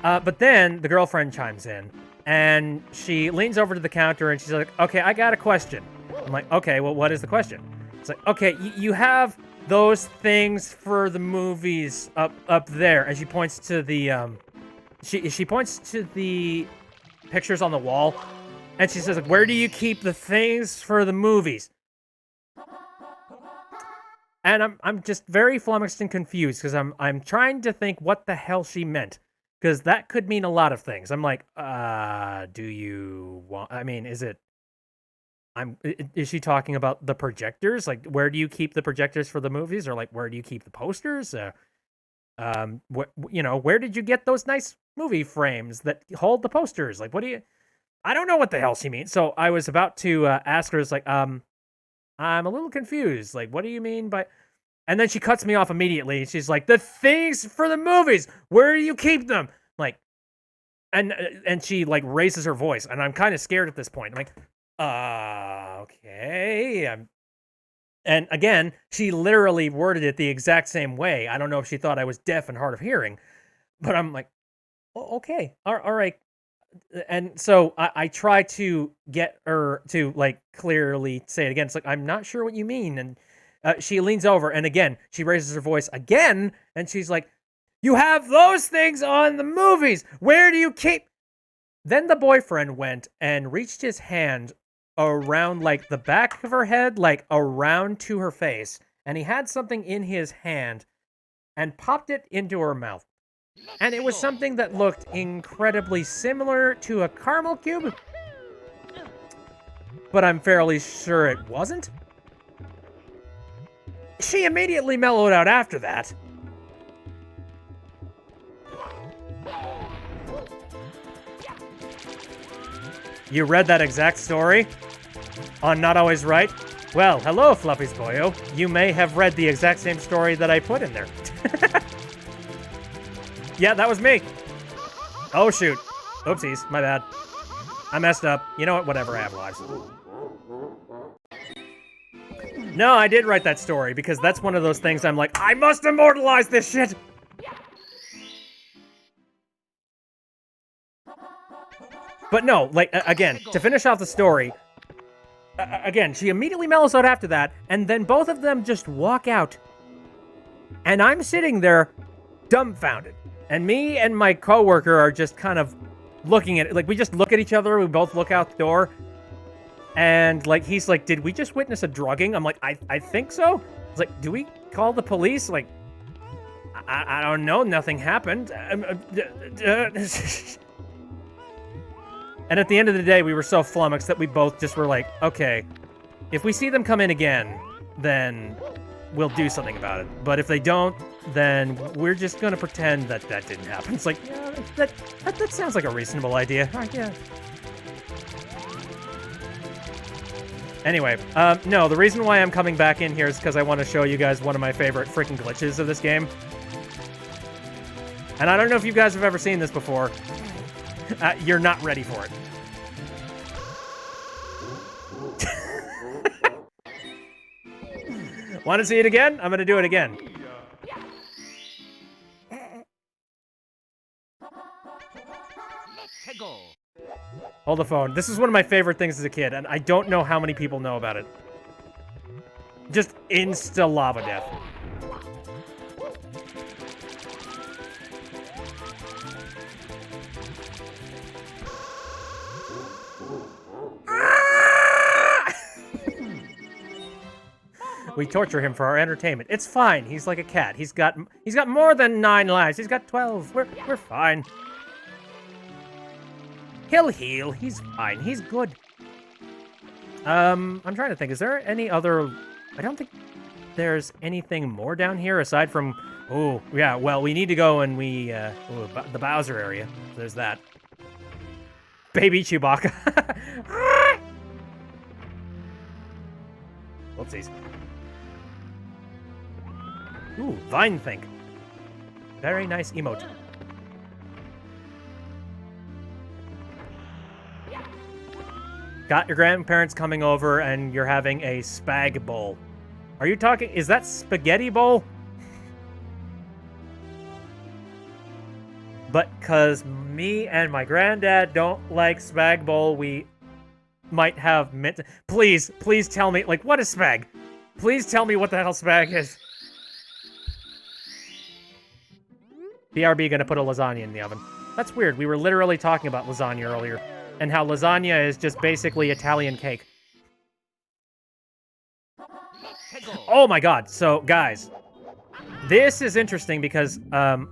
But then the girlfriend chimes in, and she leans over to the counter, and she's like, okay, I got a question. I'm like, okay, well, what is the question? It's like, okay, you have those things for the movies up there. And she points to the, she points to the pictures on the wall, and she says, like, where do you keep the things for the movies? And I'm just very flummoxed and confused because I'm trying to think what the hell she meant, because that could mean a lot of things. I'm like, do you want? I mean, is she talking about the projectors? Like, where do you keep the projectors for the movies, or like where do you keep the posters? You know, where did you get those nice movie frames that hold the posters? Like, what do you? I don't know what the hell she means. So I was about to ask her, it's like, I'm a little confused. Like, what do you mean by... And then she cuts me off immediately. She's like, the things for the movies, where do you keep them? Like, and she, like, raises her voice, and I'm kind of scared at this point. I'm like, okay. And again, she literally worded it the exact same way. I don't know if she thought I was deaf and hard of hearing, but I'm like, okay, all right. And so I try to get her to, like, clearly say it again. It's like, I'm not sure what you mean. And she leans over, and again, she raises her voice again, and she's like, you have those things on the movies. Where do you keep... Then the boyfriend went and reached his hand around, like, the back of her head, like, around to her face, and he had something in his hand and popped it into her mouth. And it was something that looked incredibly similar to a caramel cube, but I'm fairly sure it wasn't. She immediately mellowed out after that. You read that exact story on Not Always Right? Well, hello, Fluffy's boyo. You may have read the exact same story that I put in there. Yeah, that was me. Oh, shoot. Oopsies, my bad. I messed up. You know what? Whatever, I have lives. No, I did write that story because that's one of those things I'm like, I must immortalize this shit! But no, like, again, to finish off the story, again, she immediately mellows out after that, and then both of them just walk out. And I'm sitting there, dumbfounded. And me and my coworker are just kind of looking at it. Like, we just look at each other, we both look out the door. And, like, he's like, did we just witness a drugging? I'm like, I think so. It's like, do we call the police? Like, I don't know, nothing happened. And at the end of the day, we were so flummoxed that we both just were like, okay, if we see them come in again, then we'll do something about it. But if they don't, then we're just gonna pretend that that didn't happen. It's like, yeah, that sounds like a reasonable idea. Yeah. Anyway, no, the reason why I'm coming back in here is because I want to show you guys one of my favorite freaking glitches of this game. And I don't know if you guys have ever seen this before. You're not ready for it. Want to see it again? I'm going to do it again. Hold the phone. This is one of my favorite things as a kid, and I don't know how many people know about it. Just insta-lava death. We torture him for our entertainment. It's fine. He's like a cat. He's got more than 9 lives. He's got 12. We're fine. He'll heal. He's fine. He's good. I'm trying to think. Is there any other... I don't think there's anything more down here aside from... Oh, yeah. Well, we need to go and the Bowser area. There's that. Baby Chewbacca. Whoopsies. Ooh, Vine Think. Very nice emote. Got your grandparents coming over and you're having a spag bowl. Are you talking... Is that spaghetti bowl? But because me and my granddad don't like spag bowl, we might have mint... Please tell me... Like, what is spag? Please tell me what the hell spag is. BRB gonna put a lasagna in the oven. That's weird. We were literally talking about lasagna earlier. And how lasagna is just basically Italian cake. Oh my god. So, guys. This is interesting because,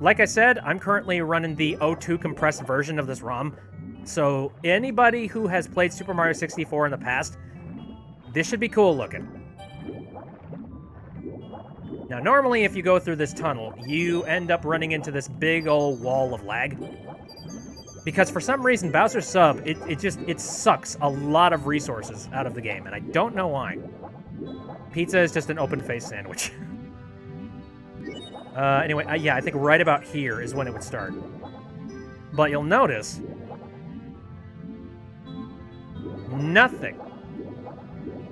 like I said, I'm currently running the O2 compressed version of this ROM. So, anybody who has played Super Mario 64 in the past, this should be cool looking. Now, normally if you go through this tunnel, you end up running into this big old wall of lag. Because for some reason, Bowser's Sub, it sucks a lot of resources out of the game, and I don't know why. Pizza is just an open-faced sandwich. Anyway, yeah, I think right about here is when it would start. But you'll notice... nothing.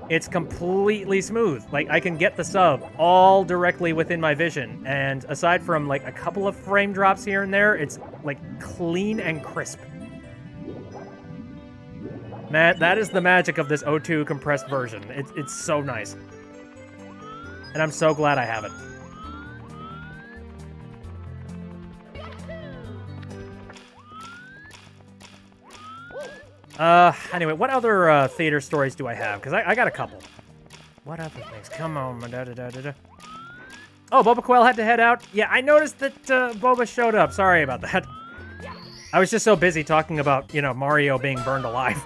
It's completely smooth. Like, I can get the sub all directly within my vision, and aside from, like, a couple of frame drops here and there, it's, like, clean and crisp. Man, that is the magic of this O2 compressed version. It's so nice. And I'm so glad I have it. Anyway, what other theater stories do I have? Because I got a couple. What other things? Come on, da-da-da-da-da. Oh, Boba Quail had to head out? Yeah, I noticed that Boba showed up. Sorry about that. I was just so busy talking about, you know, Mario being burned alive.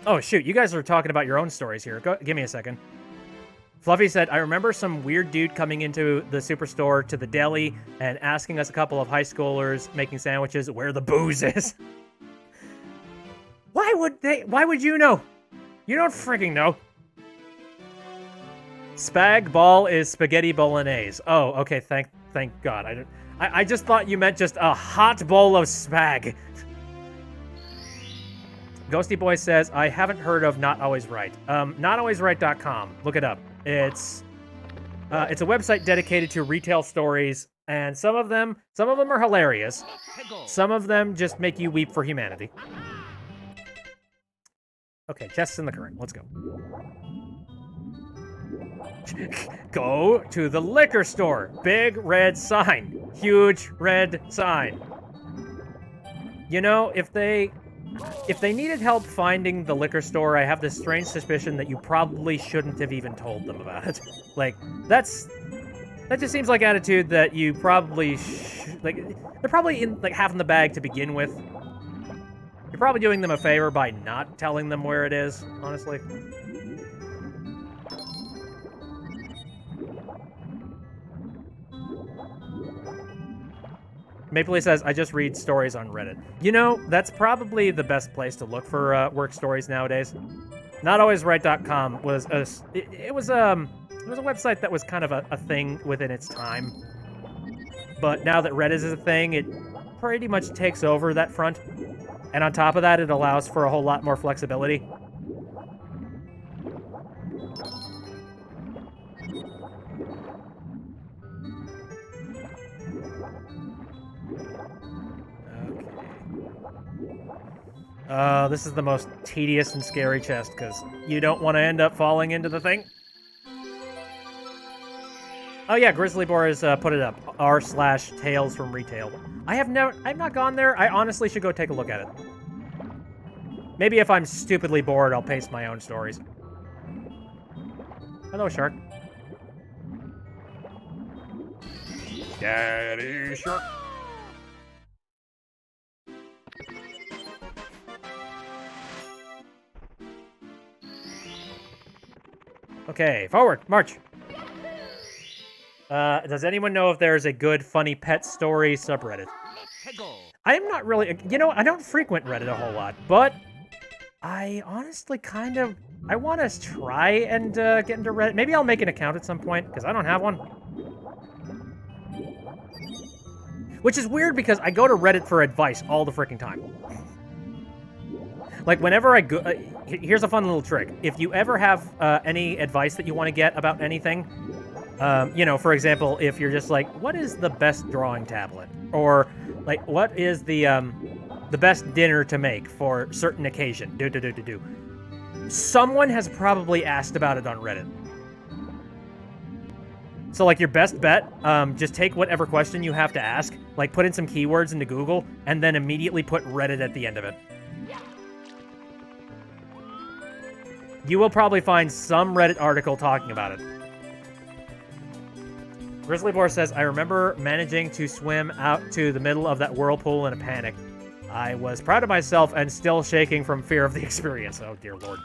Oh, shoot, you guys are talking about your own stories here. Give me a second. Fluffy said, I remember some weird dude coming into the superstore to the deli and asking us a couple of high schoolers making sandwiches where the booze is. Why would you know? You don't freaking know. Spag ball is spaghetti bolognese. Oh, okay, thank God. I just thought you meant just a hot bowl of spag. Ghosty Boy says, I haven't heard of Not Always Right. NotAlwaysRight.com. Look it up. It's a website dedicated to retail stories, and some of them are hilarious. Some of them just make you weep for humanity. Okay, chests in the current. Let's go. Go to the liquor store. Big red sign. Huge red sign. You know, if they needed help finding the liquor store, I have this strange suspicion that you probably shouldn't have even told them about it. Like, that just seems like attitude that you probably they're probably in like half in the bag to begin with. You're probably doing them a favor by not telling them where it is, honestly. Mapley says, I just read stories on Reddit. You know, that's probably the best place to look for work stories nowadays. NotAlwaysRight.com was a website that was kind of a thing within its time. But now that Reddit is a thing, it pretty much takes over that front. And on top of that, it allows for a whole lot more flexibility. This is the most tedious and scary chest, because you don't want to end up falling into the thing. Oh yeah, Grizzly Boar has put it up. r/Tales from Retail. I've not gone there. I honestly should go take a look at it. Maybe if I'm stupidly bored, I'll paste my own stories. Hello, Shark. Daddy Shark. Okay, forward, march. Does anyone know if there's a good, funny pet story subreddit? I'm not really, you know, I don't frequent Reddit a whole lot, but I honestly I want to try and get into Reddit. Maybe I'll make an account at some point, because I don't have one. Which is weird, because I go to Reddit for advice all the freaking time. Like, whenever I go... here's a fun little trick. If you ever have any advice that you want to get about anything, you know, for example, if you're just like, what is the best drawing tablet? Or, like, what is the best dinner to make for certain occasion? Someone has probably asked about it on Reddit. So, like, your best bet, just take whatever question you have to ask, like, put in some keywords into Google, and then immediately put Reddit at the end of it. You will probably find some Reddit article talking about it. Grizzly Boar says, I remember managing to swim out to the middle of that whirlpool in a panic. I was proud of myself and still shaking from fear of the experience. Oh, dear Lord.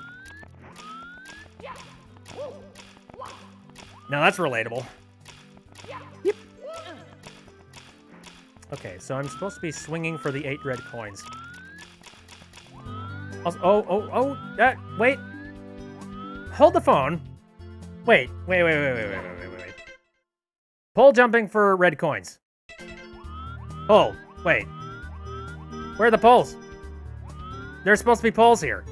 Now that's relatable. Yep. Okay, so I'm supposed to be swinging for the 8 red coins. Also, wait. Hold the phone. Wait. Pole jumping for red coins. Oh, wait. Where are the poles? There's supposed to be poles here.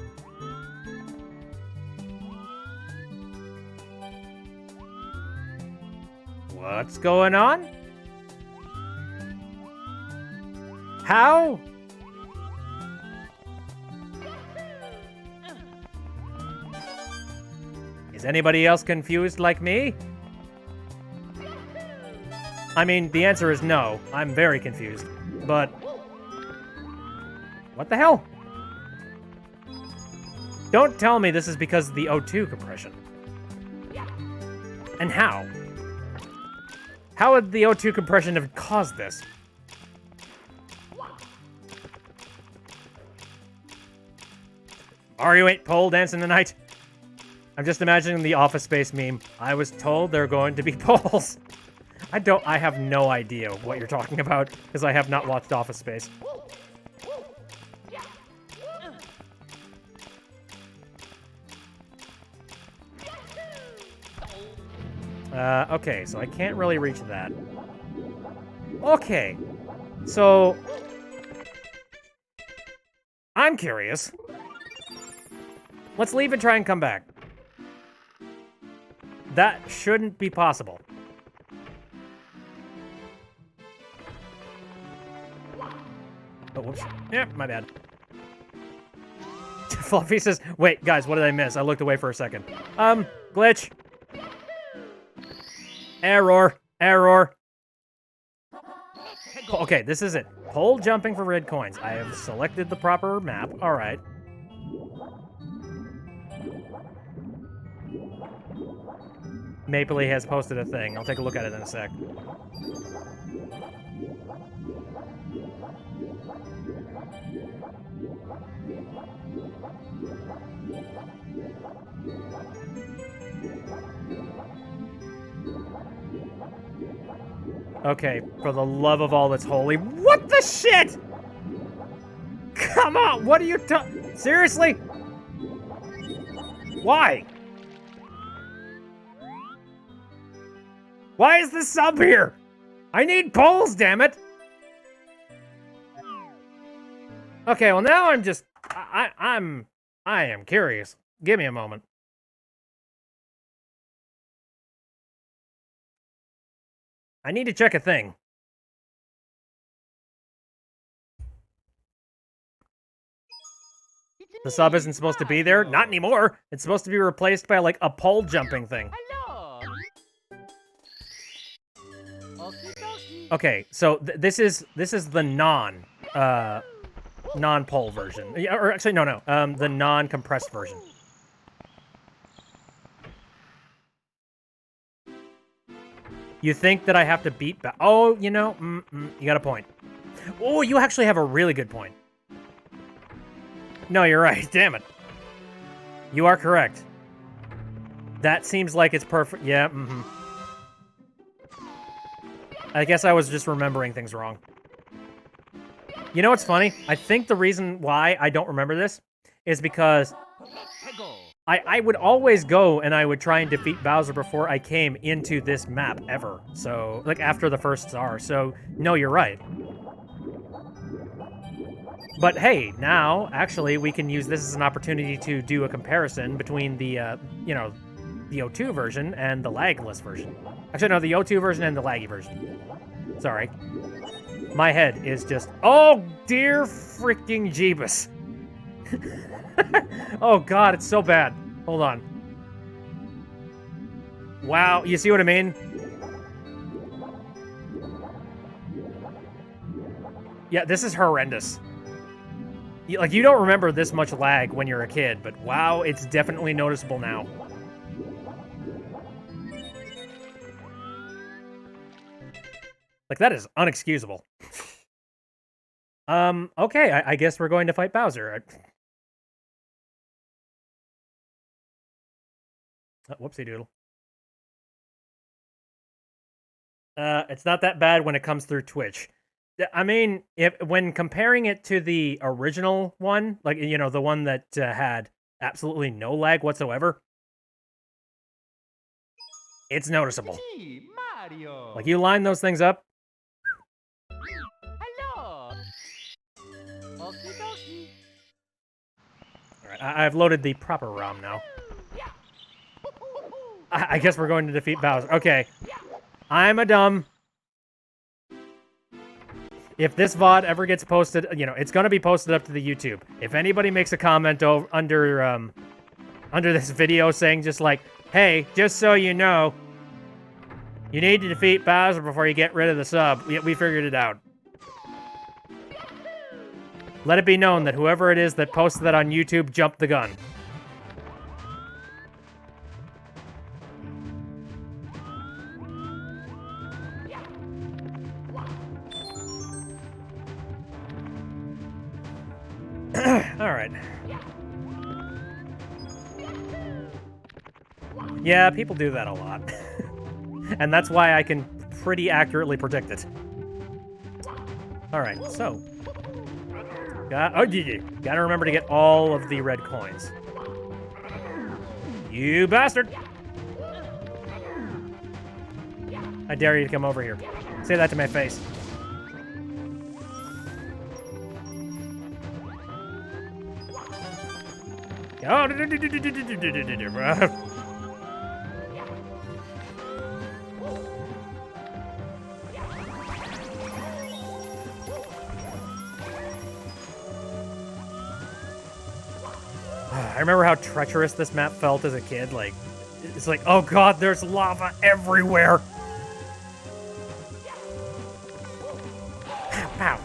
What's going on? How? Is anybody else confused like me? I mean, the answer is no. I'm very confused. But... what the hell? Don't tell me this is because of the O2 compression. And how? How would the O2 compression have caused this? Mario ain't pole dancing tonight. I'm just imagining the Office Space meme. I was told there are going to be poles. I have no idea what you're talking about, because I have not watched Office Space. Okay, so I can't really reach that. Okay, so... I'm curious. Let's leave and try and come back. That shouldn't be possible. Oh, whoops. Yeah, my bad. Fluffy says, wait, guys, what did I miss? I looked away for a second. Glitch. Error. Error. Okay, this is it. Pole jumping for red coins. I have selected the proper map. All right. Mapley has posted a thing. I'll take a look at it in a sec. Okay, for the love of all that's holy. What the shit? Come on, what are you seriously? Why? Why is the sub here? I need polls, damn it! Okay, well now I'm just... I am curious. Give me a moment. I need to check a thing. The sub isn't supposed to be there? Not anymore! It's supposed to be replaced by, like, a pole jumping thing. Okay, so this is the non-pole version. Yeah, or actually, no, the non-compressed version. You think that I have to beat back? Oh, you know, you got a point. Oh, you actually have a really good point. No, you're right. Damn it. You are correct. That seems like it's perfect. Yeah, I guess I was just remembering things wrong. You know what's funny? I think the reason why I don't remember this is because I would always go and I would try and defeat Bowser before I came into this map ever. So, like, after the first star. So, no, you're right. But hey, now, actually, we can use this as an opportunity to do a comparison between the, you know, the O2 version and the lagless version. Actually, no, the O2 version and the laggy version. Sorry. My head is just... Oh, dear freaking Jeebus. Oh, God, it's so bad. Hold on. Wow, you see what I mean? Yeah, this is horrendous. Like, you don't remember this much lag when you're a kid, but wow, it's definitely noticeable now. Like, that is unexcusable. Okay, I guess we're going to fight Bowser. Whoopsie doodle. It's not that bad when it comes through Twitch. I mean, when comparing it to the original one, like, you know, the one that had absolutely no lag whatsoever, it's noticeable. Mario. Like, you line those things up. Hello. Alright, I've loaded the proper ROM now. I guess we're going to defeat Bowser. Okay. I'm a dumb. If this VOD ever gets posted, you know, it's going to be posted up to the YouTube. If anybody makes a comment under this video saying just like, hey, just so you know, you need to defeat Bowser before you get rid of the sub. We figured it out. Let it be known that whoever it is that posted that on YouTube jumped the gun. Alright. Yeah, people do that a lot. And that's why I can pretty accurately predict it. Alright, so. Gotta remember to get all of the red coins. You bastard! I dare you to come over here. Say that to my face. Oh, I remember how treacherous this map felt as a kid. Like, it's like, oh god, there's lava everywhere. Pow, pow.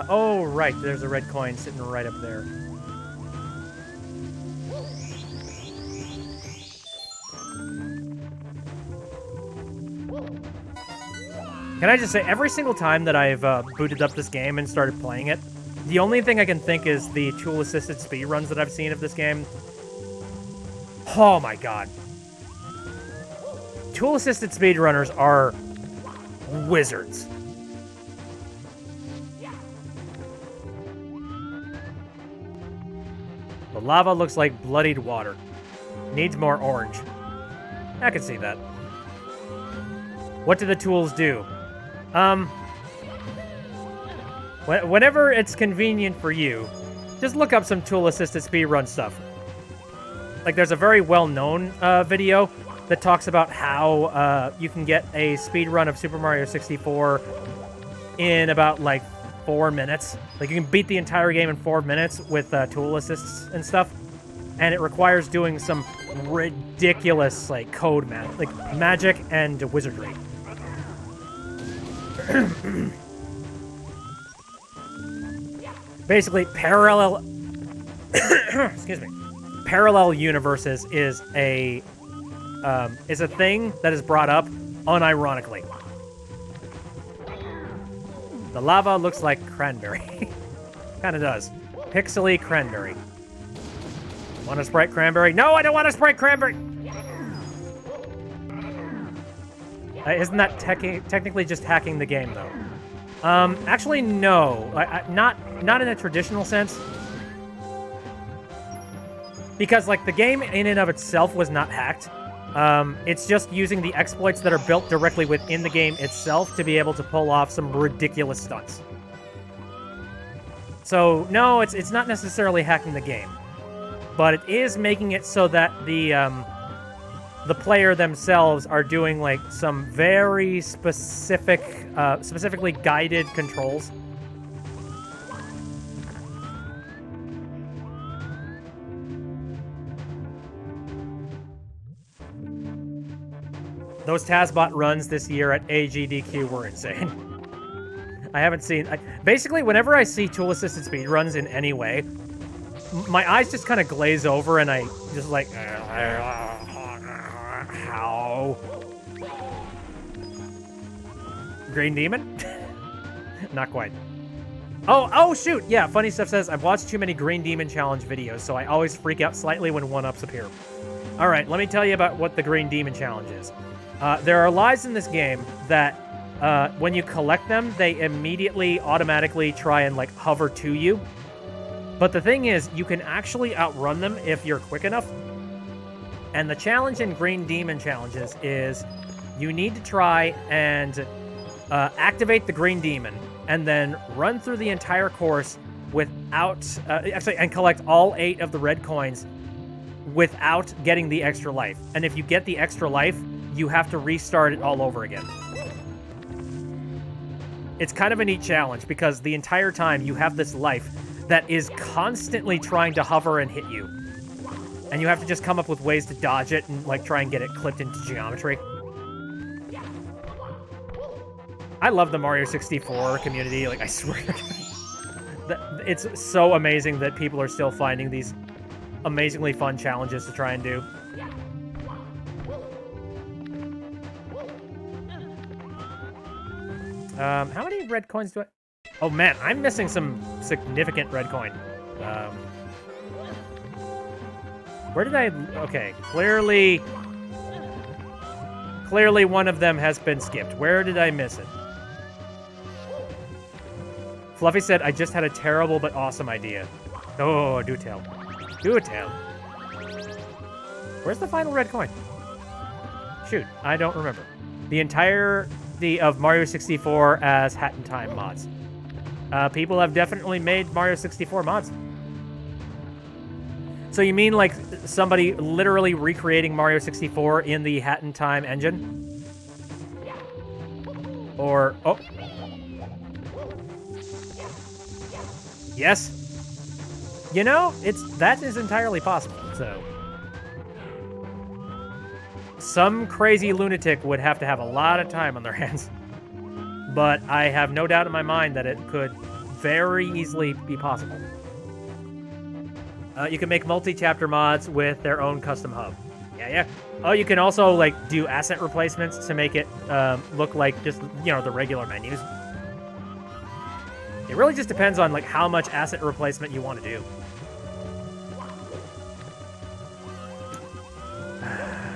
Oh, right, there's a red coin sitting right up there. Can I just say, every single time that I've booted up this game and started playing it, the only thing I can think is the tool-assisted speedruns that I've seen of this game. Oh my god. Tool-assisted speedrunners are wizards. The lava looks like bloodied water. Needs more orange. I can see that. What do the tools do? Whenever it's convenient for you, just look up some tool-assisted speedrun stuff. Like, there's a very well-known video that talks about how you can get a speedrun of Super Mario 64 in about, like, 4 minutes. Like, you can beat the entire game in 4 minutes with tool assists and stuff. And it requires doing some ridiculous, like, code magic and wizardry. Basically, parallel... excuse me. Parallel universes is a thing that is brought up unironically. The lava looks like cranberry. Kinda does. Pixely cranberry. Want a Sprite cranberry? No, I don't want a Sprite cranberry! Isn't that technically just hacking the game, though? Actually, no. Not in a traditional sense. Because, like, the game in and of itself was not hacked. It's just using the exploits that are built directly within the game itself to be able to pull off some ridiculous stunts. So, no, it's not necessarily hacking the game. But it is making it so that the player themselves are doing, like, some very specifically guided controls. Those TASBot runs this year at AGDQ were insane. I haven't seen... basically, whenever I see tool-assisted speedruns in any way, my eyes just kind of glaze over and I just like... How? Green Demon? Not quite. Oh, shoot! Yeah, Funny Stuff says, I've watched too many Green Demon Challenge videos, so I always freak out slightly when one-ups appear. Alright, let me tell you about what the Green Demon Challenge is. There are lives in this game that, when you collect them, they immediately, automatically try and, like, hover to you. But the thing is, you can actually outrun them if you're quick enough. And the challenge in Green Demon Challenges is you need to try and activate the Green Demon and then run through the entire course without... and collect all 8 of the red coins without getting the extra life. And if you get the extra life, you have to restart it all over again. It's kind of a neat challenge because the entire time you have this life that is constantly trying to hover and hit you. And you have to just come up with ways to dodge it and, like, try and get it clipped into geometry. I love the Mario 64 community, like, I swear. It's so amazing that people are still finding these amazingly fun challenges to try and do. How many red coins do I... Oh, man, I'm missing some significant red coin. Where did I... Okay, clearly one of them has been skipped. Where did I miss it? Fluffy said, I just had a terrible but awesome idea. Oh, do tell. Do tell. Where's the final red coin? Shoot, I don't remember. The entirety of Mario 64 as Hat in Time mods. People have definitely made Mario 64 mods. So you mean like somebody literally recreating Mario 64 in the Hat in Time engine? Or, oh. Yes. You know, that is entirely possible, so. Some crazy lunatic would have to have a lot of time on their hands. But I have no doubt in my mind that it could very easily be possible. You can make multi-chapter mods with their own custom hub. Yeah. Oh, you can also, like, do asset replacements to make it look like just, you know, the regular menus. It really just depends on, like, how much asset replacement you want to do.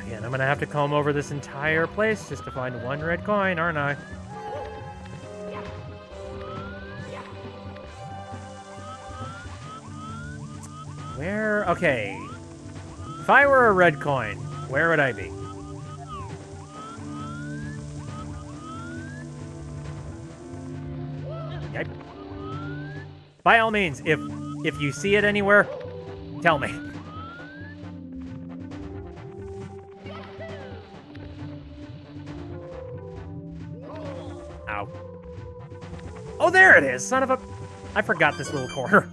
Again, I'm going to have to comb over this entire place just to find one red coin, aren't I? Where? Okay. If I were a red coin, where would I be? Yep. By all means, if you see it anywhere, tell me. Ow. Oh, there it is, son of a... I forgot this little corner.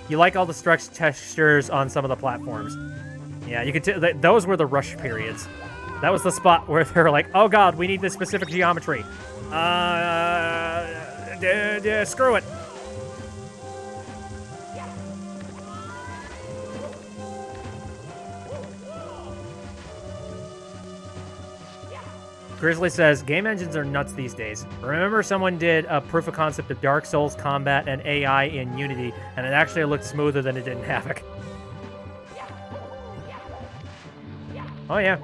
You like all the stretch textures on some of the platforms. Yeah, you could those were the rush periods. That was the spot where they were like, oh god, we need this specific geometry. Screw it. Grizzly says, game engines are nuts these days. Remember someone did a proof of concept of Dark Souls combat and AI in Unity, and it actually looked smoother than it did in Havoc. Oh yeah.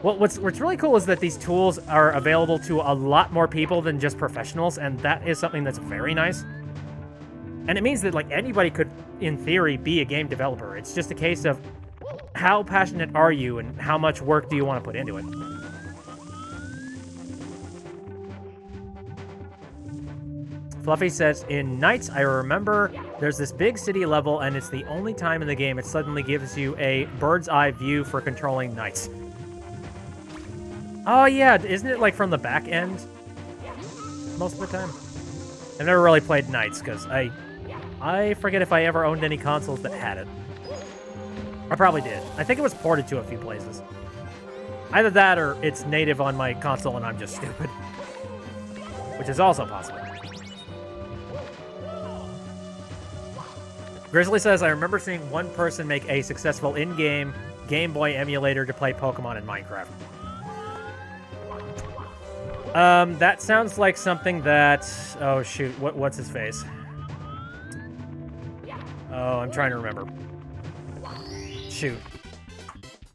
Well, what's really cool is that these tools are available to a lot more people than just professionals, and that is something that's very nice. And it means that, like, anybody could, in theory, be a game developer. It's just a case of how passionate are you and how much work do you want to put into it. Fluffy says, in Nights, I remember there's this big city level, and it's the only time in the game it suddenly gives you a bird's eye view for controlling Knights. Oh yeah, isn't it like from the back end? Most of the time. I've never really played Knights, because I forget if I ever owned any consoles that had it. I probably did. I think it was ported to a few places. Either that, or it's native on my console and I'm just stupid. Which is also possible. Grizzly says, I remember seeing one person make a successful in-game Game Boy emulator to play Pokemon in Minecraft. That sounds like something that... Oh, shoot. What's his face? Oh, I'm trying to remember. Shoot.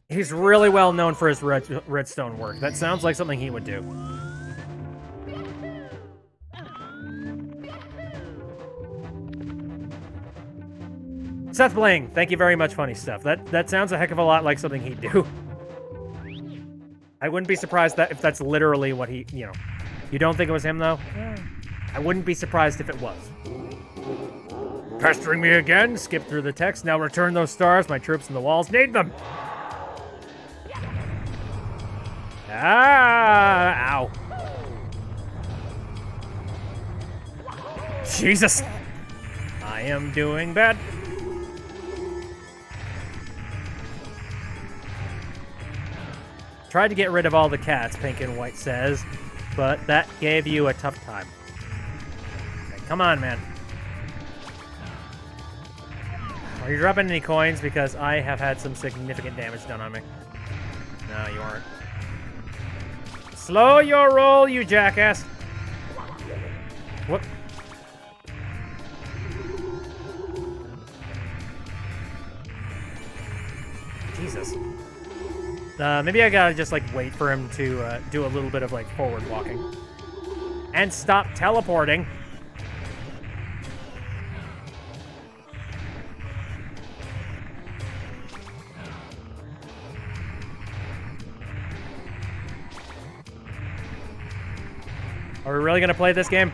He's really well known for his redstone work. That sounds like something he would do. Seth Bling, thank you very much, funny stuff. That sounds a heck of a lot like something he'd do. I wouldn't be surprised if that's literally what he, you know. You don't think it was him, though? I wouldn't be surprised if it was. Pestering me again? Skip through the text. Now return those stars. My troops in the walls need them. Ah! Ow. Jesus. I am doing bad. Tried to get rid of all the cats, Pink and White says, but that gave you a tough time. Okay, come on, man. Are you dropping any coins? Because I have had some significant damage done on me. No, you aren't. Slow your roll, you jackass. What? Jesus. Maybe I gotta just, like, wait for him to do a little bit of, like, forward walking. And stop teleporting. Are we really gonna play this game?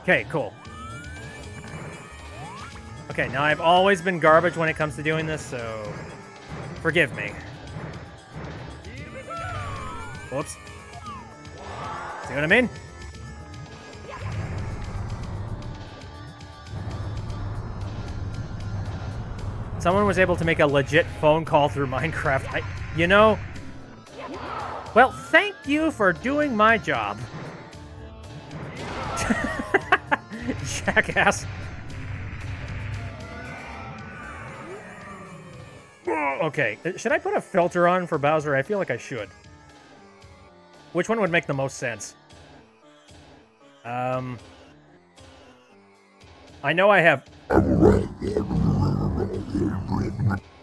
Okay, cool. Okay, now I've always been garbage when it comes to doing this, so forgive me. Whoops. See what I mean? Someone was able to make a legit phone call through Minecraft. You know, well, thank you for doing my job. Jackass. Okay, should I put a filter on for Bowser? I feel like I should. Which one would make the most sense? I know I have...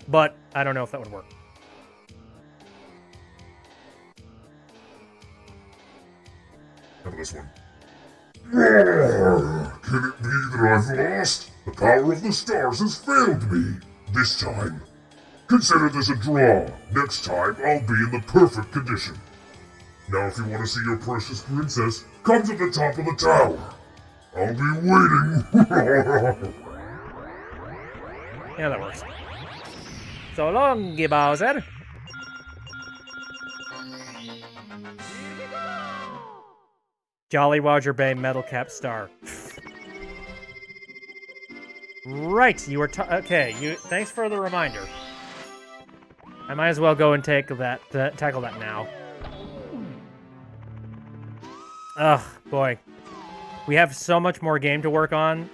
But I don't know if that would work. How about this one? Roar! Can it be that I've lost? The power of the stars has failed me. This time. Consider this a draw. Next time, I'll be in the perfect condition. Now, if you want to see your precious princess, come to the top of the tower. I'll be waiting. Yeah, that works. So long, Bowser. Jolly Roger Bay Metal Cap Star. Right, you were okay. Thanks for the reminder. I might as well go and tackle that now. Ugh, boy. We have so much more game to work on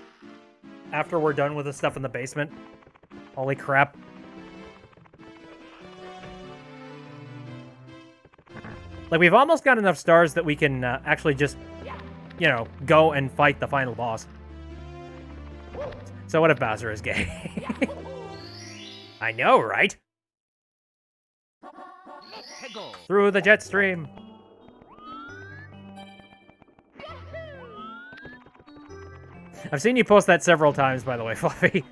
after we're done with the stuff in the basement. Holy crap. Like, we've almost got enough stars that we can actually just, you know, go and fight the final boss. So what if Bowser is gay? I know, right? Through the jet stream. I've seen you post that several times, by the way, Fluffy.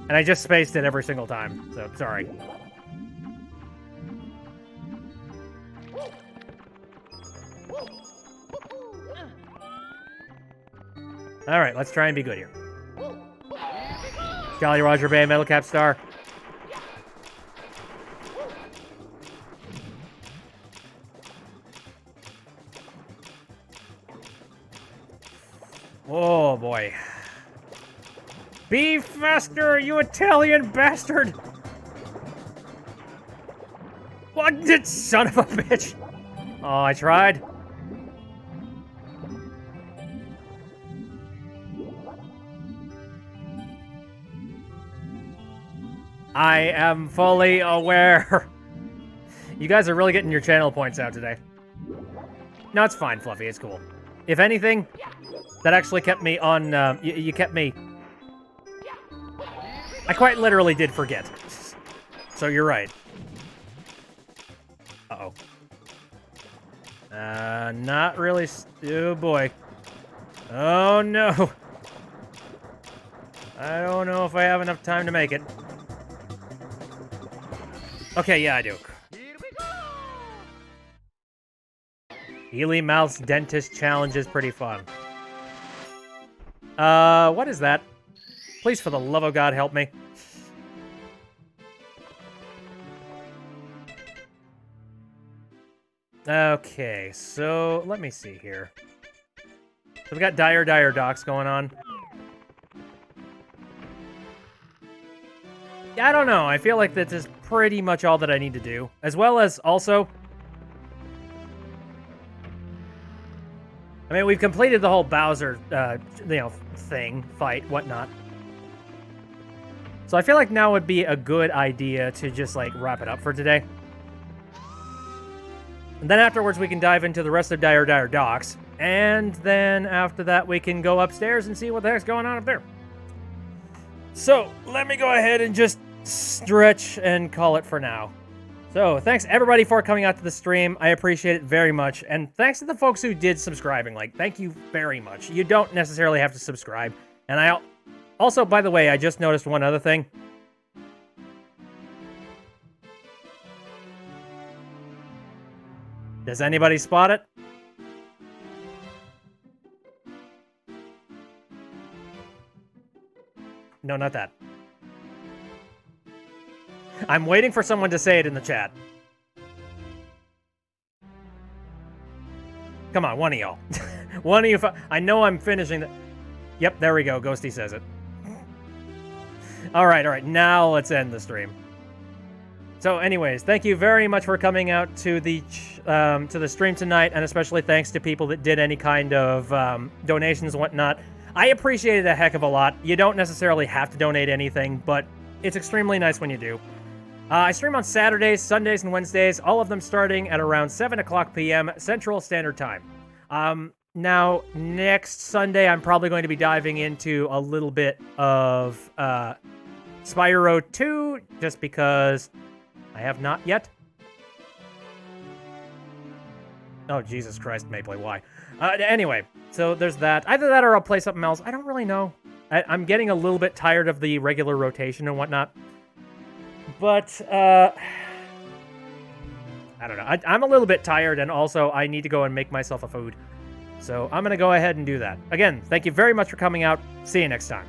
And I just spaced it every single time, so sorry. Alright, let's try and be good here. Jolly Roger Bay, Metal Cap Star. Oh, boy. Be faster, you Italian bastard! What? Son of a bitch! Oh, I tried. I am fully aware. You guys are really getting your channel points out today. No, it's fine, Fluffy. It's cool. If anything, that actually kept me on... you kept me... I quite literally did forget. So you're right. Uh-oh. Not really... Oh, boy. Oh, no. I don't know if I have enough time to make it. Okay, yeah, I do. Ely Mouth's Dentist Challenge is pretty fun. What is that? Please, for the love of God, help me. Okay, so let me see here. So we got Dire Docks going on. Yeah, I don't know. I feel like this is pretty much all that I need to do. As well as, also... I mean, we've completed the whole Bowser, fight, whatnot. So I feel like now would be a good idea to just, like, wrap it up for today. And then afterwards, we can dive into the rest of Dire Docks. And then after that, we can go upstairs and see what the heck's going on up there. So, let me go ahead and just stretch and call it for now. So, thanks everybody for coming out to the stream. I appreciate it very much. And thanks to the folks who did subscribing. Like, thank you very much. You don't necessarily have to subscribe. And I also, by the way, I just noticed one other thing. Does anybody spot it? No, not that. I'm waiting for someone to say it in the chat. Come on, one of y'all. One of you. I know I'm finishing the... Yep, there we go. Ghosty says it. All right. Now let's end the stream. So, anyways, thank you very much for coming out to the stream tonight, and especially thanks to people that did any kind of donations and whatnot. I appreciate it a heck of a lot. You don't necessarily have to donate anything, but it's extremely nice when you do. I stream on Saturdays, Sundays, and Wednesdays, all of them starting at around 7 o'clock p.m. Central Standard Time. Now, next Sunday, I'm probably going to be diving into a little bit of Spyro 2, just because I have not yet. Oh, Jesus Christ, Maple, why? Anyway, so there's that. Either that or I'll play something else. I don't really know. I'm getting a little bit tired of the regular rotation and whatnot. But, I don't know. I'm a little bit tired, and also I need to go and make myself a food. So I'm going to go ahead and do that. Again, thank you very much for coming out. See you next time.